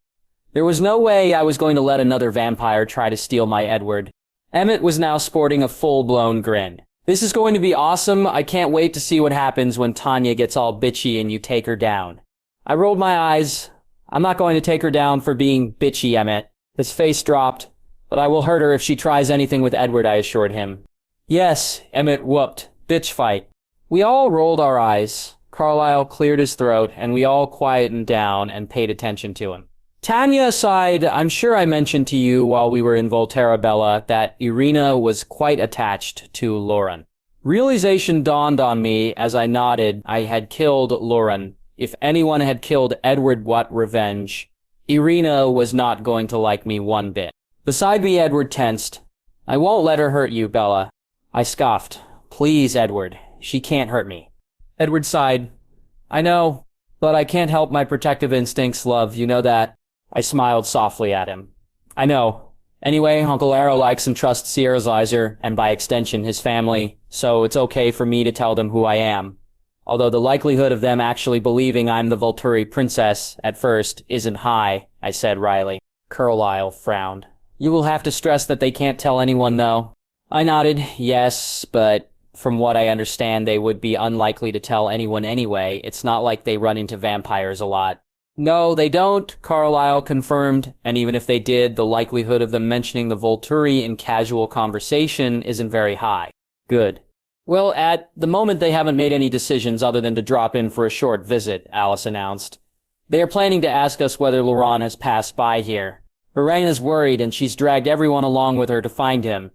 There was no way I was going to let another vampire try to steal my Edward. Emmett was now sporting a full-blown grin. This is going to be awesome. I can't wait to see what happens when Tanya gets all bitchy and you take her down. I rolled my eyes. I'm not going to take her down for being bitchy, Emmett. His face dropped. But I will hurt her if she tries anything with Edward, I assured him. Yes, Emmett whooped. Bitch fight. We all rolled our eyes. Carlisle cleared his throat, and we all quietened down and paid attention to him. Tanya sighed. I'm sure I mentioned to you while we were in Volterra, Bella, that Irina was quite attached to Laurent. Realization dawned on me as I nodded. I had killed Laurent. If anyone had killed Edward, what revenge? Irina was not going to like me one bit. Beside me, Edward tensed. I won't let her hurt you, Bella. I scoffed. Please, Edward. She can't hurt me. Edward sighed. I know, but I can't help my protective instincts, love. You know that. I smiled softly at him. I know. Anyway, Uncle Arrow likes and trusts Sierra's Lizer, and by extension his family, so it's okay for me to tell them who I am. Although the likelihood of them actually believing I'm the Volturi princess, at first, isn't high, I said wryly. Carlisle frowned. You will have to stress that they can't tell anyone, though. I nodded. Yes, but from what I understand, they would be unlikely to tell anyone anyway. It's not like they run into vampires a lot. No, they don't, Carlisle confirmed, and even if they did, the likelihood of them mentioning the Volturi in casual conversation isn't very high. Good. Well, at the moment they haven't made any decisions other than to drop in for a short visit, Alice announced. They are planning to ask us whether Laurent has passed by here. Verena's worried and she's dragged everyone along with her to find him.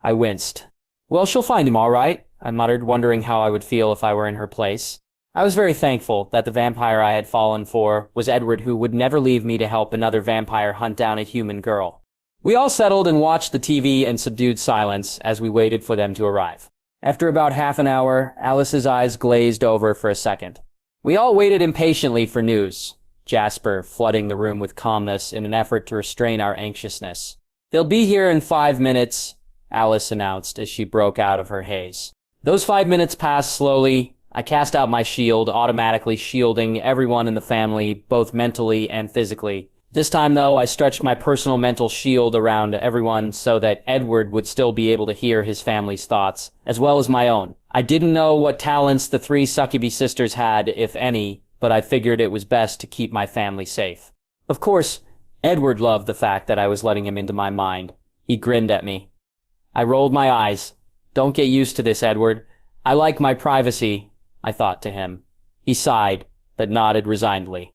I winced. Well, she'll find him all right, I muttered, wondering how I would feel if I were in her place. I was very thankful that the vampire I had fallen for was Edward, who would never leave me to help another vampire hunt down a human girl. We all settled and watched the TV in subdued silence as we waited for them to arrive. After about half an hour, Alice's eyes glazed over for a second. We all waited impatiently for news, Jasper flooding the room with calmness in an effort to restrain our anxiousness. They'll be here in 5 minutes, Alice announced as she broke out of her haze. Those 5 minutes passed slowly. I cast out my shield, automatically shielding everyone in the family, both mentally and physically. This time, though, I stretched my personal mental shield around everyone so that Edward would still be able to hear his family's thoughts, as well as my own. I didn't know what talents the 3 succubi sisters had, if any, but I figured it was best to keep my family safe. Of course, Edward loved the fact that I was letting him into my mind. He grinned at me. I rolled my eyes. Don't get used to this, Edward. I like my privacy, I thought to him. He sighed, but nodded resignedly.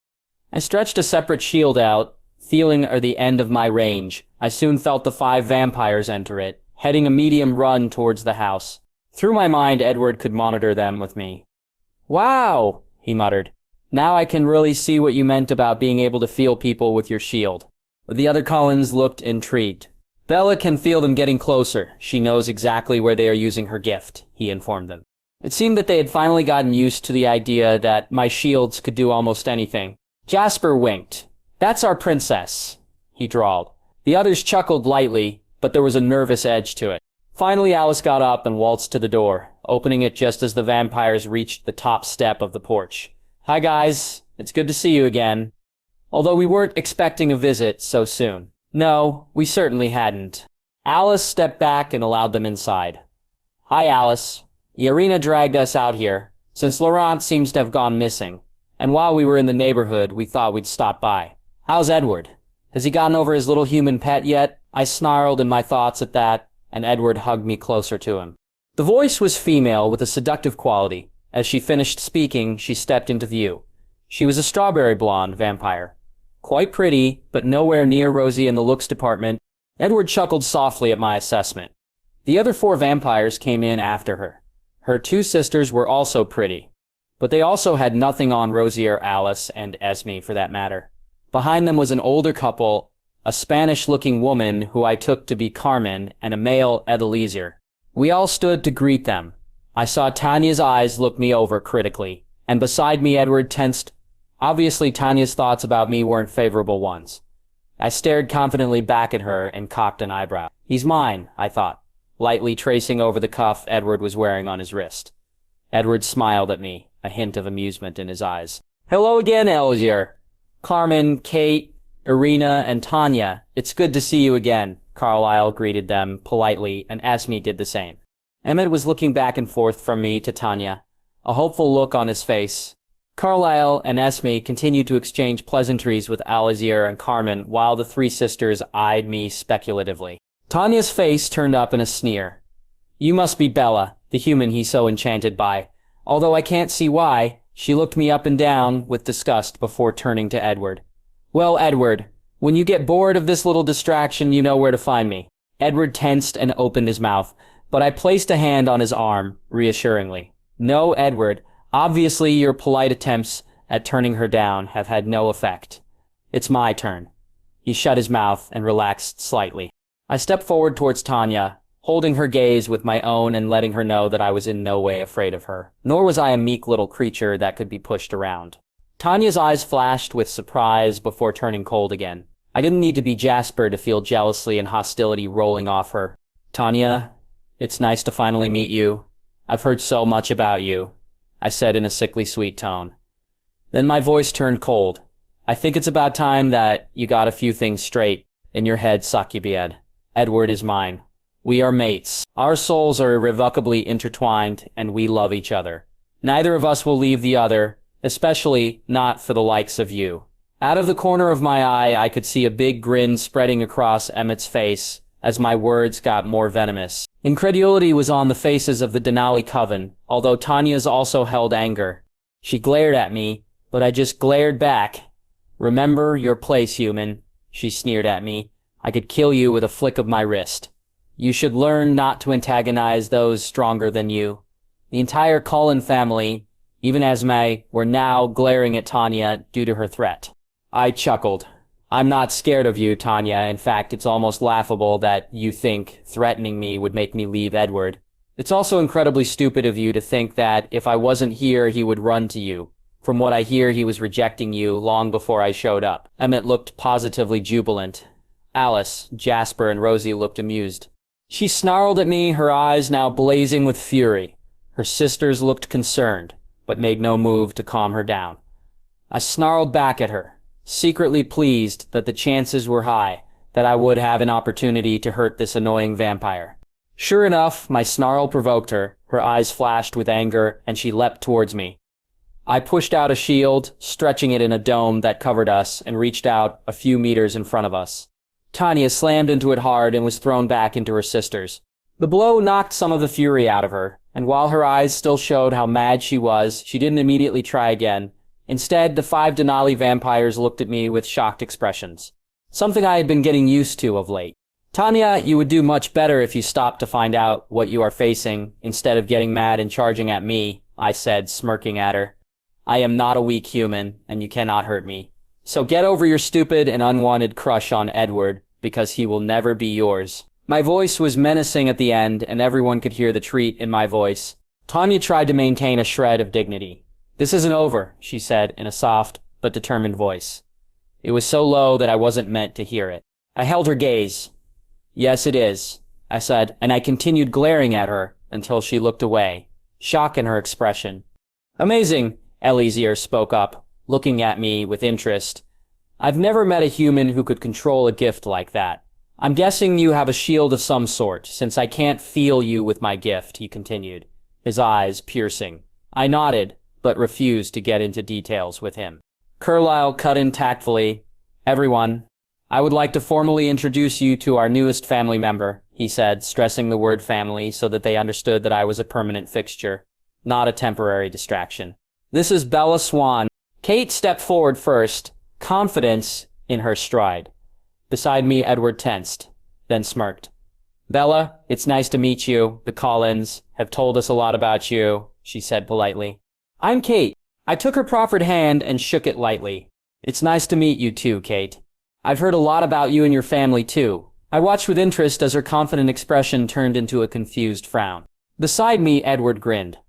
I stretched a separate shield out, feeling the end of my range. I soon felt the 5 vampires enter it, heading a medium run towards the house. Through my mind, Edward could monitor them with me. Wow, he muttered. Now I can really see what you meant about being able to feel people with your shield. The other Cullens looked intrigued. Bella can feel them getting closer. She knows exactly where they are using her gift, he informed them. It seemed that they had finally gotten used to the idea that my shields could do almost anything. Jasper winked. That's our princess, he drawled. The others chuckled lightly, but there was a nervous edge to it. Finally, Alice got up and waltzed to the door, opening it just as the vampires reached the top step of the porch. Hi, guys. It's good to see you again. Although we weren't expecting a visit so soon. No, we certainly hadn't. Alice stepped back and allowed them inside. Hi, Alice. Irina dragged us out here, since Laurent seems to have gone missing. And while we were in the neighborhood, we thought we'd stop by. How's Edward? Has he gotten over his little human pet yet? I snarled in my thoughts at that, and Edward hugged me closer to him. The voice was female with a seductive quality. As she finished speaking, she stepped into view. She was a strawberry blonde vampire. Quite pretty, but nowhere near rosy in the looks department. Edward chuckled softly at my assessment. The other 4 vampires came in after her. Her 2 sisters were also pretty, but they also had nothing on Rosie or Alice, and Esme for that matter. Behind them was an older couple, a Spanish-looking woman who I took to be Carmen, and a male Edeliezer. We all stood to greet them. I saw Tanya's eyes look me over critically, and beside me Edward tensed. Obviously Tanya's thoughts about me weren't favorable ones. I stared confidently back at her and cocked an eyebrow. He's mine, I thought, lightly tracing over the cuff Edward was wearing on his wrist. Edward smiled at me, a hint of amusement in his eyes. Hello again, Elzier. Carmen, Kate, Irina, and Tanya. It's good to see you again, Carlisle greeted them politely, and Esme did the same. Emmett was looking back and forth from me to Tanya, a hopeful look on his face. Carlisle and Esme continued to exchange pleasantries with Alizier and Carmen while the 3 sisters eyed me speculatively. Tanya's face turned up in a sneer. You must be Bella, the human he's so enchanted by. Although I can't see why, she looked me up and down with disgust before turning to Edward. Well, Edward, When you get bored of this little distraction, you know where to find me. Edward tensed and opened his mouth, but I placed a hand on his arm, reassuringly. No, Edward, obviously your polite attempts at turning her down have had no effect. It's my turn. He shut his mouth and relaxed slightly. I stepped forward towards Tanya, holding her gaze with my own and letting her know that I was in no way afraid of her. Nor was I a meek little creature that could be pushed around. Tanya's eyes flashed with surprise before turning cold again. I didn't need to be Jasper to feel jealousy and hostility rolling off her. Tanya, it's nice to finally meet you. I've heard so much about you, I said in a sickly sweet tone. Then my voice turned cold. I think it's about time that you got a few things straight in your head, Sakybied. Edward is mine. We are mates. Our souls are irrevocably intertwined, and we love each other. Neither of us will leave the other, especially not for the likes of you. Out of the corner of my eye, I could see a big grin spreading across Emmett's face as my words got more venomous. Incredulity was on the faces of the Denali coven, although Tanya's also held anger. She glared at me, but I just glared back. Remember your place, human, she sneered at me. I could kill you with a flick of my wrist. You should learn not to antagonize those stronger than you. The entire Cullen family, even Esme, were now glaring at Tanya due to her threat. I chuckled. I'm not scared of you, Tanya. In fact, it's almost laughable that you think threatening me would make me leave Edward. It's also incredibly stupid of you to think that if I wasn't here, he would run to you. From what I hear, he was rejecting you long before I showed up. Emmett looked positively jubilant. Alice, Jasper, and Rosie looked amused. She snarled at me, her eyes now blazing with fury. Her sisters looked concerned, but made no move to calm her down. I snarled back at her, secretly pleased that the chances were high that I would have an opportunity to hurt this annoying vampire. Sure enough, my snarl provoked her. Her eyes flashed with anger, and she leapt towards me. I pushed out a shield, stretching it in a dome that covered us, and reached out a few meters in front of us. Tanya slammed into it hard and was thrown back into her sisters. The blow knocked some of the fury out of her, and while her eyes still showed how mad she was, she didn't immediately try again. Instead, the 5 Denali vampires looked at me with shocked expressions. Something I had been getting used to of late. Tanya, you would do much better if you stopped to find out what you are facing, instead of getting mad and charging at me, I said, smirking at her. I am not a weak human, and you cannot hurt me. So get over your stupid and unwanted crush on Edward, because he will never be yours. My voice was menacing at the end, and everyone could hear the treat in my voice. Tanya tried to maintain a shred of dignity. This isn't over, she said in a soft but determined voice. It was so low that I wasn't meant to hear it. I held her gaze. Yes, it is, I said, and I continued glaring at her until she looked away, shock in her expression. Amazing, Eliezer spoke up, looking at me with interest. I've never met a human who could control a gift like that. I'm guessing you have a shield of some sort, since I can't feel you with my gift, he continued, his eyes piercing. I nodded, but refused to get into details with him. Carlisle cut in tactfully. Everyone, I would like to formally introduce you to our newest family member, he said, stressing the word family so that they understood that I was a permanent fixture, not a temporary distraction. This is Bella Swan. Kate stepped forward first, confidence in her stride. Beside me, Edward tensed, then smirked. Bella, it's nice to meet you. The Collins have told us a lot about you, she said politely. I'm Kate. I took her proffered hand and shook it lightly. It's nice to meet you too, Kate. I've heard a lot about you and your family too. I watched with interest as her confident expression turned into a confused frown. Beside me, Edward grinned.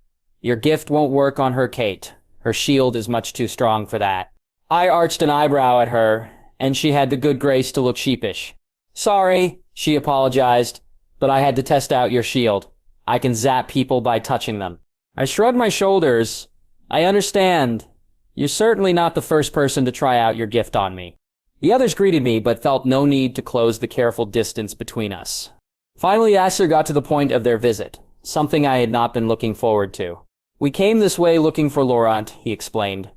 Your gift won't work on her, Kate. Her shield is much too strong for that. I arched an eyebrow at her, and she had the good grace to look sheepish. Sorry, she apologized, but I had to test out your shield. I can zap people by touching them. I shrugged my shoulders. I understand. You're certainly not the first person to try out your gift on me. The others greeted me, but felt no need to close the careful distance between us. Finally, Asher got to the point of their visit, something I had not been looking forward to. We came this way looking for Laurent, he explained.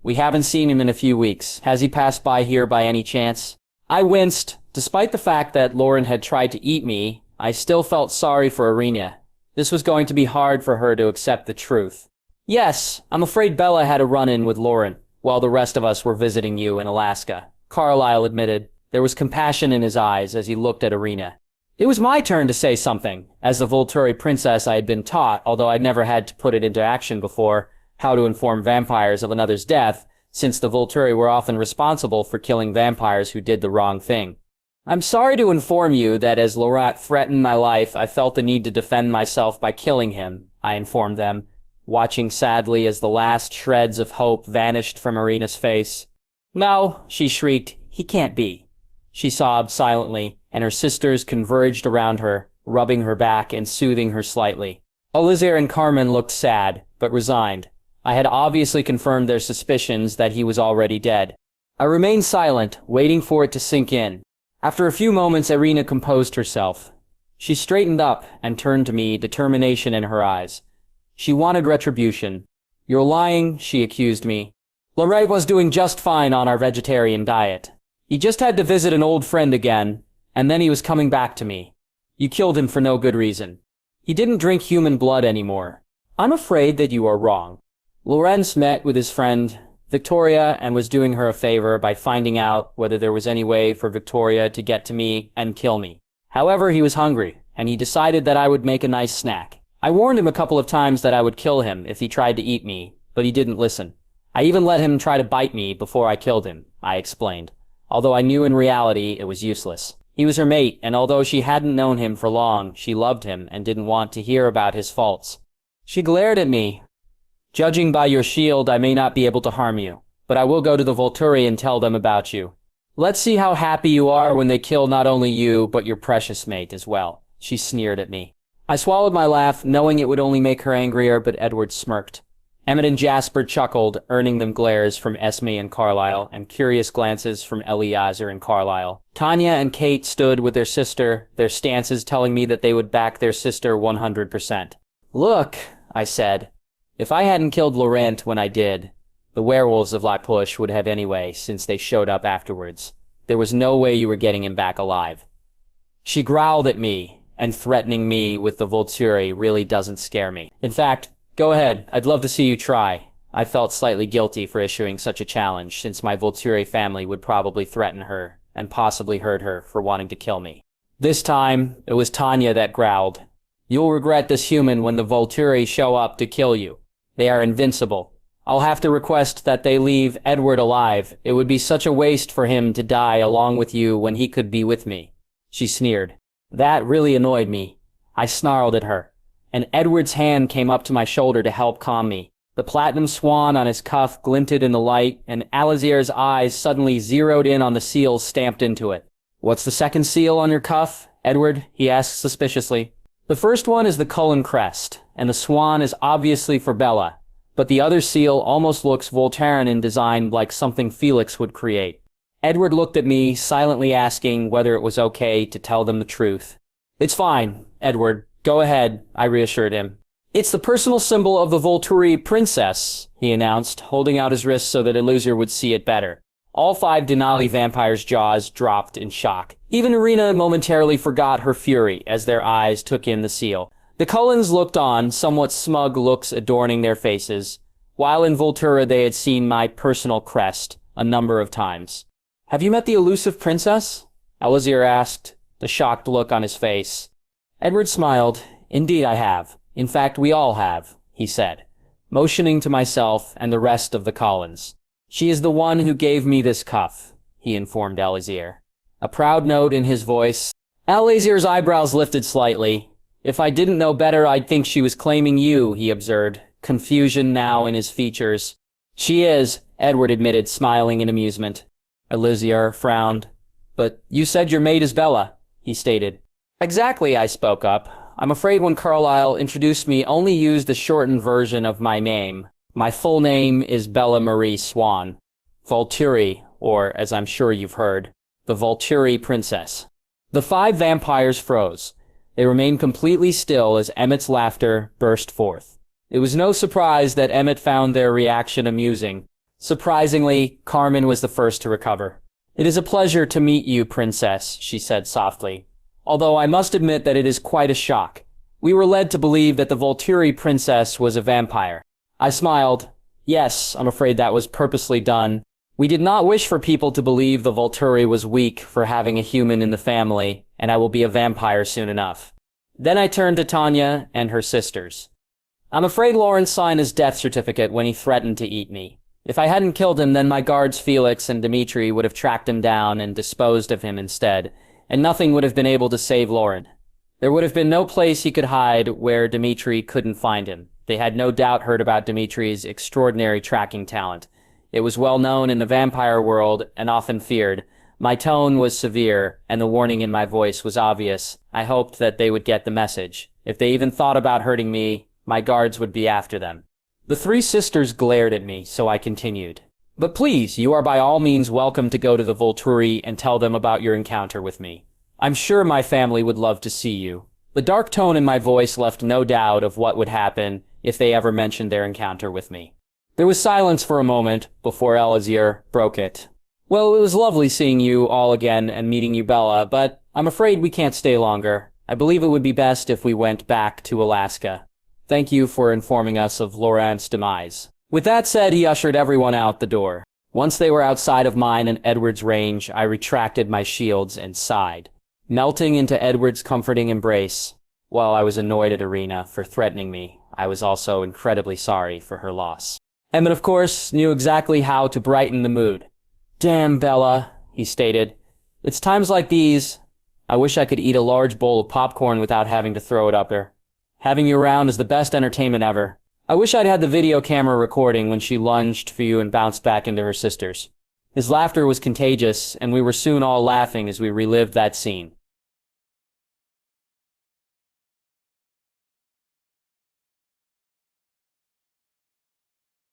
We haven't seen him in a few weeks. Has he passed by here by any chance? I winced. Despite the fact that Laurent had tried to eat me, I still felt sorry for Irina. This was going to be hard for her to accept the truth. Yes, I'm afraid Bella had a run-in with Laurent, while the rest of us were visiting you in Alaska, Carlisle admitted. There was compassion in his eyes as he looked at Irina. It was my turn to say something. As the Volturi princess, I had been taught, although I'd never had to put it into action before, how to inform vampires of another's death, since the Volturi were often responsible for killing vampires who did the wrong thing. I'm sorry to inform you that as Laurent threatened my life, I felt the need to defend myself by killing him, I informed them, watching sadly as the last shreds of hope vanished from Irina's face. No, she shrieked, he can't be. She sobbed silently, and her sisters converged around her, rubbing her back and soothing her slightly. Elizir and Carmen looked sad, but resigned. I had obviously confirmed their suspicions that he was already dead. I remained silent, waiting for it to sink in. After a few moments, Irina composed herself. She straightened up and turned to me, determination in her eyes. She wanted retribution. You're lying, she accused me. Laurent was doing just fine on our vegetarian diet. He just had to visit an old friend again, and then he was coming back to me. You killed him for no good reason. He didn't drink human blood anymore. I'm afraid that you are wrong. Laurent met with his friend Victoria and was doing her a favor by finding out whether there was any way for Victoria to get to me and kill me. However, he was hungry, and he decided that I would make a nice snack. I warned him a couple of times that I would kill him if he tried to eat me, but he didn't listen. I even let him try to bite me before I killed him, I explained, although I knew in reality it was useless. He was her mate, and although she hadn't known him for long, she loved him and didn't want to hear about his faults. She glared at me. Judging by your shield, I may not be able to harm you, but I will go to the Volturi and tell them about you. Let's see how happy you are when they kill not only you, but your precious mate as well. She sneered at me. I swallowed my laugh, knowing it would only make her angrier, but Edward smirked. Emmett and Jasper chuckled, earning them glares from Esme and Carlisle, and curious glances from Eliezer and Carlisle. Tanya and Kate stood with their sister, their stances telling me that they would back their sister 100%. Look, I said. If I hadn't killed Laurent when I did, the werewolves of La Push would have anyway, since they showed up afterwards. There was no way you were getting him back alive. She growled at me, and threatening me with the Volturi really doesn't scare me. In fact, go ahead, I'd love to see you try. I felt slightly guilty for issuing such a challenge, since my Volturi family would probably threaten her, and possibly hurt her for wanting to kill me. This time, it was Tanya that growled. You'll regret this human when the Volturi show up to kill you. They are invincible. I'll have to request that they leave Edward alive. It would be such a waste for him to die along with you when he could be with me. She sneered. That really annoyed me. I snarled at her, and Edward's hand came up to my shoulder to help calm me. The platinum swan on his cuff glinted in the light, and Alizier's eyes suddenly zeroed in on the seals stamped into it. What's the second seal on your cuff, Edward? He asked suspiciously. The first one is the Cullen crest, and the swan is obviously for Bella, but the other seal almost looks Volterran in design, like something Felix would create. Edward looked at me, silently asking whether it was okay to tell them the truth. It's fine, Edward. Go ahead, I reassured him. It's the personal symbol of the Volturi princess, he announced, holding out his wrist so that Elizir would see it better. All 5 Denali vampires' jaws dropped in shock. Even Irina momentarily forgot her fury as their eyes took in the seal. The Cullens looked on, somewhat smug looks adorning their faces, while in Volterra they had seen my personal crest a number of times. Have you met the elusive princess? Elizir asked, the shocked look on his face. Edward smiled. Indeed I have. In fact, we all have, he said, motioning to myself and the rest of the Cullens. She is the one who gave me this cuff, he informed Elizir. A proud note in his voice. Elizir's eyebrows lifted slightly. If I didn't know better, I'd think she was claiming you, he observed, confusion now in his features. She is, Edward admitted, smiling in amusement. Elizir frowned. But you said your mate is Bella, he stated. Exactly, I spoke up. I'm afraid when Carlisle introduced me, only used the shortened version of my name. My full name is Bella Marie Swan. Volturi, or, as I'm sure you've heard, the Volturi princess. The 5 vampires froze. They remained completely still as Emmett's laughter burst forth. It was no surprise that Emmett found their reaction amusing. Surprisingly, Carmen was the first to recover. It is a pleasure to meet you, princess, she said softly. Although I must admit that it is quite a shock. We were led to believe that the Volturi princess was a vampire. I smiled. Yes, I'm afraid that was purposely done. We did not wish for people to believe the Volturi was weak for having a human in the family, and I will be a vampire soon enough. Then I turned to Tanya and her sisters. I'm afraid Laurent signed his death certificate when he threatened to eat me. If I hadn't killed him, then my guards Felix and Dimitri would have tracked him down and disposed of him instead, and nothing would have been able to save Laurent. There would have been no place he could hide where Dimitri couldn't find him. They had no doubt heard about Dimitri's extraordinary tracking talent. It was well known in the vampire world and often feared. My tone was severe, and the warning in my voice was obvious. I hoped that they would get the message. If they even thought about hurting me, my guards would be after them. The three sisters glared at me, so I continued. But please, you are by all means welcome to go to the Volturi and tell them about your encounter with me. I'm sure my family would love to see you. The dark tone in my voice left no doubt of what would happen if they ever mentioned their encounter with me. There was silence for a moment before Elazir broke it. Well, it was lovely seeing you all again and meeting you, Bella, but I'm afraid we can't stay longer. I believe it would be best if we went back to Alaska. Thank you for informing us of Laurent's demise. With that said, he ushered everyone out the door. Once they were outside of mine and Edward's range, I retracted my shields and sighed, melting into Edward's comforting embrace. While I was annoyed at Irina for threatening me, I was also incredibly sorry for her loss. Emmett, of course, knew exactly how to brighten the mood. Damn, Bella, he stated. It's times like these. I wish I could eat a large bowl of popcorn without having to throw it up there. Having you around is the best entertainment ever. I wish I'd had the video camera recording when she lunged for you and bounced back into her sisters. His laughter was contagious, and we were soon all laughing as we relived that scene.